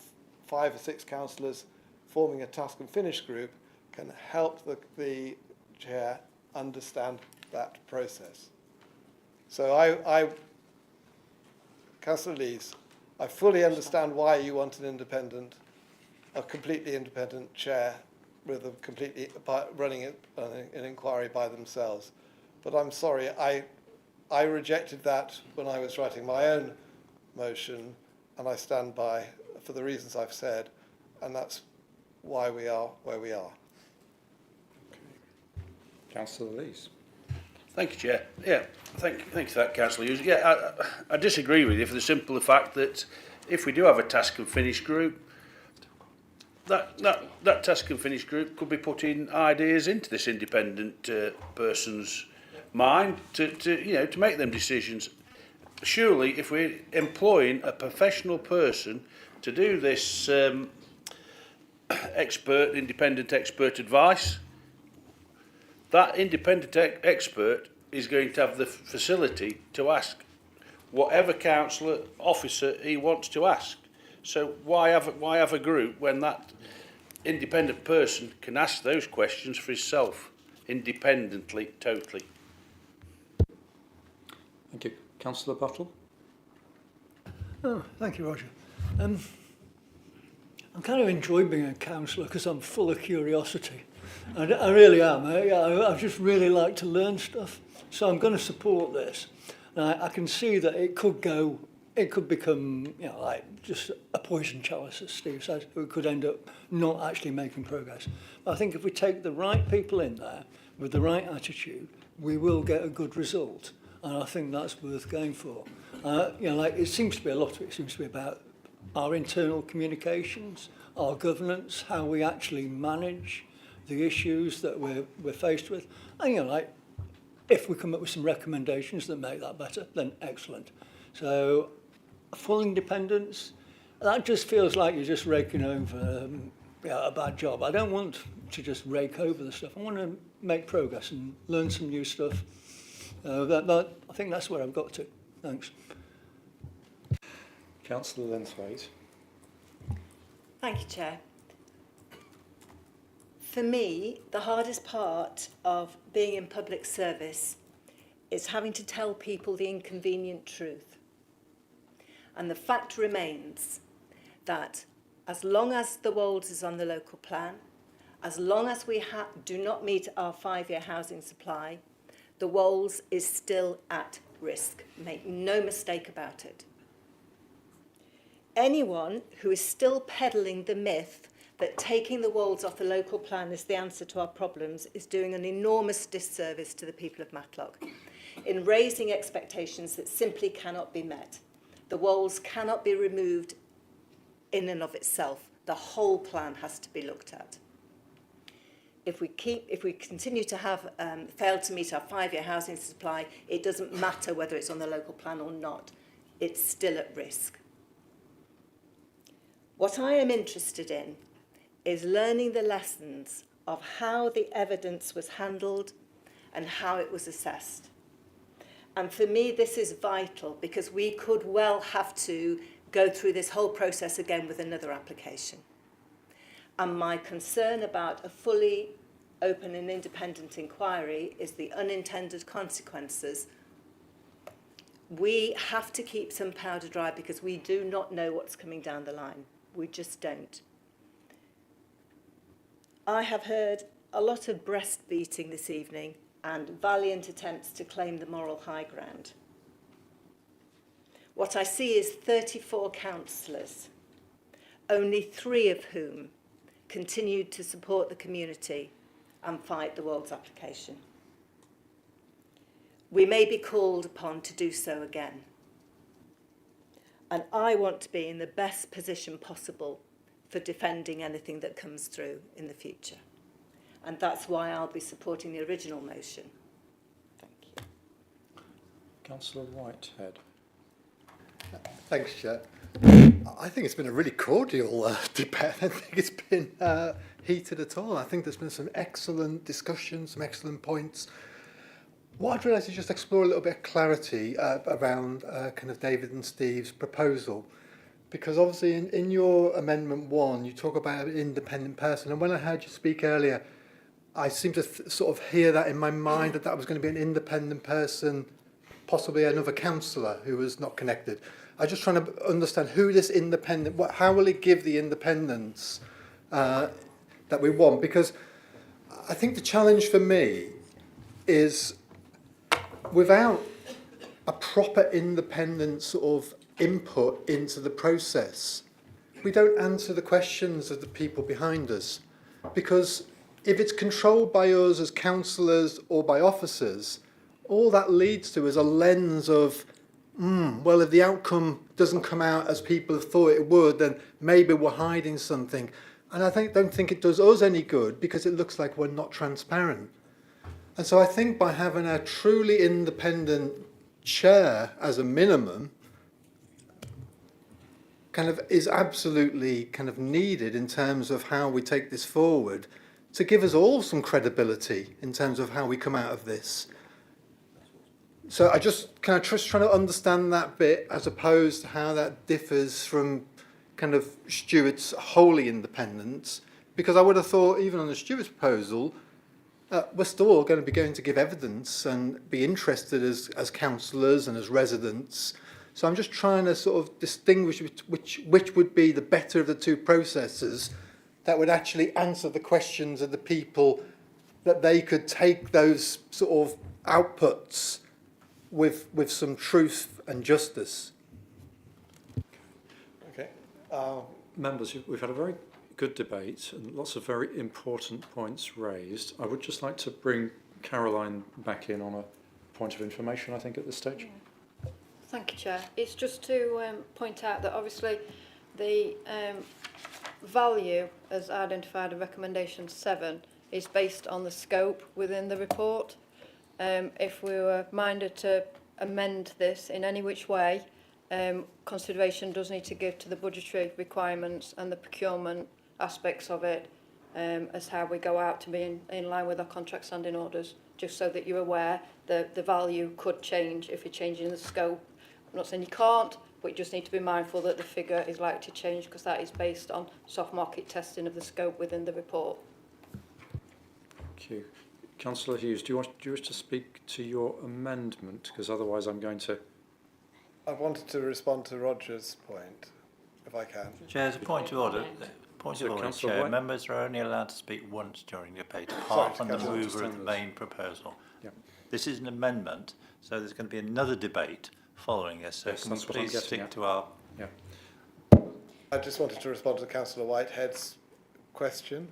5 or 6 councillors forming a task and finish group can help the chair understand that process. So Councillor Lees, I fully understand why you want a completely independent chair with a completely running an inquiry by themselves. But I'm sorry, I rejected that when I was writing my own motion, and I stand by for the reasons I've said, and that's why we are where we are. Councillor Lees. Thank you, Chair. Yeah, thank you for that, Councillor Hughes. Yeah, I disagree with you for the simple fact that if we do have a task and finish group, that task and finish group could be putting ideas into this independent person's mind to make them decisions. Surely, if we're employing a professional person to do this independent expert advice, that independent expert is going to have the facility to ask whatever councillor officer he wants to ask. So why have a group when that independent person can ask those questions for himself, independently, totally? Thank you. Councillor Buttle. Oh, thank you, Roger. I'm kind of enjoying being a councillor because I'm full of curiosity. I really am. I just really like to learn stuff. So I'm going to support this. Now, I can see that it could become, like just a poison chalice, as Steve says. We could end up not actually making progress. But I think if we take the right people in there with the right attitude, we will get a good result. And I think that's worth going for. It seems to be a lot of it. It seems to be about our internal communications, our governance, how we actually manage the issues that we're faced with. And, if we come up with some recommendations that make that better, then excellent. So, full independence, that just feels like you're just raking over a bad job. I don't want to just rake over the stuff. I want to make progress and learn some new stuff. I think that's where I've got to. Thanks. Councillor Linthwaite. Thank you, Chair. For me, the hardest part of being in public service is having to tell people the inconvenient truth. And the fact remains that as long as the Wolds is on the local plan, as long as we do not meet our 5-year housing supply, the Wolds is still at risk. Make no mistake about it. Anyone who is still peddling the myth that taking the Wolds off the local plan is the answer to our problems is doing an enormous disservice to the people of Matlock in raising expectations that simply cannot be met. The Wolds cannot be removed in and of itself. The whole plan has to be looked at. If we continue to have failed to meet our 5-year housing supply, it doesn't matter whether it's on the local plan or not. It's still at risk. What I am interested in is learning the lessons of how the evidence was handled and how it was assessed. And for me, this is vital because we could well have to go through this whole process again with another application. And my concern about a fully open and independent inquiry is the unintended consequences. We have to keep some powder dry because we do not know what's coming down the line. We just don't. I have heard a lot of breast beating this evening and valiant attempts to claim the moral high ground. What I see is 34 councillors, only 3 of whom continued to support the community and fight the Wolds application. We may be called upon to do so again. And I want to be in the best position possible for defending anything that comes through in the future. And that's why I'll be supporting the original motion. Thank you. Councillor Whitehead. Thanks, Chair. I think it's been a really cordial debate. I don't think it's been heated at all. I think there's been some excellent discussions, some excellent points. What I'd like to just explore a little bit of clarity around kind of David and Steve's proposal, because obviously in your Amendment 1, you talk about an independent person. And when I heard you speak earlier, I seem to sort of hear that in my mind, that was going to be an independent person, possibly another councillor who was not connected. I'm just trying to understand who this independent, how will it give the independence that we want? Because I think the challenge for me is, without a proper independent sort of input into the process, we don't answer the questions of the people behind us. Because if it's controlled by us as councillors or by officers, all that leads to is a lens of, well, if the outcome doesn't come out as people have thought it would, then maybe we're hiding something. And I don't think it does us any good, because it looks like we're not transparent. And so I think by having a truly independent chair as a minimum kind of is absolutely kind of needed in terms of how we take this forward, to give us all some credibility in terms of how we come out of this. So I just kind of just trying to understand that bit, as opposed to how that differs from kind of Stuart's wholly independence, because I would have thought even on the Stuart's proposal, we're still all going to be going to give evidence and be interested as councillors and as residents. So I'm just trying to sort of distinguish which would be the better of the two processes that would actually answer the questions of the people, that they could take those sort of outputs with some truth and justice. Okay. Members, we've had a very good debate and lots of very important points raised. I would just like to bring Caroline back in on a point of information, I think, at this stage. Thank you, Chair. It's just to point out that obviously the value, as identified in recommendation 7, is based on the scope within the report. If we were minded to amend this in any which way, consideration does need to give to the budgetary requirements and the procurement aspects of it, as how we go out to be in line with our contract standing orders, just so that you're aware that the value could change if you're changing the scope. I'm not saying you can't, but you just need to be mindful that the figure is likely to change, because that is based on soft market testing of the scope within the report. Thank you. Councillor Hughes, do you wish to speak to your amendment? Because otherwise I'm going to... I wanted to respond to Roger's point, if I can. Chair, as a point of order. Point of order, Chair. Members are only allowed to speak once during the debate, apart from the mover of the main proposal. Yeah. This is an amendment, so there's going to be another debate following this. So Yes, can we that's what I'm please getting stick at. to our... Yeah. I just wanted to respond to Councillor Whitehead's question.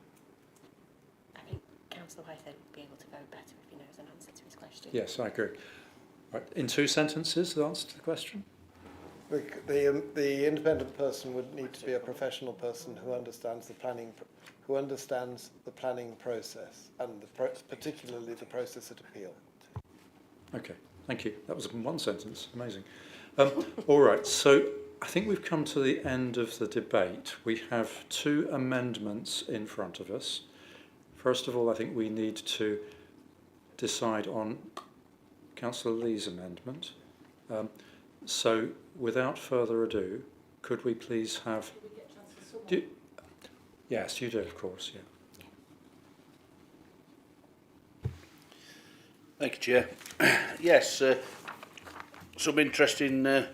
I think Councillor Whitehead would be able to vote better if he knows an answer to his question. Yes, I agree. Right. In 2 sentences, the answer to the question? The independent person would need to be a professional person who understands the planning, process, and particularly the process at appeal. Okay, thank you. That was in 1 sentence. Amazing. All right, so I think we've come to the end of the debate. We have 2 amendments in front of us. First of all, I think we need to decide on Councillor Lee's amendment. So, without further ado, could we please have... Yes, you do, of course, yeah. Thank you, Chair. Yes, some interesting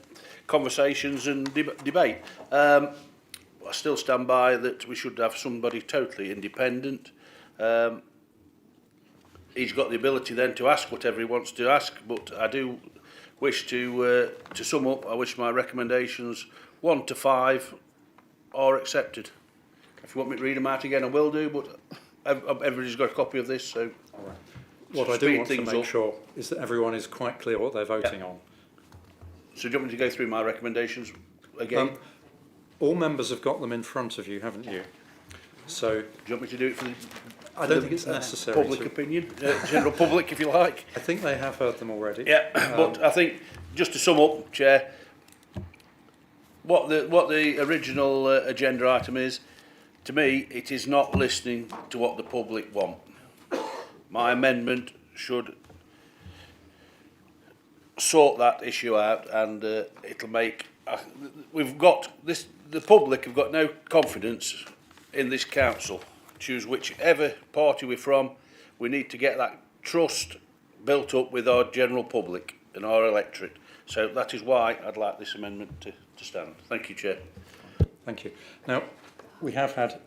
conversations and debate. I still stand by that we should have somebody totally independent. He's got the ability then to ask whatever he wants to ask, but I do wish to sum up, I wish my recommendations 1 to 5 are accepted. If you want me to read them out again, I will do, but everybody's got a copy of this, so... All right. What I do want to make sure is that everyone is quite clear what they're voting on. So do you want me to go through my recommendations again? All members have got them in front of you, haven't you? So... Do you want me to do it for the... I don't think it's necessary. Public opinion, general public, if you like. I think they have heard them already. Yeah, but I think, just to sum up, Chair, what the original agenda item is, to me, it is not listening to what the public want. My amendment should sort that issue out, and it'll make we've got this. The public have got no confidence in this council. Choose whichever party we're from, we need to get that trust built up with our general public and our electorate. So that is why I'd like this amendment to stand. Thank you, Chair. Thank you. Now, we have had...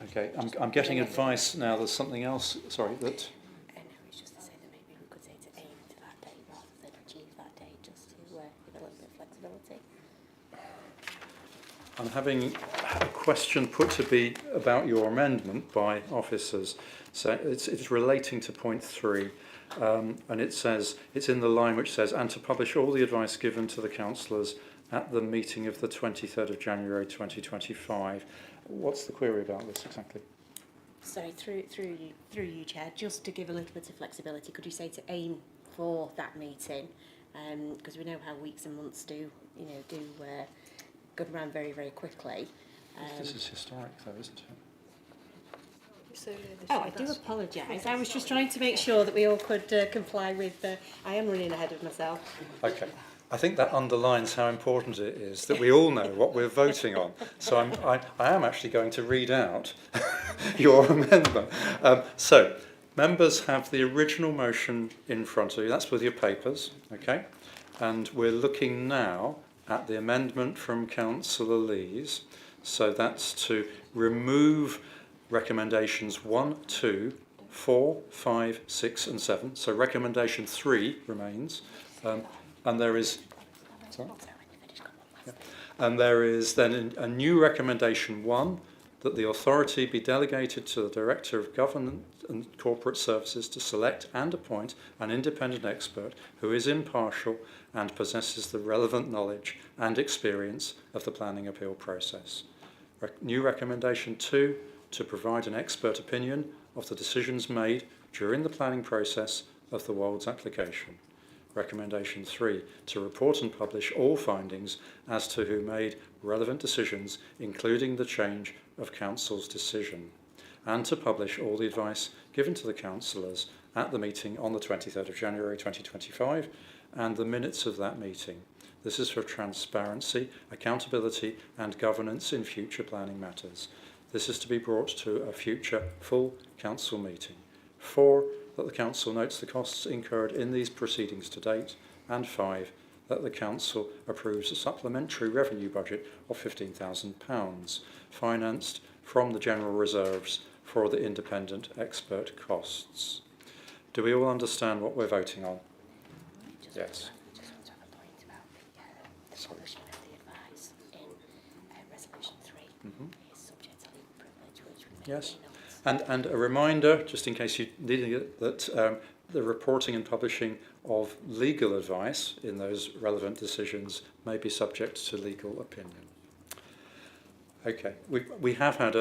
Okay, I'm getting advice now there's something else, sorry, that... No, it's just to say that maybe we could say to aim to that date rather than achieve that date, just to give a little bit of flexibility. I'm having a question put to be about your amendment by officers. So it's relating to point 3, and it says, it's in the line which says, and to publish all the advice given to the councillors at the meeting of the 23rd of January 2025. What's the query about this exactly? Sorry, through you, Chair, just to give a little bit of flexibility, could you say to aim for that meeting? Because we know how weeks and months do go around very, very quickly. This is historic though, isn't it? Oh, I do apologise. I was just trying to make sure that we all could comply with I am running ahead of myself. Okay. I think that underlines how important it is that we all know what we're voting on. So I am actually going to read out your amendment. So, members have the original motion in front of you. That's with your papers, okay? And we're looking now at the amendment from Councillor Lees. So that's to remove recommendations 1, 2, 4, 5, 6 and 7. So recommendation 3 remains. And there is, sorry? Yeah. And there is then a new recommendation 1, that the authority be delegated to the Director of Government and Corporate Services to select and appoint an independent expert who is impartial and possesses the relevant knowledge and experience of the planning appeal process. New recommendation 2, to provide an expert opinion of the decisions made during the planning process of the Wolds application. Recommendation 3, to report and publish all findings as to who made relevant decisions, including the change of Council's decision, and to publish all the advice given to the councillors at the meeting on the 23rd of January 2025 and the minutes of that meeting. This is for transparency, accountability and governance in future planning matters. This is to be brought to a future full council meeting. 4, that the Council notes the costs incurred in these proceedings to date, and 5, that the Council approves a supplementary revenue budget of £15,000, financed from the general reserves for the independent expert costs. Do we all understand what we're voting on? Yes. I just want to have a point about the publishing of the advice in resolution 3 is subject to legal privilege, which we may Yes. And a reminder, just in case you needed it, that the reporting and publishing of legal advice in those relevant decisions may be subject to legal opinion. Okay, we have had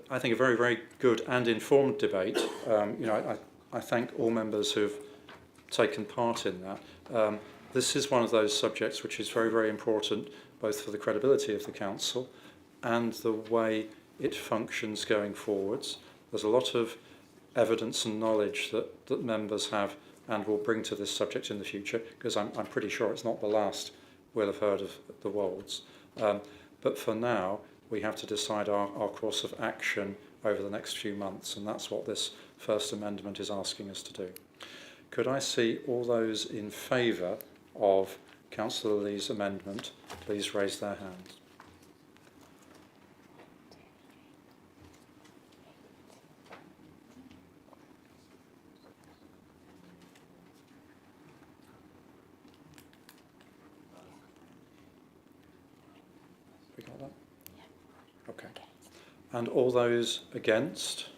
I think a very, very good and informed debate. I thank all members who've taken part in that. This is one of those subjects which is very, very important, both for the credibility of the Council and the way it functions going forwards. There's a lot of evidence and knowledge that members have and will bring to this subject in the future, because I'm pretty sure it's not the last we'll have heard of the Wolds. But for now, we have to decide our course of action over the next few months, and that's what this first amendment is asking us to do. Could I see all those in favour of Councillor Lee's amendment, please raise their hands. We got that? Yeah. Okay. And all those against?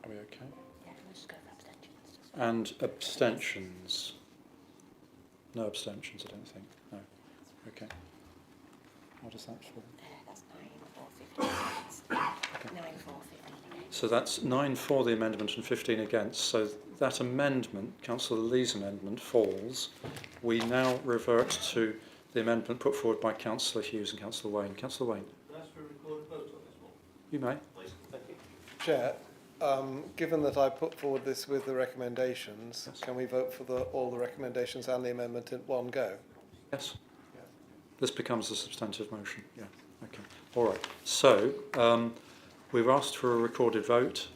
Are we okay? Yeah, let's just go for abstentions. And abstentions? No abstentions, I don't think. No. Okay. What does that fall? That's 9 for 15 against. 9 for 15 against. So that's 9 for the amendment and 15 against. So that amendment, Councillor Lee's amendment, falls, we now revert to the amendment put forward by Councillor Hughes and Councillor Wayne. Councillor Wayne. Can I ask for a recorded vote on this one? You may. Please. Thank you. Chair, given that I put forward this with the recommendations, can we vote for all the recommendations and the amendment in one go? Yes. This becomes a substantive motion. Yeah. Okay. All right. So we've asked for a recorded vote.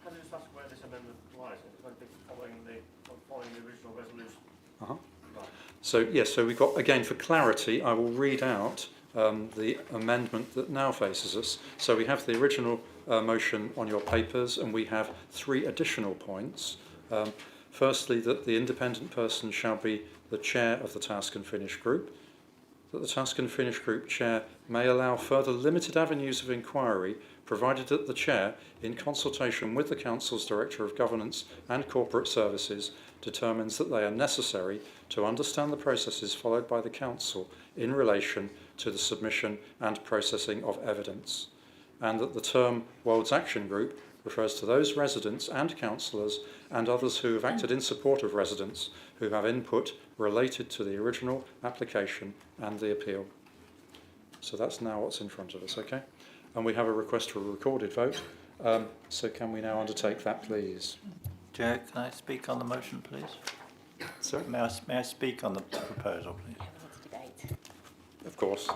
Can I just ask where this amendment applies? It's going to be following the original resolution. Right. So yes. So we've got, again, for clarity, I will read out the amendment that now faces us. So we have the original motion on your papers, and we have 3 additional points. Firstly, that the independent person shall be the chair of the task and finish group, that the task and finish group chair may allow further limited avenues of inquiry, provided that the chair, in consultation with the council's director of governance and corporate services, determines that they are necessary to understand the processes followed by the council in relation to the submission and processing of evidence, and that the term World's Action Group refers to those residents and councillors and others who have acted in support of residents who have input related to the original application and the appeal. So that's now what's in front of us, okay? And we have a request for a recorded vote. So can we now undertake that, please? Chair, can I speak on the motion, please? Sir? May I speak on the proposal, please? Of course.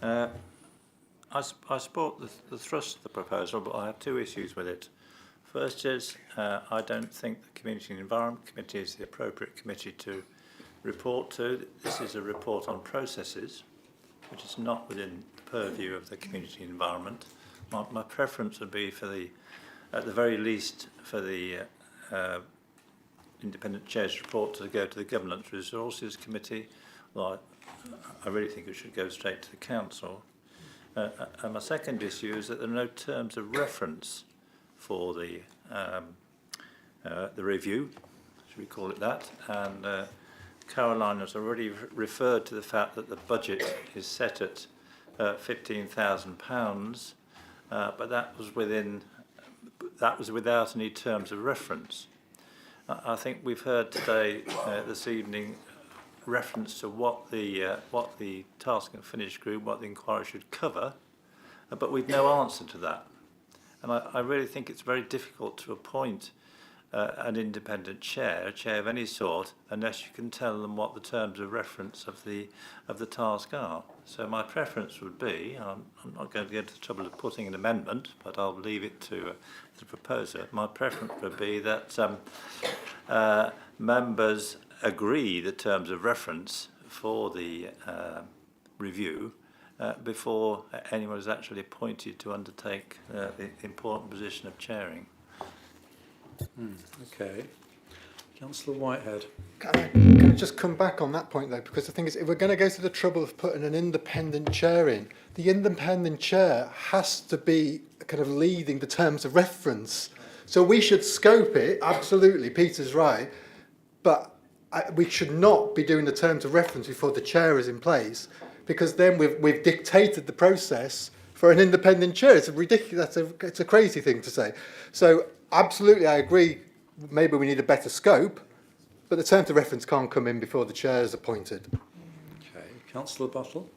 I support the thrust of the proposal, but I have 2 issues with it. First is, I don't think the Community and Environment Committee is the appropriate committee to report to. This is a report on processes, which is not within the purview of the Community and Environment. My preference would be for at the very least, for the independent chair's report to go to the Governance Resources Committee. Well, I really think it should go straight to the Council. And my second issue is that there are no terms of reference for the review, should we call it that? And Caroline has already referred to the fact that the budget is set at £15,000, but that was without any terms of reference. I think we've heard today, this evening, reference to what the task and finish group, what the inquiry should cover, but we've no answer to that. And I really think it's very difficult to appoint an independent chair, a chair of any sort, unless you can tell them what the terms of reference of the task are. So my preference would be, I'm not going to go to the trouble of putting an amendment, but I'll leave it to the proposer. My preference would be that members agree the terms of reference for the review before anyone is actually appointed to undertake the important position of chairing. Okay. Councillor Whitehead. Can I just come back on that point though, because the thing is, if we're going to go to the trouble of putting an independent chair in, the independent chair has to be kind of leading the terms of reference. So we should scope it, absolutely, Peter's right, but we should not be doing the terms of reference before the chair is in place, because then we've dictated the process for an independent chair. It's a ridiculous, it's a crazy thing to say. So absolutely, I agree, maybe we need a better scope, but the terms of reference can't come in before the chair is appointed. Okay. Councillor Buttle.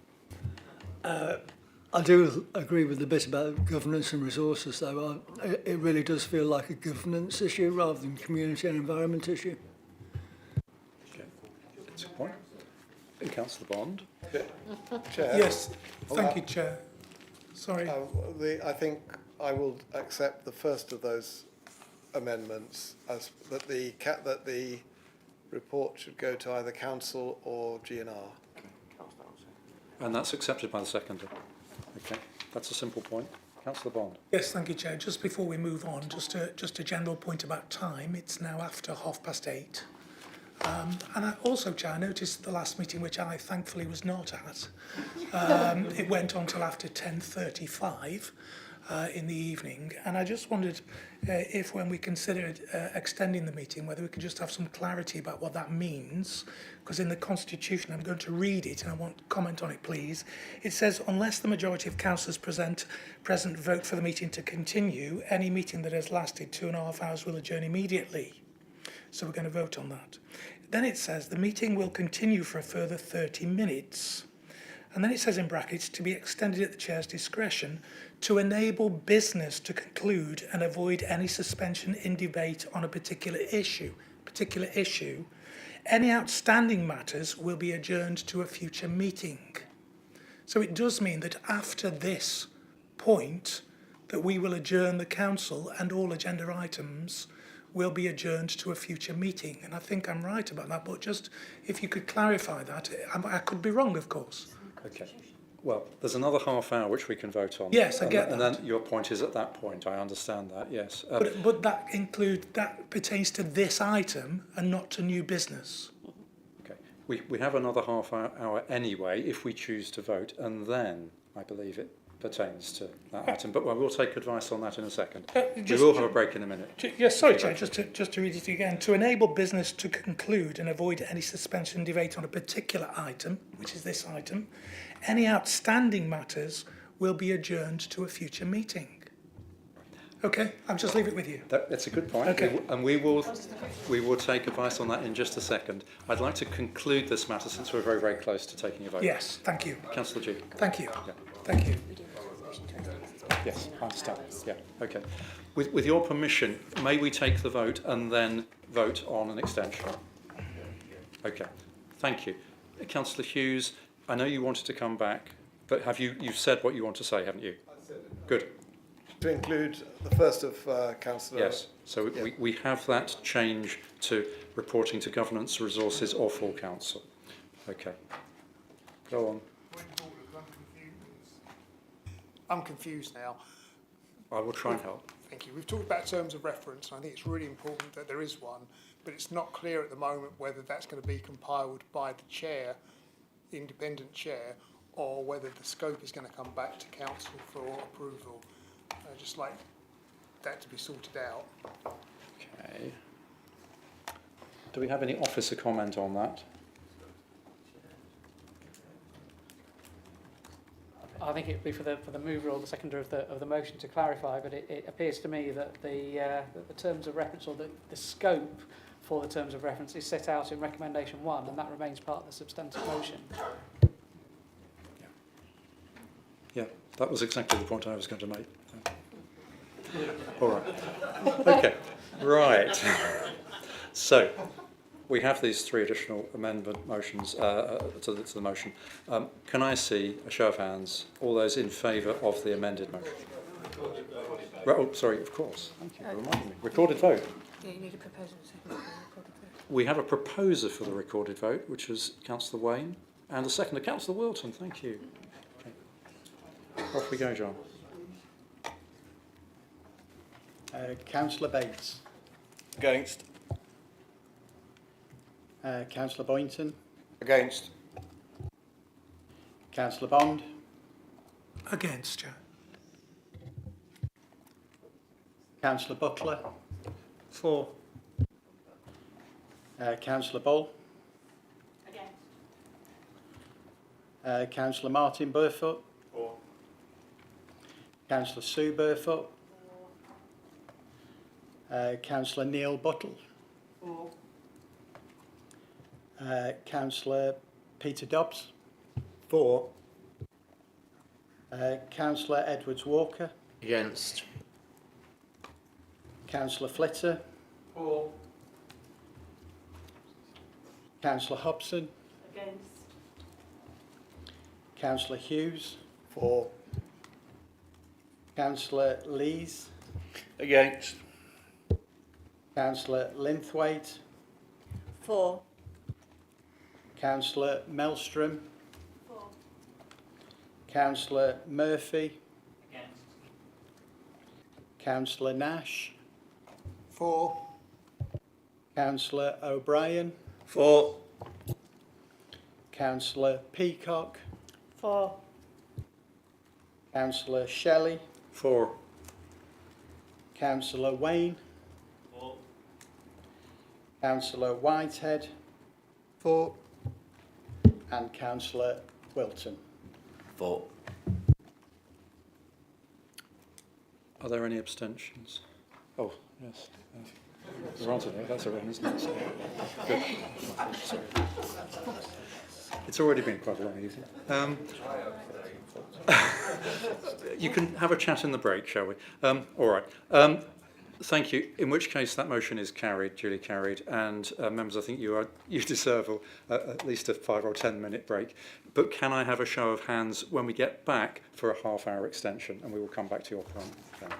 I do agree with the bit about governance and resources, though. It really does feel like a governance issue rather than community and environment issue. Okay. That's a good point. And Councillor Bond. Chair. Yes, thank you, Chair. Sorry. I think I will accept the first of those amendments as that the report should go to either council or GNR. And that's accepted by the seconder. Okay, that's a simple point. Councillor Bond. Yes, thank you, Chair. Just before we move on, just a general point about time. It's now after 8:30. And I also, Chair, I noticed the last meeting, which I thankfully was not at, it went on till after 10:35. in the evening, and I just wondered if when we considered extending the meeting, whether we could just have some clarity about what that means, because in the Constitution, I'm going to read it and I want to comment on it, please. It says, unless the majority of councillors present vote for the meeting to continue, any meeting that has lasted 2.5 hours will adjourn immediately. So we're going to vote on that. Then it says the meeting will continue for a further 30 minutes. And then it says in brackets, to be extended at the chair's discretion to enable business to conclude and avoid any suspension in debate on a particular issue. Any outstanding matters will be adjourned to a future meeting. So it does mean that after this point, that we will adjourn the council and all agenda items will be adjourned to a future meeting. And I think I'm right about that, but just if you could clarify that. I could be wrong, of course. Okay. Well, there's another half hour which we can vote on. Yes, I get that. And then your point is at that point. I understand that, yes. But that pertains to this item and not to new business. Okay. We have another half hour anyway if we choose to vote, and then I believe it pertains to that item. But we'll take advice on that in a second. We will have a break in a minute. Yes, sorry, Chair, just to read it again. To enable business to conclude and avoid any suspension debate on a particular item, which is this item, any outstanding matters will be adjourned to a future meeting. Okay, I'll just leave it with you. That's a good point. Okay. And we will take advice on that in just a second. I'd like to conclude this matter since we're very, very close to taking a vote. Yes, thank you. Councillor G. Thank you. Yeah. Thank you. Yes, I understand. Yeah, okay. With your permission, may we take the vote and then vote on an extension? Okay, thank you. Councillor Hughes, I know you wanted to come back, but you've said what you want to say, haven't you? I said it. Good. To include the first of Councillor... Yes, so yeah. we have that change to reporting to governance, resources or full council. Okay. Go on. I'm confused now. I will try and help. Thank you. We've talked about terms of reference, and I think it's really important that there is one, but it's not clear at the moment whether that's going to be compiled by the chair, the independent chair, or whether the scope is going to come back to council for approval. I'd just like that to be sorted out. Okay. Do we have any officer comment on that? I think it would be for the mover or the seconder of the motion to clarify, but it appears to me that the terms of reference or the scope for the terms of reference is set out in recommendation 1, and that remains part of the substantive motion. Yeah, that was exactly the point I was going to make. All right. Okay. Right. So we have these 3 additional amendment motions to the motion. Can I see a show of hands? All those in favour of the amended motion? Oh, sorry, of course. Thank you for reminding me. Recorded vote. Yeah, you need a proposer. We have a proposer for the recorded vote, which was Councillor Wayne, and a seconder, Councillor Wilton. Thank you. Okay. Off we go, John. Councillor Bates. Against. Councillor Boynton. Against. Councillor Bond. Against, Chair. Councillor Butler. For. Councillor Bull. Against. Councillor Martin Burfoot. For. Councillor Sue Burfoot. Councillor Neil Buttle. For. Councillor Peter Dobbs. For. Councillor Edwards Walker. Against. Councillor Flitter. For. Councillor Hobson. Against. Councillor Hughes. For. Councillor Lees. Against. Councillor Linthwaite. For. Councillor Melstrom. For. Councillor Murphy. Against. Councillor Nash. For. Councillor O'Brien. For. Councillor Peacock. For. Councillor Shelley. 4. Councillor Wayne. 4. Councillor Whitehead. 4. And Councillor Wilton. 4. Are there any abstentions? Oh, yes. We're on to it. That's a win, isn't it? Good. It's already been quite a long evening. You can have a chat in the break, shall we? All right. Thank you. In which case, that motion is carried, duly carried. And members, I think you deserve at least a 5 or 10 minute break. But can I have a show of hands when we get back for a half-hour extension? And we will come back to your point then.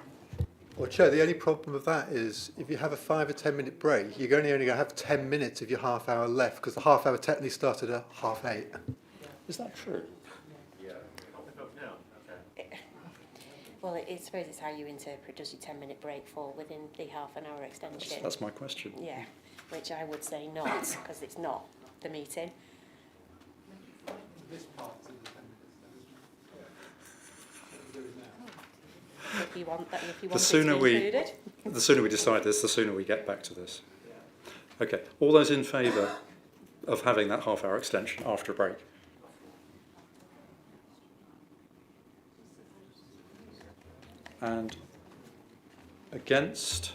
Well, Chair, the only problem with that is if you have a 5 or 10 minute break, you're only going to have 10 minutes of your half hour left because the half hour technically started at 7:30. Is that true? Well, I suppose it's how you interpret does your 10-minute break fall within the half-an-hour extension? That's my question. Yeah, which I would say not, because it's not the meeting. If you want that, if you want it to be included. The sooner we decide this, the sooner we get back to this. Okay, all those in favour of having that half-hour extension after a break? And against?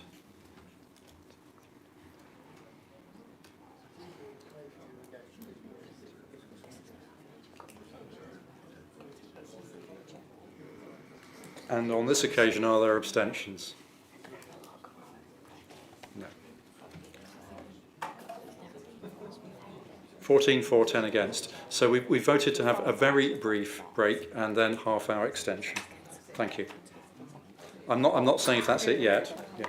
And on this occasion, are there abstentions? No. 14 for, 10 against. So we voted to have a very brief break and then half-hour extension. Thank you. I'm not saying if that's it yet. Yeah.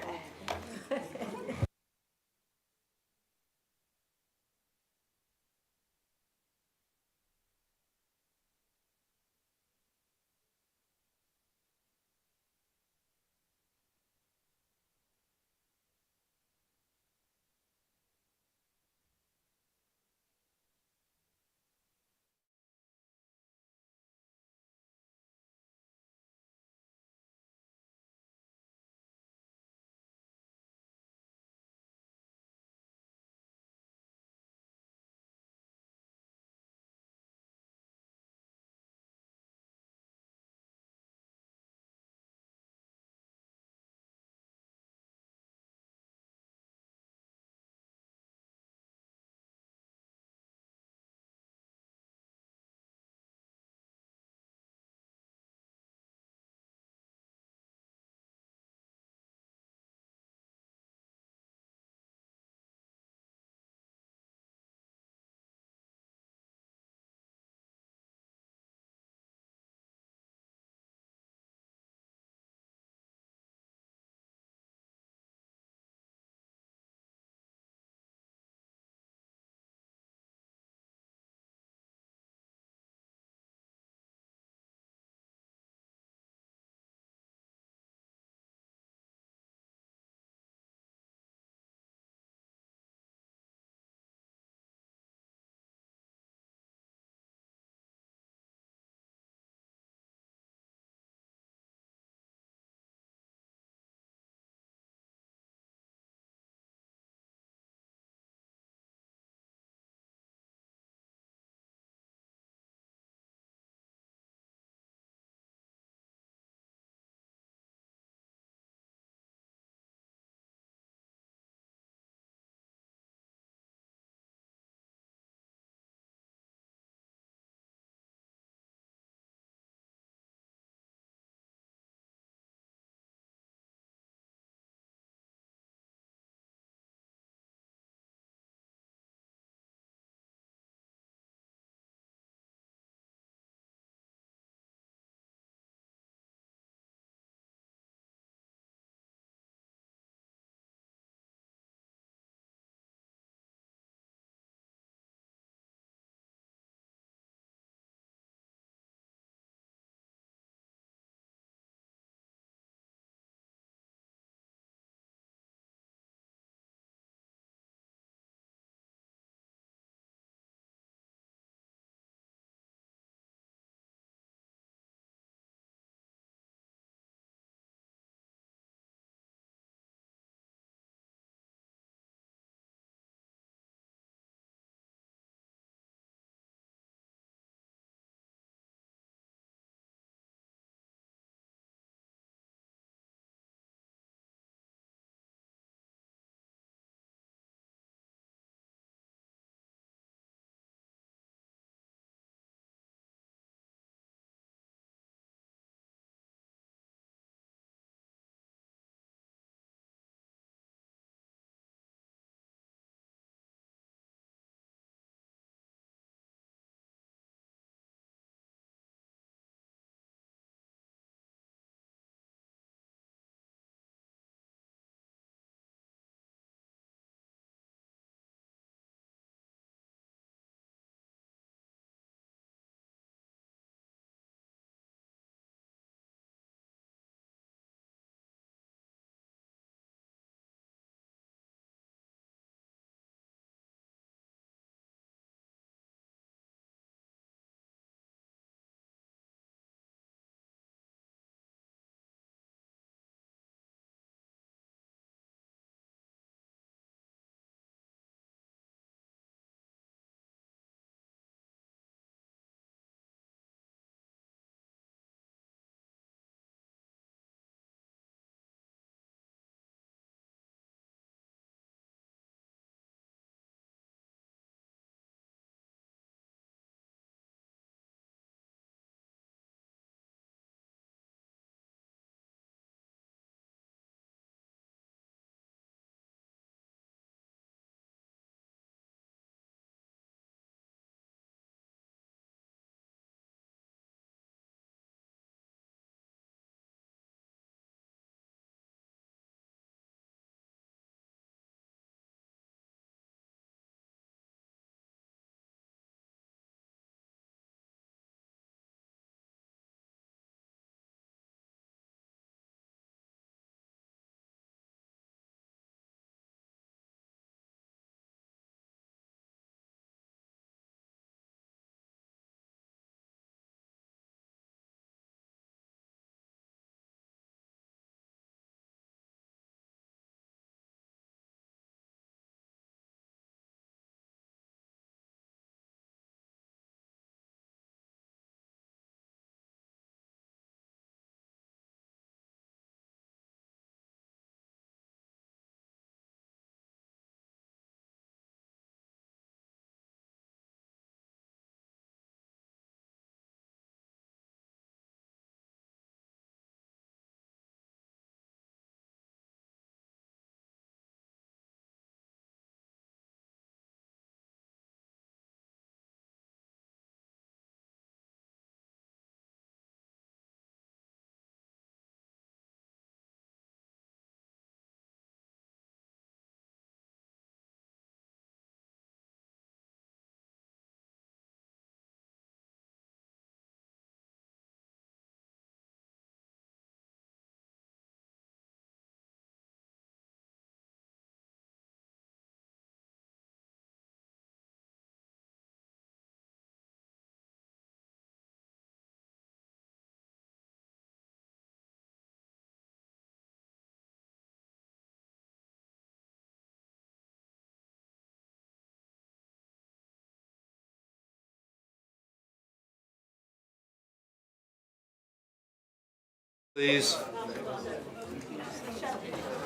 Please.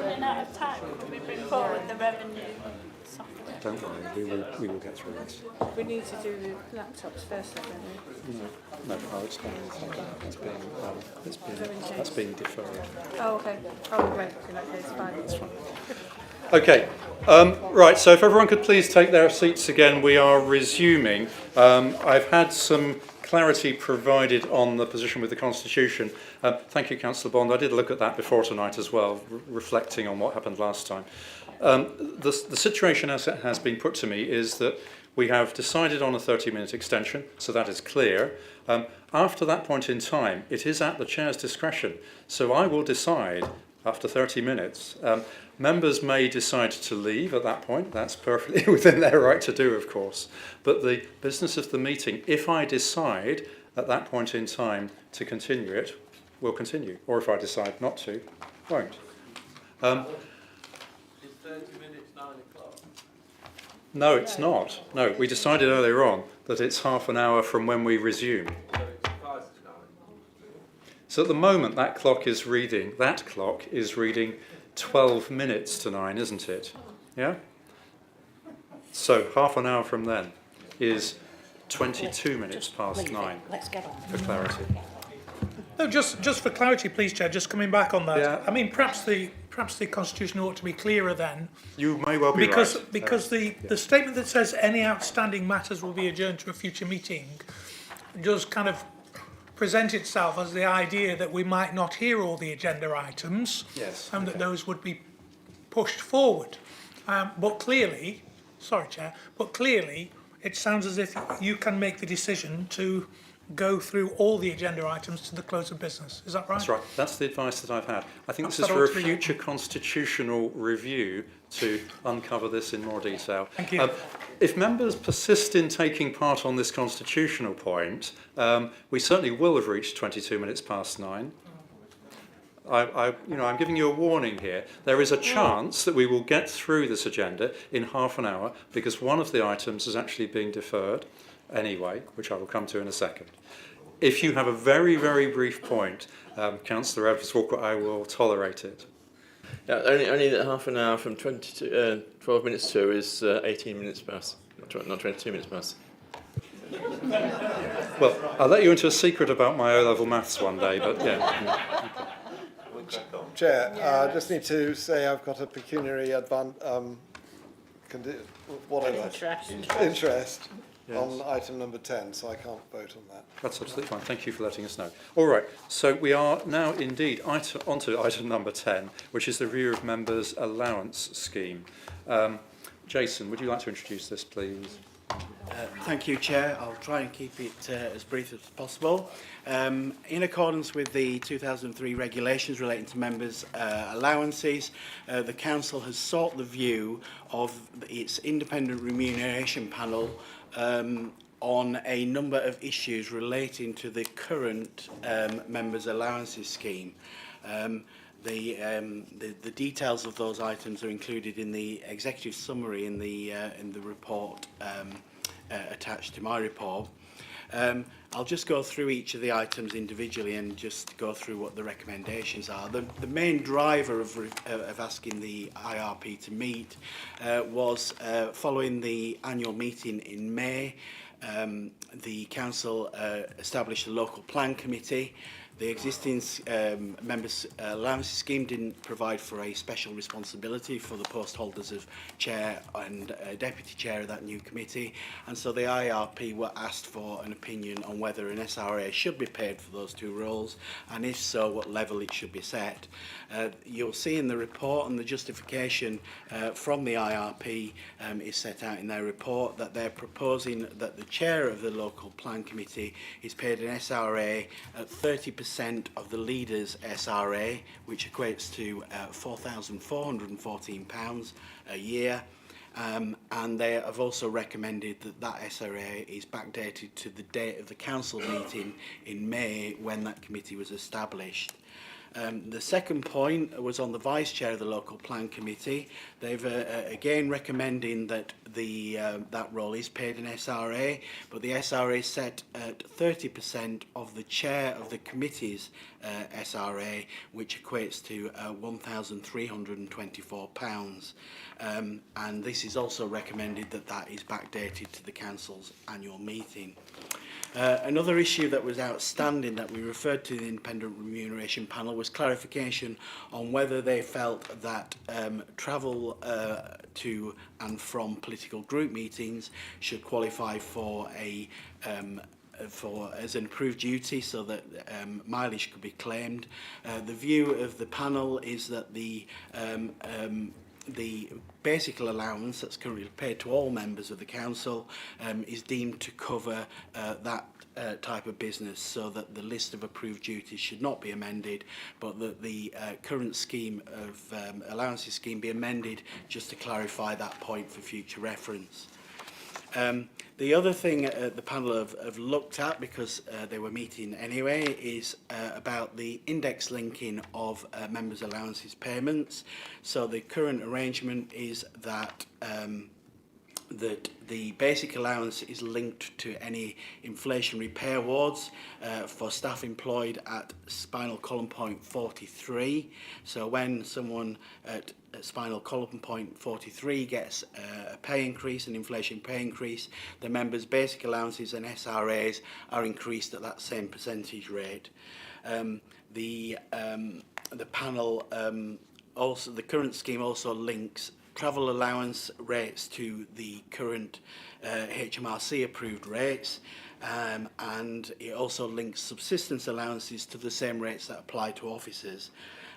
Running out of time, can we bring forward the revenue software? Don't worry, we will get through this. We need to do the laptops first, don't we? No, I'll explain. That's being deferred. Oh, okay. Oh, great. In that case, fine. That's fine. Okay, right, so if everyone could please take their seats again, we are resuming. I've had some clarity provided on the position with the Constitution. Thank you, Councillor Bond. I did look at that before tonight as well, reflecting on what happened last time. The situation as it has been put to me is that we have decided on a 30-minute extension, so that is clear. After that point in time, it is at the Chair's discretion, so I will decide after 30 minutes. Members may decide to leave at that point. That's perfectly within their right to do, of course. But the business of the meeting, if I decide at that point in time to continue it, will continue. Or if I decide not to, won't. Is 30 minutes 9 o'clock? No, it's not. No, we decided earlier on that it's half an hour from when we resume. So it's 5 to 9. So at the moment, that clock is reading 12 minutes to 9, isn't it? Yeah? So half an hour from then is 22 minutes past 9. Let's get on. For clarity. No, just for clarity, please, Chair, just coming back on that. Yeah. I mean, perhaps the Constitution ought to be clearer then. You may well be because, right. Because the statement that says any outstanding matters will be adjourned to a future meeting does kind of present itself as the idea that we might not hear all the agenda items, yes, and that those would be pushed forward. But clearly, sorry, Chair, but clearly it sounds as if you can make the decision to go through all the agenda items to the close of business. Is that right? That's right. That's the advice that I've had. I think That's this is what for a ought to be- future constitutional review to uncover this in more detail. Thank you. If members persist in taking part on this constitutional point, we certainly will have reached 22 minutes past 9. I'm giving you a warning here. There is a chance that we will get through this agenda in half an hour because one of the items is actually being deferred anyway, which I will come to in a second. If you have a very, very brief point, Councillor Evans-Walker, I will tolerate it. Yeah, only that half an hour from 12 minutes to is 18 minutes past, not 22 minutes past. Well, I'll let you into a secret about my O-level maths one day, but yeah. Chair, I just need to say I've got a pecuniary interest Yes. on item number 10, so I can't vote on that. That's absolutely fine. Thank you for letting us know. All right, so we are now indeed onto item number 10, which is the review of Members Allowance Scheme. Jason, would you like to introduce this, please? Thank you, Chair. I'll try and keep it as brief as possible. In accordance with the 2003 regulations relating to members' allowances, the Council has sought the view of its independent remuneration panel on a number of issues relating to the current members' allowances scheme. The details of those items are included in the executive summary in the report attached to my report. I'll just go through each of the items individually and just go through what the recommendations are. The main driver of asking the IRP to meet was following the annual meeting in May. The Council established a local plan committee. The existing members' allowance scheme didn't provide for a special responsibility for the post holders of chair and deputy chair of that new committee, and so the IRP were asked for an opinion on whether an SRA should be paid for those two roles, and if so, what level it should be set. You'll see in the report, and the justification from the IRP is set out in their report, that they're proposing that the chair of the local plan committee is paid an SRA at 30% of the leader's SRA, which equates to £4,414 a year. And they have also recommended that that SRA is backdated to the date of the council meeting in May when that committee was established. The second point was on the Vice Chair of the Local Plan Committee. They've again recommending that that role is paid in SRA, but the SRA is set at 30% of the Chair of the Committee's SRA, which equates to £1,324. And this is also recommended that is backdated to the Council's annual meeting. Another issue that was outstanding that we referred to the Independent Remuneration Panel was clarification on whether they felt that travel to and from political group meetings should qualify for as an approved duty, so that mileage could be claimed. The view of the panel is that the basic allowance that's currently paid to all members of the council is deemed to cover that type of business, so that the list of approved duties should not be amended, but that the current scheme of allowances scheme be amended just to clarify that point for future reference. The other thing the panel have looked at, because they were meeting anyway, is about the index linking of members' allowances payments. So the current arrangement is that that the basic allowance is linked to any inflationary pay awards for staff employed at spinal column point 43. So when someone at spinal column point 43 gets a pay increase, an inflation pay increase, the members' basic allowances and SRAs are increased at that same percentage rate. The panel also, the current scheme also links travel allowance rates to the current HMRC approved rates, and it also links subsistence allowances to the same rates that apply to officers.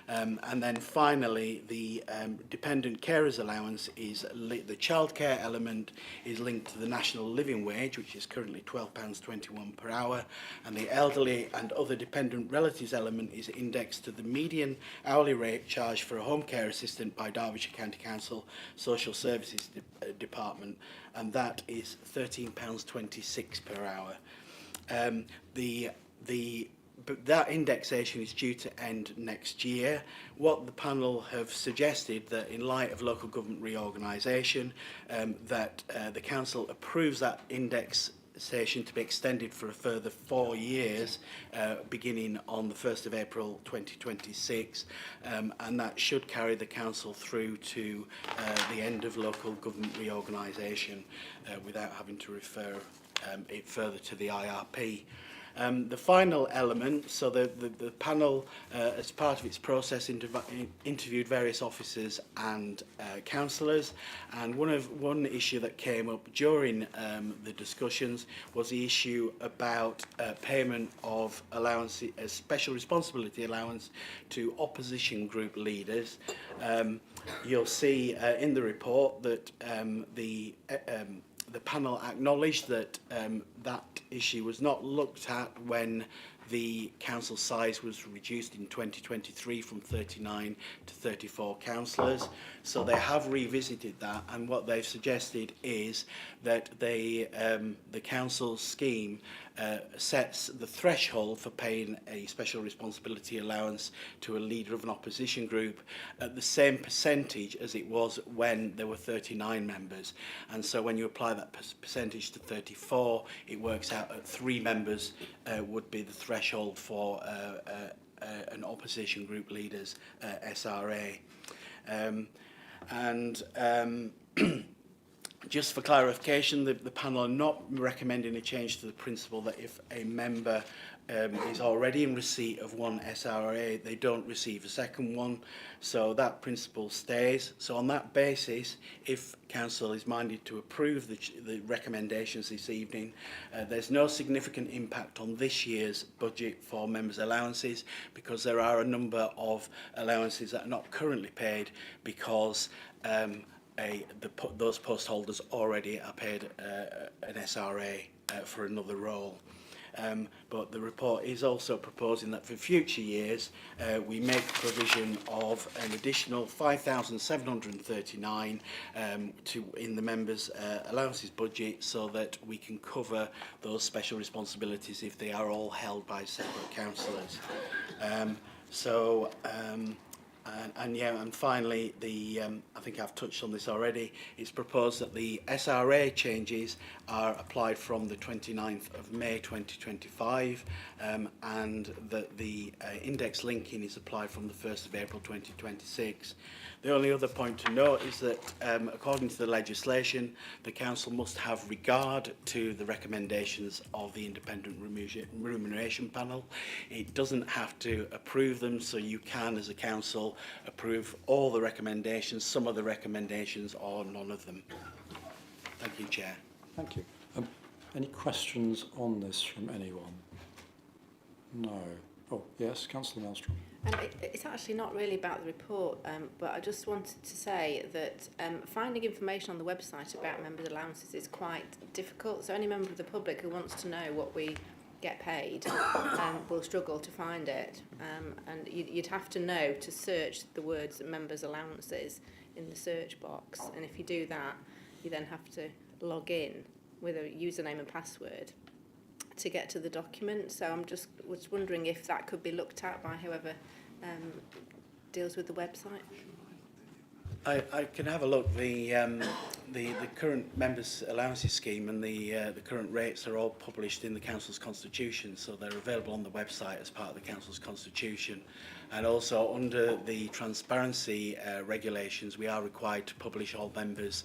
And then finally, the dependent carers allowance is the childcare element is linked to the national living wage, which is currently £12.21 per hour, and the elderly and other dependent relatives element is indexed to the median hourly rate charged for a home care assistant by Derbyshire County Council Social Services Department, and that is £13.26 per hour. But that indexation is due to end next year. What the panel have suggested, that in light of local government reorganisation, that the council approves that indexation to be extended for a further 4 years, beginning on the 1st of April 2026, and that should carry the council through to the end of local government reorganisation without having to refer it further to the IRP. The final element, so the panel, as part of its process, interviewed various officers and councillors, and one issue that came up during the discussions was the issue about payment of allowance, a special responsibility allowance to opposition group leaders. You'll see in the report that the panel acknowledged that that issue was not looked at when the council size was reduced in 2023 from 39 to 34 councillors. So they have revisited that, and what they've suggested is that the council scheme sets the threshold for paying a special responsibility allowance to a leader of an opposition group at the same percentage as it was when there were 39 members. And so when you apply that percentage to 34, it works out at 3 members would be the threshold for an opposition group leader's SRA. Just for clarification, the panel are not recommending a change to the principle that if a member is already in receipt of one SRA, they don't receive a second one. So that principle stays. So on that basis, if Council is minded to approve the recommendations this evening, there's no significant impact on this year's budget for members' allowances, because there are a number of allowances that are not currently paid because those post holders already are paid an SRA for another role. But the report is also proposing that for future years we make provision of an additional 5,739 in the members' allowances budget, so that we can cover those special responsibilities if they are all held by separate councillors. So, and finally, I think I've touched on this already. It's proposed that the SRA changes are applied from the 29th of May 2025, and that the index linking is applied from the 1st of April 2026. The only other point to note is that, according to the legislation, the Council must have regard to the recommendations of the Independent Remuneration Panel. It doesn't have to approve them, so you can, as a Council, approve all the recommendations, some of the recommendations, or none of them. Thank you, Chair. Thank you. Any questions on this from anyone? No. Oh, yes, Councillor Maelstrom. It's actually not really about the report, but I just wanted to say that finding information on the website about members' allowances is quite difficult. So any member of the public who wants to know what we get paid will struggle to find it. And you'd have to know to search the words members' allowances in the search box. And if you do that, you then have to log in with a username and password to get to the document. So I'm just was wondering if that could be looked at by whoever deals with the website. I can have a look. The current Members Allowances Scheme and the current rates are all published in the Council's Constitution, so they're available on the website as part of the Council's Constitution. And also under the transparency regulations, we are required to publish all members'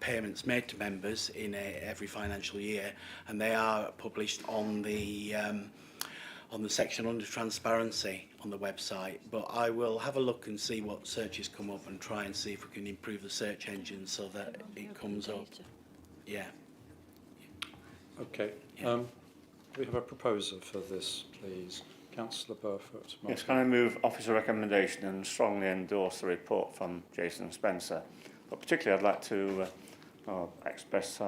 payments made to members in every financial year, and they are published on the section under transparency on the website. But I will have a look and see what searches come up and try and see if we can improve the search engine so that it comes up. Yeah. Okay. Yeah. We have a proposer for this, please. Councillor Burfoot. Yes, can I move officer recommendation and strongly endorse the report from Jason Spencer? But particularly I'd like to express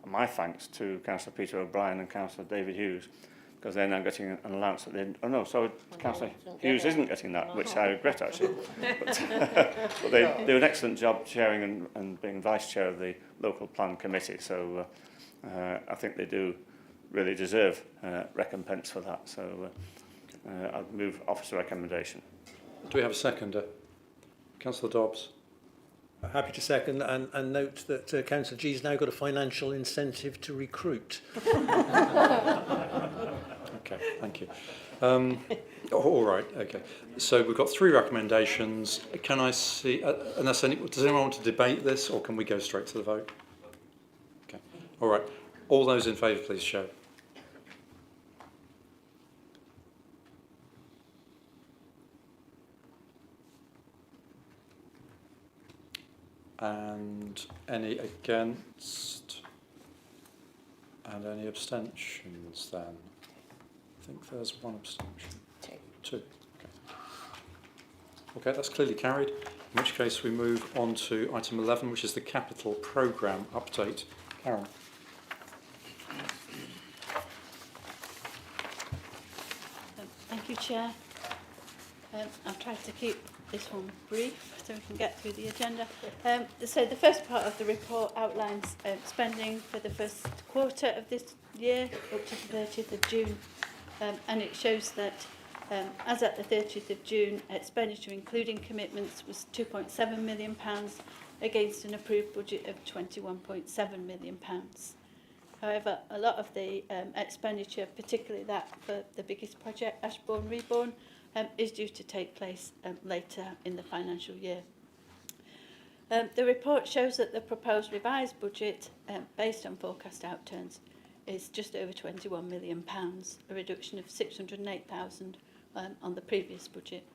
my thanks to Councillor Peter O'Brien and Councillor David Hughes, because they're now getting an allowance at the end. Oh no, sorry, Councillor Hughes isn't getting that, which I regret actually. But they do an excellent job chairing and being vice chair of the local plan committee, so I think they do really deserve recompense for that. So I'll move officer recommendation. Do we have a seconder? Councillor Dobbs. Happy to second and note that Councillor G's now got a financial incentive to recruit. Okay, thank you. All right, okay. So we've got three recommendations. Can I see, does anyone want to debate this, or can we go straight to the vote? Okay, all right. All those in favour, please show. And any against? And any abstentions then? I think there's one abstention. Two. Okay. Okay, that's clearly carried. In which case we move on to item 11, which is the capital programme update. Karen. Thank you, Chair. I've tried to keep this one brief so we can get through the agenda. So the first part of the report outlines spending for the first quarter of this year up to the 30th of June. And it shows that as at the 30th of June, expenditure including commitments was £2.7 million against an approved budget of £21.7 million. However, a lot of the expenditure, particularly that for the biggest project, Ashbourne Reborn, is due to take place later in the financial year. The report shows that the proposed revised budget, based on forecast outturns, is just over £21 million, a reduction of £608,000 on the previous budget.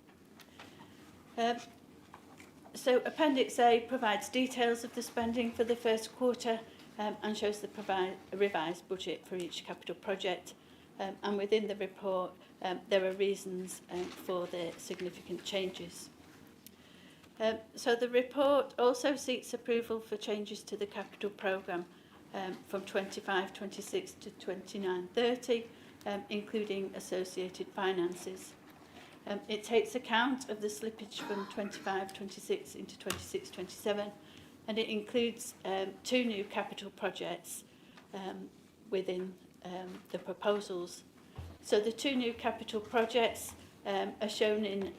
So Appendix A provides details of the spending for the first quarter and shows the revised budget for each capital project. And within the report, there are reasons for the significant changes. So the report also seeks approval for changes to the capital programme from 25-26 to 29-30, including associated finances. It takes account of the slippage from 25-26 into 26-27, and it includes two new capital projects within the proposals. So the two new capital projects are shown in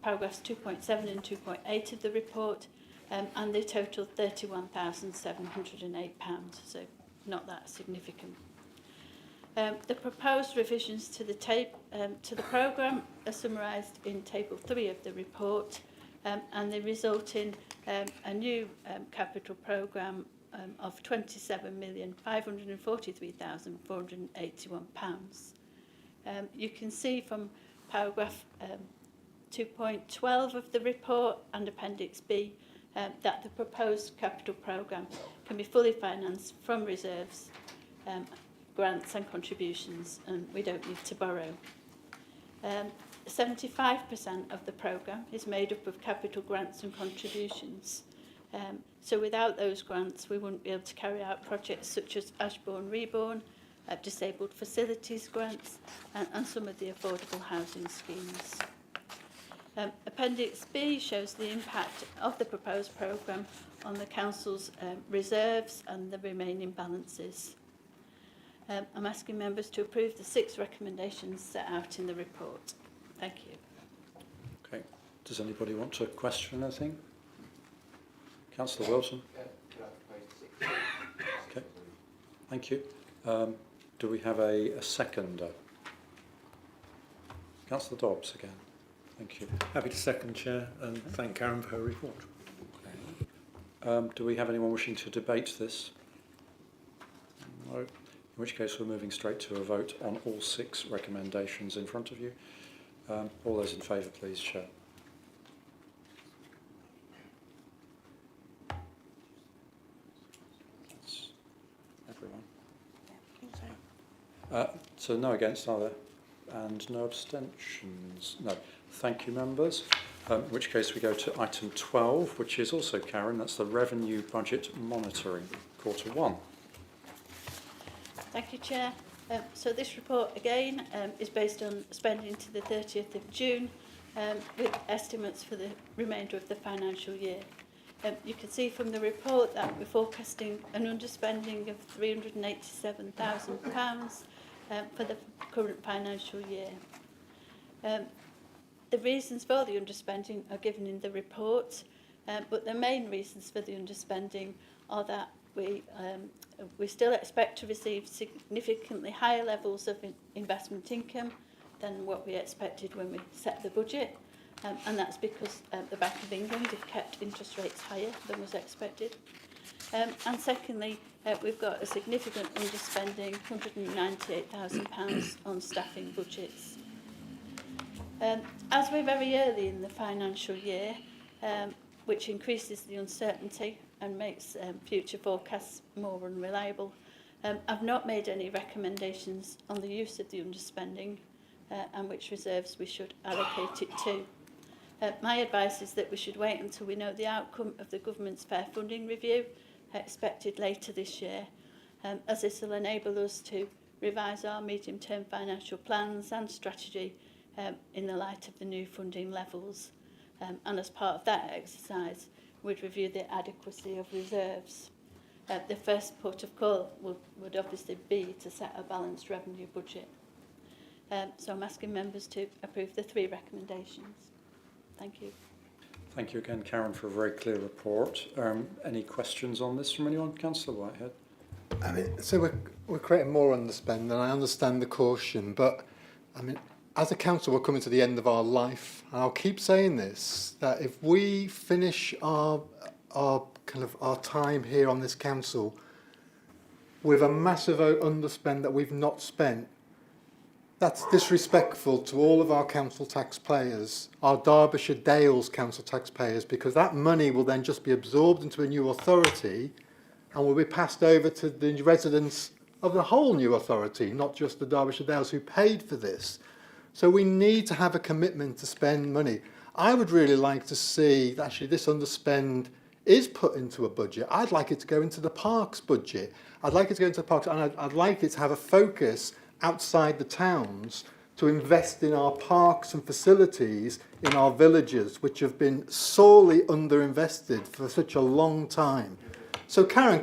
paragraphs 2.7 and 2.8 of the report, and they total £31,708, so not that significant. The proposed revisions to the programme are summarised in Table 3 of the report, and they result in a new capital programme of £27,543,481. You can see from paragraph 2.12 of the report and Appendix B that the proposed capital programme can be fully financed from reserves, grants and contributions, and we don't need to borrow. 75% of the programme is made up of capital grants and contributions. So without those grants, we wouldn't be able to carry out projects such as Ashbourne Reborn, disabled facilities grants, and some of the affordable housing schemes. Appendix B shows the impact of the proposed programme on the Council's reserves and the remaining balances. I'm asking members to approve the 6 recommendations set out in the report. Thank you. Okay. Does anybody want to question anything? Councillor Wilson? Okay. Thank you. Do we have a seconder? Councillor Dobbs again. Thank you. Happy to second, Chair, and thank Karen for her report. Okay. Do we have anyone wishing to debate this? No. In which case we're moving straight to a vote on all 6 recommendations in front of you. All those in favour, please show. That's everyone. So no against, are there? And no abstentions? No. Thank you, members. In which case we go to item 12, which is also Karen. That's the Revenue Budget Monitoring, Quarter 1. Thank you, Chair. So this report, again, is based on spending to the 30th of June, with estimates for the remainder of the financial year. You can see from the report that we're forecasting an underspending of £387,000 for the current financial year. The reasons for the underspending are given in the report, but the main reasons for the underspending are that we still expect to receive significantly higher levels of investment income than what we expected when we set the budget, and that's because the Bank of England have kept interest rates higher than was expected. And secondly, we've got a significant underspending, £198,000 on staffing budgets. As we're very early in the financial year, which increases the uncertainty and makes future forecasts more unreliable, I've not made any recommendations on the use of the underspending and which reserves we should allocate it to. My advice is that we should wait until we know the outcome of the Government's Fair Funding Review, expected later this year, as this will enable us to revise our medium-term financial plans and strategy in the light of the new funding levels. And as part of that exercise, we'd review the adequacy of reserves. The first port of call would obviously be to set a balanced revenue budget. So I'm asking members to approve the 3 recommendations. Thank you. Thank you again, Karen, for a very clear report. Any questions on this from anyone? Councillor Whitehead. I mean, so we're creating more underspend, and I understand the caution, but I mean, as a council, we're coming to the end of our life, and I'll keep saying this, that if we finish our time here on this council with a massive underspend that we've not spent, that's disrespectful to all of our council taxpayers, our Derbyshire Dales council taxpayers, because that money will then just be absorbed into a new authority and will be passed over to the residents of the whole new authority, not just the Derbyshire Dales who paid for this. So we need to have a commitment to spend money. I would really like to see that actually this underspend is put into a budget. I'd like it to go into the parks budget. I'd like it to go into the parks, and I'd like it to have a focus outside the towns to invest in our parks and facilities in our villages, which have been sorely underinvested for such a long time. So Karen,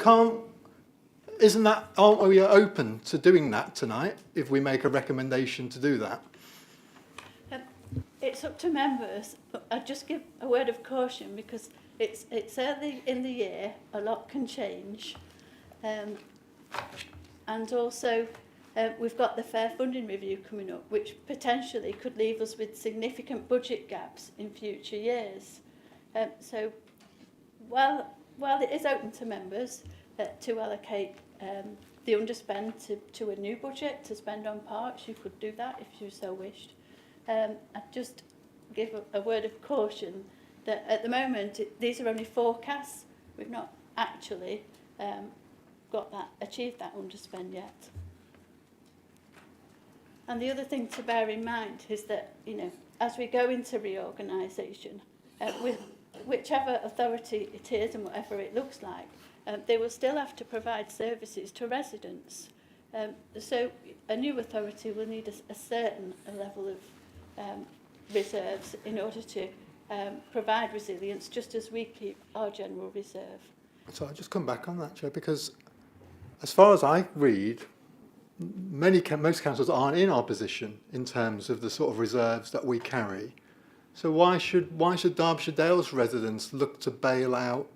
aren't we open to doing that tonight if we make a recommendation to do that? It's up to members, but I'd just give a word of caution because it's early in the year, a lot can change. And also we've got the fair funding review coming up, which potentially could leave us with significant budget gaps in future years. So while it is open to members to allocate the underspend to a new budget to spend on parks, you could do that if you so wished. I'd just give a word of caution that at the moment these are only forecasts. We've not actually achieved that underspend yet. And the other thing to bear in mind is that, you know, as we go into reorganisation, with whichever authority it is and whatever it looks like, they will still have to provide services to residents. So a new authority will need a certain level of reserves in order to provide resilience, just as we keep our general reserve. So I'll just come back on that, Chair, because as far as I read, most councils aren't in our position in terms of the sort of reserves that we carry. So why should Derbyshire Dales residents look to bail out,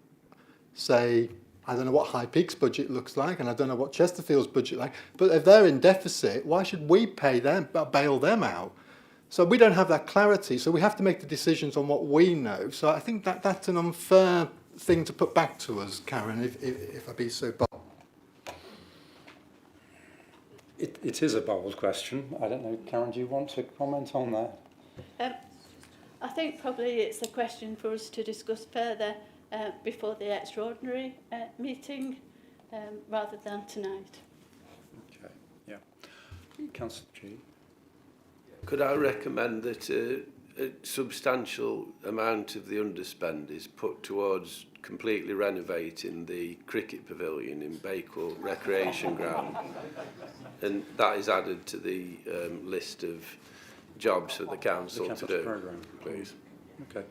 say, I don't know what High Peak's budget looks like, and I don't know what Chesterfield's budget like, but if they're in deficit, why should we pay them, bail them out? So we don't have that clarity, so we have to make the decisions on what we know. So I think that's an unfair thing to put back to us, Karen, if I be so bold. It is a bold question. I don't know, Karen, do you want to comment on that? I think probably it's a question for us to discuss further before the extraordinary meeting rather than tonight. Okay, yeah. Councillor G. Could I recommend that a substantial amount of the underspend is put towards completely renovating the cricket pavilion in Bakewell Recreation Ground, and that is added to the list of jobs for the council to do, programme, please? Okay.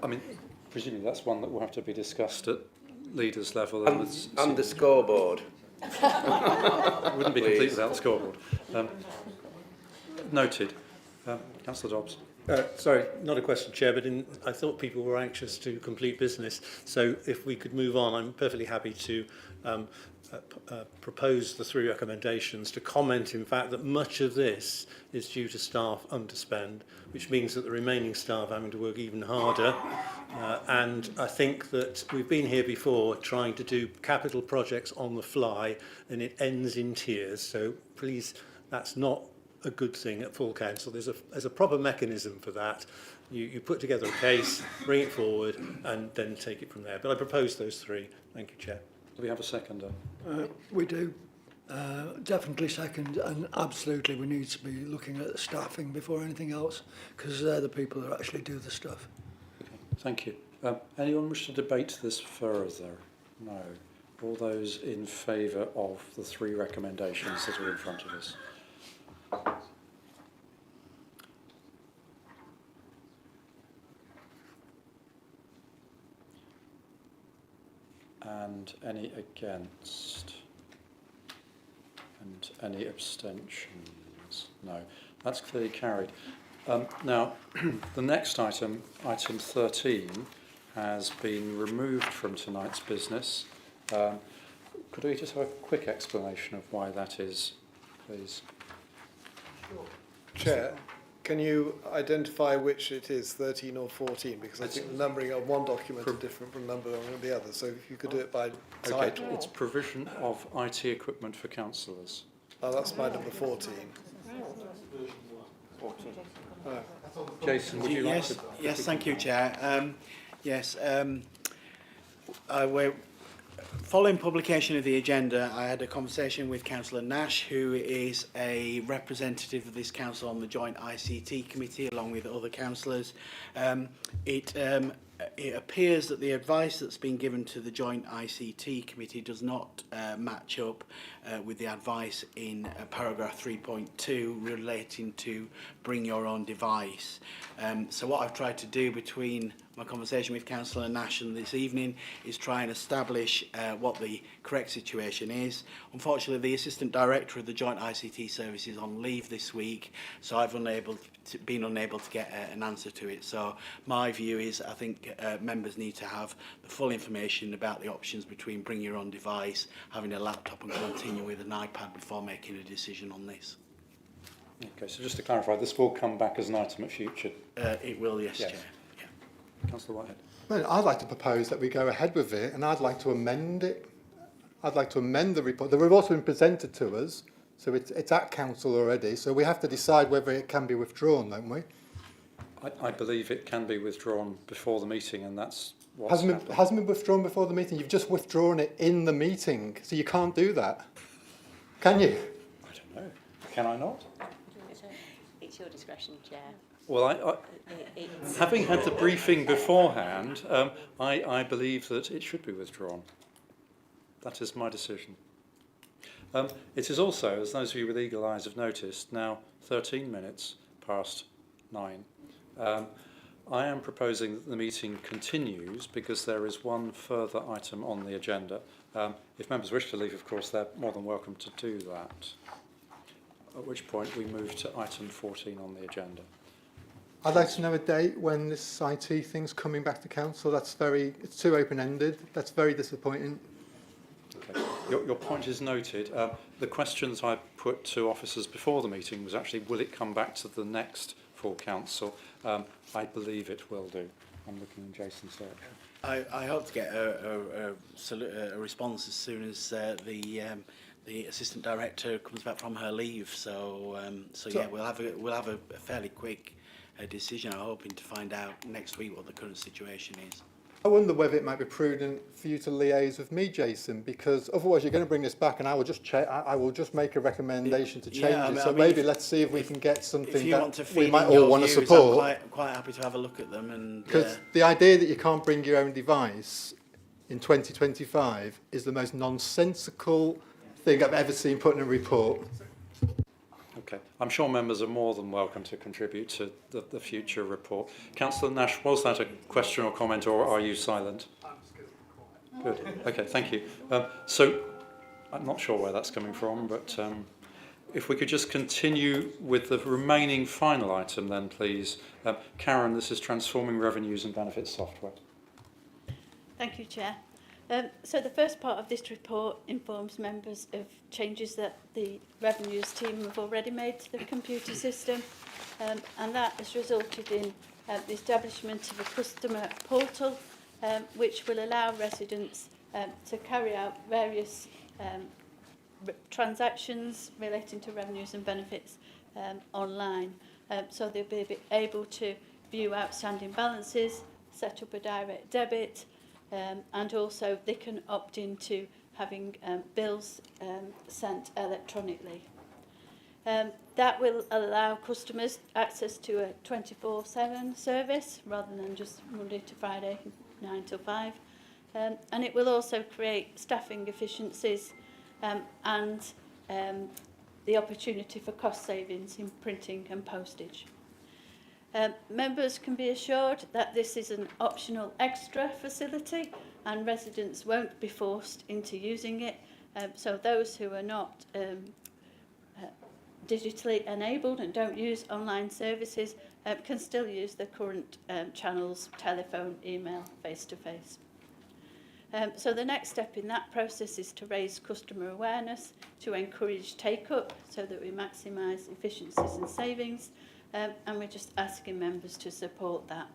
I mean, presumably that's one that will have to be discussed at leaders level. And the scoreboard. Wouldn't be complete Please. without the scoreboard. Noted. Councillor Dobbs. Sorry, not a question, Chair, but I thought people were anxious to complete business. So if we could move on, I'm perfectly happy to propose the 3 recommendations, to comment, in fact, that much of this is due to staff underspend, which means that the remaining staff are having to work even harder. And I think that we've been here before trying to do capital projects on the fly, and it ends in tears. So please, that's not a good thing at full council. There's a proper mechanism for that. You put together a case, bring it forward, and then take it from there. But I propose those 3. Thank you, Chair. Do we have a seconder? We do. Definitely second, and absolutely we need to be looking at the staffing before anything else, because they're the people that actually do the stuff. Okay, thank you. Anyone wish to debate this further? No. All those in favour of the 3 recommendations that are in front of us? And any against? And any abstentions? No. That's clearly carried. Now, the next item, item 13, has been removed from tonight's business. Could we just have a quick explanation of why that is, please? Chair, can you identify which it is, 13 or 14? Because I think the numbering of one document is different from the number on the other. So if you could do it by title. Okay, it's provision of IT equipment for councillors. Oh, that's my number 14. Jason, would you like to... Yes, thank you, Chair. We're following publication of the agenda, I had a conversation with Councillor Nash, who is a representative of this council on the joint ICT committee, along with other councillors. It it appears that the advice that's been given to the Joint ICT Committee does not match up with the advice in paragraph 3.2 relating to bring your own device. So what I've tried to do between my conversation with Councillor Nash and this evening is try and establish what the correct situation is. Unfortunately, the Assistant Director of the Joint ICT Service is on leave this week, so I've been unable to get an answer to it. So my view is I think members need to have the full information about the options between bring your own device, having a laptop and continue with an iPad before making a decision on this. Okay, so just to clarify, this will come back as an item at future? It will, yes, Chair. Councillor Whitehead. Well, I'd like to propose that we go ahead with it, and I'd like to amend it. I'd like to amend the report. The report's been presented to us, so it's at council already, so we have to decide whether it can be withdrawn, don't we? I believe it can be withdrawn before the meeting, and that's what's Hasn't been withdrawn before the meeting. You've just withdrawn it in the meeting, so you can't do that. Can you? I don't know. Can I not? It's your discretion, Chair. Well, having had the briefing beforehand, I believe that it should be withdrawn. That is my decision. It is also, as those of you with eagle eyes have noticed, now 13 minutes past 9. I am proposing that the meeting continues because there is one further item on the agenda. If members wish to leave, of course, they're more than welcome to do that, at which point we move to item 14 on the agenda. I'd like to know a date when this IT thing's coming back to council. It's too open-ended. That's very disappointing. Okay. Your point is noted. The questions I put to officers before the meeting was actually, will it come back to the next full council? I believe it will do. I'm looking in Jason's direction. I hope to get a response as soon as the assistant director comes back from her leave. So yeah, we'll have a fairly quick decision. I'm hoping to find out next week what the current situation is. I wonder whether it might be prudent for you to liaise with me, Jason, because otherwise you're going to bring this back, and I will just make a recommendation to change it. So maybe let's see if we can get something that we might all want to support. I'm quite happy to have a look at them. And because the idea that you can't bring your own device in 2025 is the most nonsensical thing I've ever seen put in a report. Okay, I'm sure members are more than welcome to contribute to the future report. Councillor Nash, was that a question or comment, or are you silent? Good. Okay, thank you. So I'm not sure where that's coming from, but if we could just continue with the remaining final item then, please. Karen, this is transforming revenues and benefits software. Thank you, Chair. So the first part of this report informs members of changes that the revenues team have already made to the computer system, and that has resulted in the establishment of a customer portal which will allow residents to carry out various transactions relating to revenues and benefits online. So they'll be able to view outstanding balances, set up a direct debit, and also they can opt into having bills sent electronically. That will allow customers access to a 24/7 service rather than just Monday to Friday, 9 till 5. And it will also create staffing efficiencies and the opportunity for cost savings in printing and postage. Members can be assured that this is an optional extra facility and residents won't be forced into using it. So those who are not digitally enabled and don't use online services can still use the current channels, telephone, email, face-to-face. So the next step in that process is to raise customer awareness, to encourage take-up so that we maximise efficiencies and savings. And we're just asking members to support that.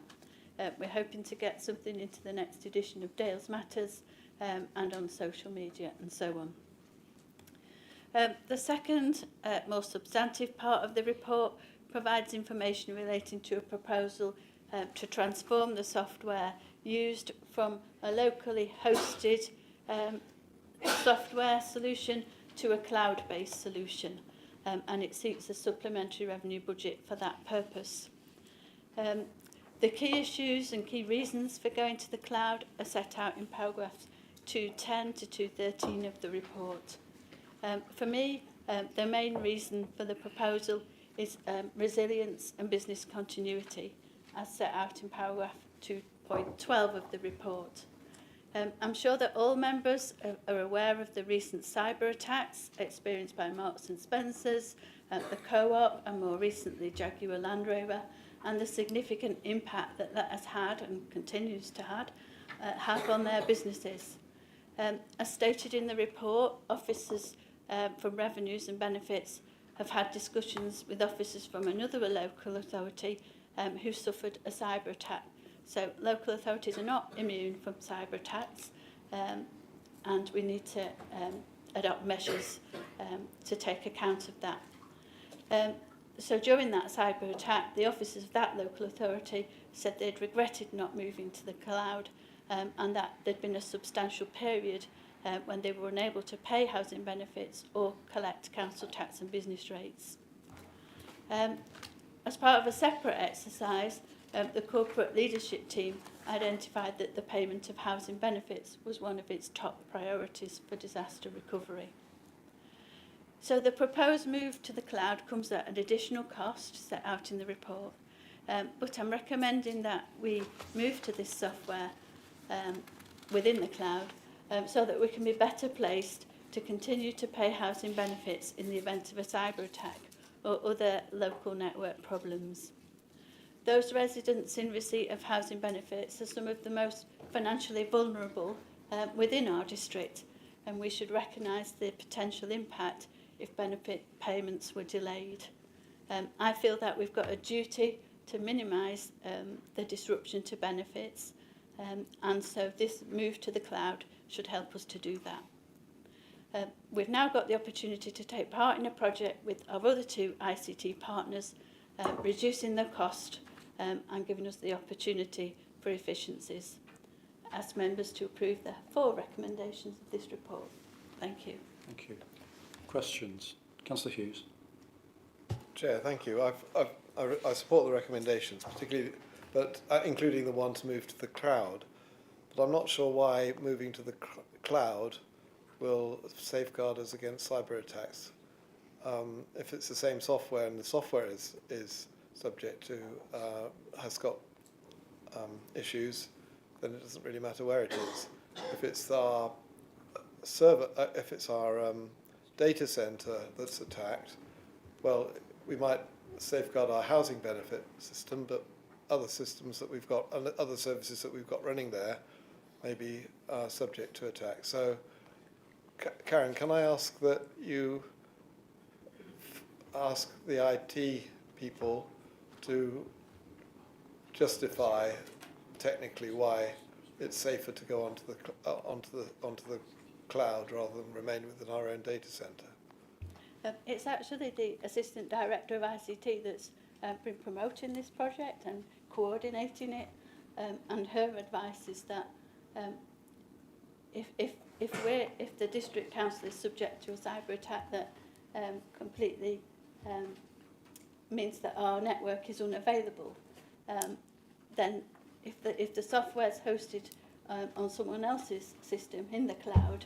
We're hoping to get something into the next edition of Dales Matters and on social media and so on. The second, more substantive part of the report provides information relating to a proposal to transform the software used from a locally hosted software solution to a cloud-based solution. And it seeks a supplementary revenue budget for that purpose. The key issues and key reasons for going to the cloud are set out in paragraphs 210 to 213 of the report. For me, the main reason for the proposal is resilience and business continuity, as set out in paragraph 2.12 of the report. I'm sure that all members are aware of the recent cyber attacks experienced by Marks and Spencers, the Co-op, and more recently Jaguar Land Rover, and the significant impact that has had and continues to have on their businesses. As stated in the report, officers from Revenues and Benefits have had discussions with officers from another local authority who suffered a cyber attack. So local authorities are not immune from cyber attacks, and we need to adopt measures to take account of that. So during that cyber attack, the officers of that local authority said they'd regretted not moving to the cloud, and that there'd been a substantial period when they were unable to pay housing benefits or collect council tax and business rates. As part of a separate exercise, the corporate leadership team identified that the payment of housing benefits was one of its top priorities for disaster recovery. So the proposed move to the cloud comes at an additional cost set out in the report, but I'm recommending that we move to this software within the cloud so that we can be better placed to continue to pay housing benefits in the event of a cyber attack or other local network problems. Those residents in receipt of housing benefits are some of the most financially vulnerable within our district, and we should recognise the potential impact if benefit payments were delayed. I feel that we've got a duty to minimise the disruption to benefits, and so this move to the cloud should help us to do that. We've now got the opportunity to take part in a project with our other two ICT partners, reducing the cost and giving us the opportunity for efficiencies. I ask members to approve the 4 recommendations of this report. Thank you. Thank you. Questions? Councillor Hughes. Chair, thank you. I support the recommendations, particularly, but including the one to move to the cloud. But I'm not sure why moving to the cloud will safeguard us against cyber attacks. If it's the same software and the software is subject to has got issues, then it doesn't really matter where it is. If it's our server, if it's our data center that's attacked, well, we might safeguard our housing benefit system, but other systems that we've got, other services that we've got running there, may be subject to attack. So, Karen, can I ask that you ask the IT people to justify technically why it's safer to go onto the cloud rather than remain within our own data centre? It's actually the Assistant Director of ICT that's been promoting this project and coordinating it, and her advice is that if the district council is subject to a cyber attack that completely means that our network is unavailable, then if the software is hosted on someone else's system in the cloud,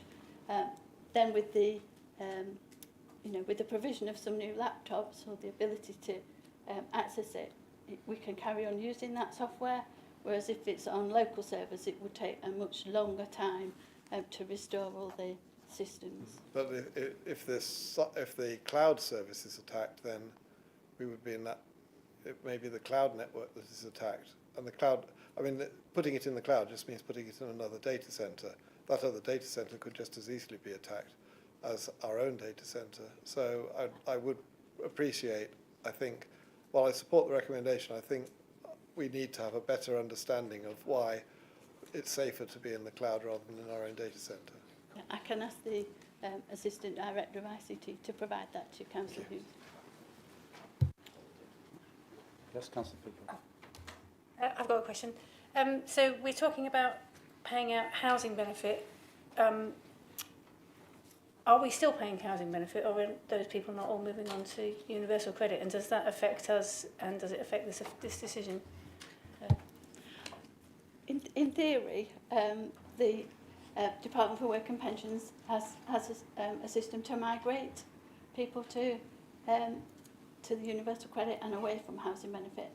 then with the with the provision of some new laptops or the ability to access it, we can carry on using that software. Whereas if it's on local servers, it would take a much longer time to restore all the systems. But if the cloud service is attacked, then we would be in that. It may be the cloud network that is attacked, and the cloud. I mean, putting it in the cloud just means putting it in another data center. That other data center could just as easily be attacked as our own data center. So I would appreciate. I think, while I support the recommendation, I think we need to have a better understanding of why it's safer to be in the cloud rather than in our own data centre. I can ask the Assistant Director of ICT to provide that to Councillor Hughes. Yes, Councillor People. I've got a question. So we're talking about paying out housing benefit. Are we still paying housing benefit, or are those people not all moving on to universal credit? And does that affect us, and does it affect this decision? in theory, the Department for Work and Pensions has a system to migrate people to the universal credit and away from housing benefit.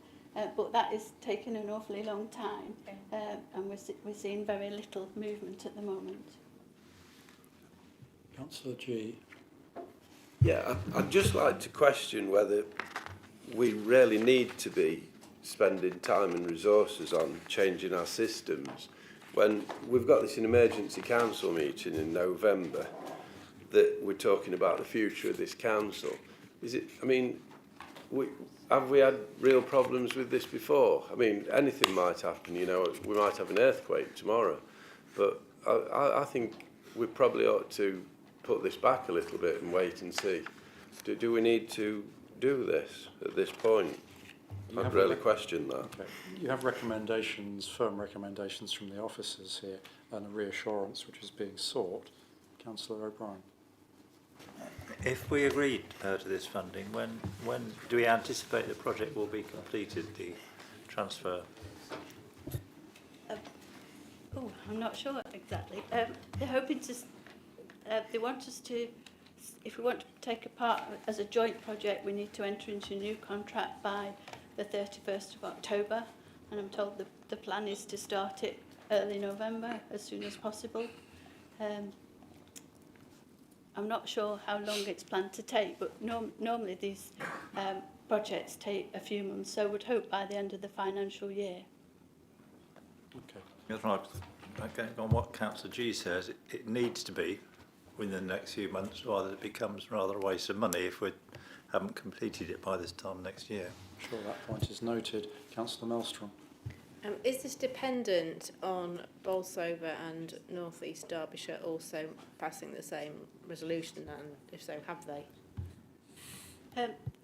But that is taking an awfully long time, and we're seeing very little movement at the moment. Councillor G. Yeah, I'd just like to question whether we really need to be spending time and resources on changing our systems when we've got this in emergency council meeting in November that we're talking about the future of this council. Is it, I mean, have we had real problems with this before? I mean, anything might happen, you know, we might have an earthquake tomorrow, but I think we probably ought to put this back a little bit and wait and see. Do we need to do this at this point? I'd really question that. Okay. You have recommendations, firm recommendations from the officers here, and a reassurance which is being sought. Councillor O'Brien. If we agreed to this funding, when do we anticipate the project will be completed, the transfer? I'm not sure exactly. They're hoping to, they want us to, if we want to take a part as a joint project, we need to enter into a new contract by the 31st of October, and I'm told the plan is to start it early November, as soon as possible. I'm not sure how long it's planned to take, but normally these projects take a few months, so I would hope by the end of the financial year. Okay. That's right. Okay, on what Councillor G says, it needs to be within the next few months, rather it becomes rather a waste of money if we haven't completed it by this time next year. Sure, that point is noted. Councillor Maelstrom. Is this dependent on Bolsover and North East Derbyshire also passing the same resolution, and if so, have they?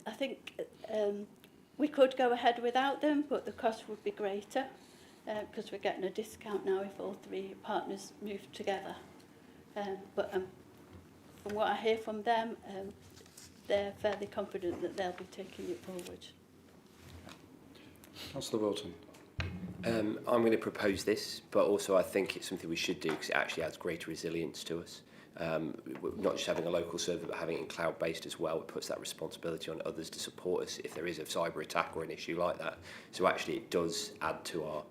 I think we could go ahead without them, but the cost would be greater because we're getting a discount now if all three partners move together. But from what I hear from them, they're fairly confident that they'll be taking it forward. Councillor Wilton. I'm going to propose this, but also I think it's something we should do because it actually adds greater resilience to us. Not just having a local server, but having it cloud-based as well. It puts that responsibility on others to support us if there is a cyber attack or an issue like that. So actually, it does add to our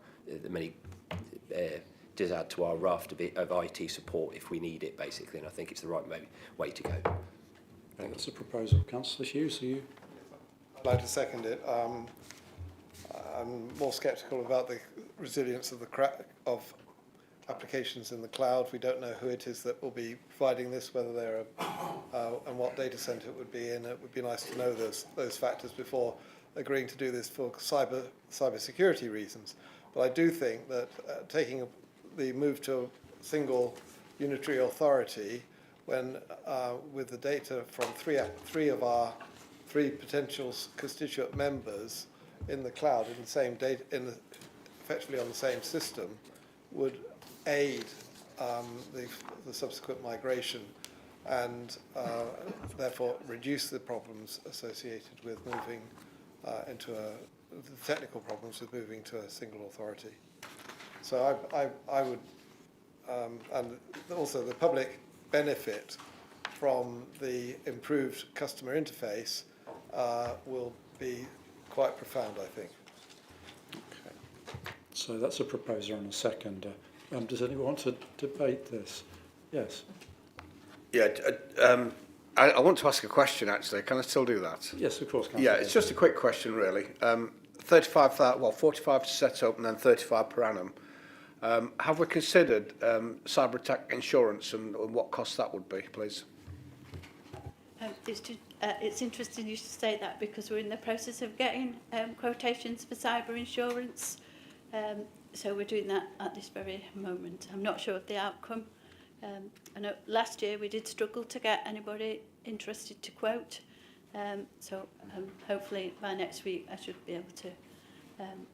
does add to our raft of IT support if we need it, basically. And I think it's the right way to go. Okay, that's a proposal. Councillor Hughes, are you? I'd like to second it. I'm more sceptical about the resilience of of applications in the cloud. We don't know who it is that will be providing this, whether they're and what data center it would be in. It would be nice to know those factors before agreeing to do this for cyber security reasons. But I do think that taking the move to a single unitary authority, when with the data from three of our potential constituent members in the cloud in the same data, effectively on the same system, would aid the subsequent migration and therefore reduce the problems associated with moving the technical problems with moving to a single authority. So I would, and also the public benefit from the improved customer interface will be quite profound, I think. Okay. So that's a proposer and a seconder. Does anyone want to debate this? Yes. Yeah, I want to ask a question, actually. Can I still do that? Yes, of course. Yeah, it's just a quick question, really. 45 to set up and then 35 per annum. Have we considered cyber attack insurance and what cost that would be, please? It's interesting you should say that because we're in the process of getting quotations for cyber insurance. So we're doing that at this very moment. I'm not sure of the outcome. I know last year we did struggle to get anybody interested to quote. So hopefully by next week I should be able to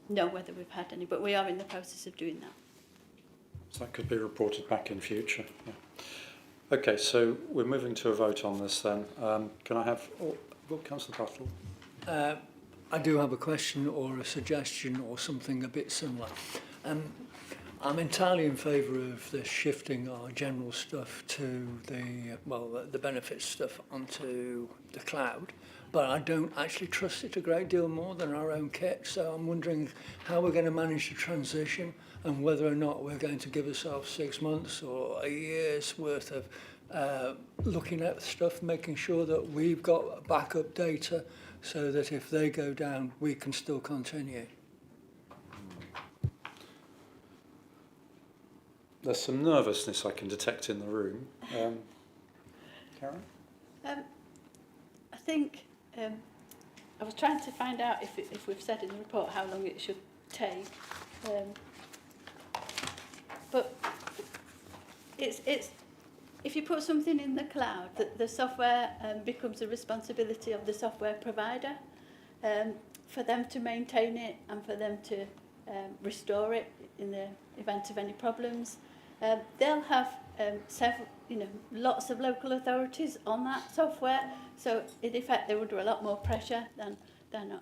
know whether we've had any. But we are in the process of doing that. So that could be reported back in future. Yeah. Okay, so we're moving to a vote on this then. Can I have... Councillor Battle. I do have a question or a suggestion or something a bit similar. I'm entirely in favour of the shifting our general stuff to the benefits stuff onto the cloud, but I don't actually trust it a great deal more than our own kit. So I'm wondering how we're going to manage the transition and whether or not we're going to give ourselves 6 months or a year's worth of looking at stuff, making sure that we've got backup data so that if they go down, we can still continue. There's some nervousness I can detect in the room. Karen? I think I was trying to find out if we've said in the report how long it should take. But it's if you put something in the cloud, that the software becomes the responsibility of the software provider for them to maintain it and for them to restore it in the event of any problems. They'll have lots of local authorities on that software, so in effect they would do a lot more pressure than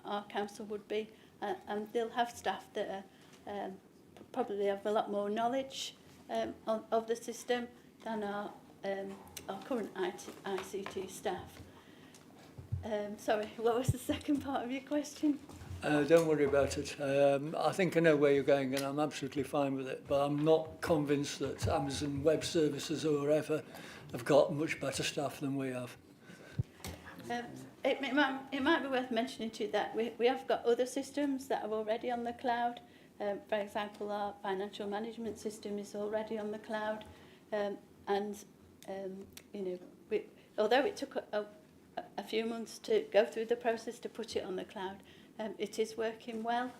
our council would be, and they'll have staff that are, probably have a lot more knowledge of the system than our current ICT staff. Sorry, what was the second part of your question? Don't worry about it. I think I know where you're going and I'm absolutely fine with it, but I'm not convinced that Amazon Web Services or whatever have got much better staff than we have. It might be worth mentioning to you that we have got other systems that are already on the cloud. For example, our financial management system is already on the cloud, although it took a few months to go through the process to put it on the cloud, it is working well.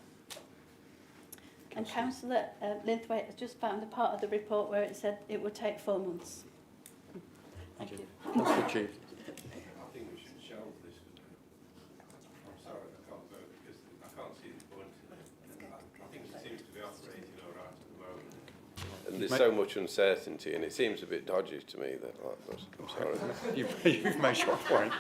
And Councillor Linthwaite has just found the part of the report where it said it would take 4 months. Thank you. Councillor Chief. I think we should shelve this. I'm sorry, I can't vote because I can't see the point in it. I think it seems to be operating all right at the moment. And there's so much uncertainty, and it seems a bit dodgy to me. I'm sorry. You've made your point.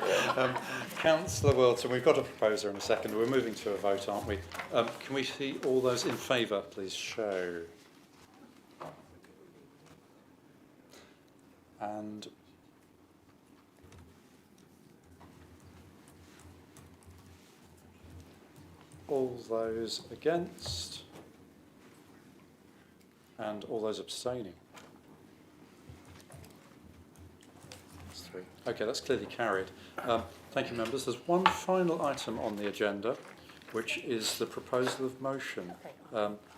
Councillor Wilton, we've got a proposer in a second. We're moving to a vote, aren't we? Can we see all those in favour, please show? And all those against? And all those abstaining? That's 3. Okay, that's clearly carried. Thank you, members. There's one final item on the agenda, which is the proposal of motion,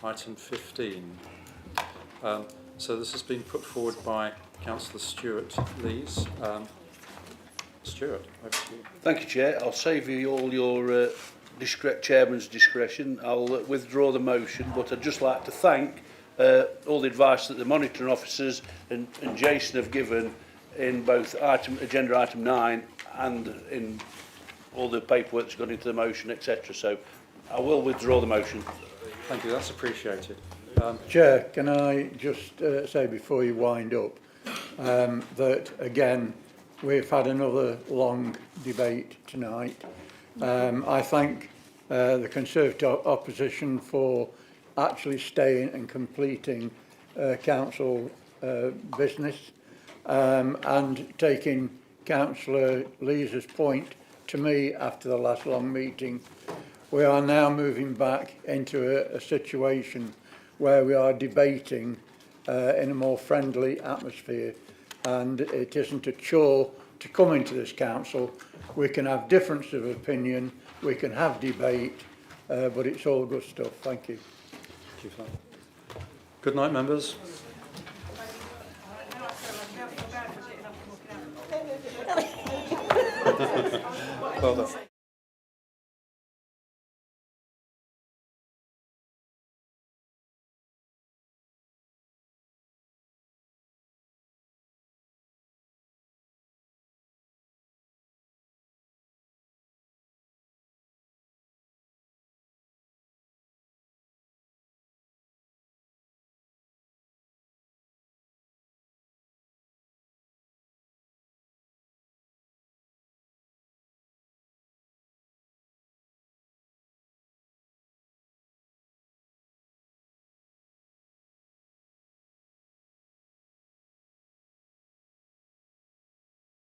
item 15. So this has been put forward by Councillor Stuart Lees. Stuart, over to you. Thank you, Chair. I'll save you all your chairman's discretion. I'll withdraw the motion, but I'd just like to thank all the advice that the monitoring officers and Jason have given in both agenda item 9 and in all the paperwork that's gone into the motion, etc. So I will withdraw the motion. Thank you, that's appreciated. Chair, can I just say before you wind up that again we've had another long debate tonight. I thank the Conservative opposition for actually staying and completing council business and taking Councillor Lees's point to me after the last long meeting. We are now moving back into a situation where we are debating in a more friendly atmosphere, and it isn't a chore to come into this council. We can have difference of opinion, we can have debate, but it's all good stuff. Thank you. Thank you. Good night, members. Well done.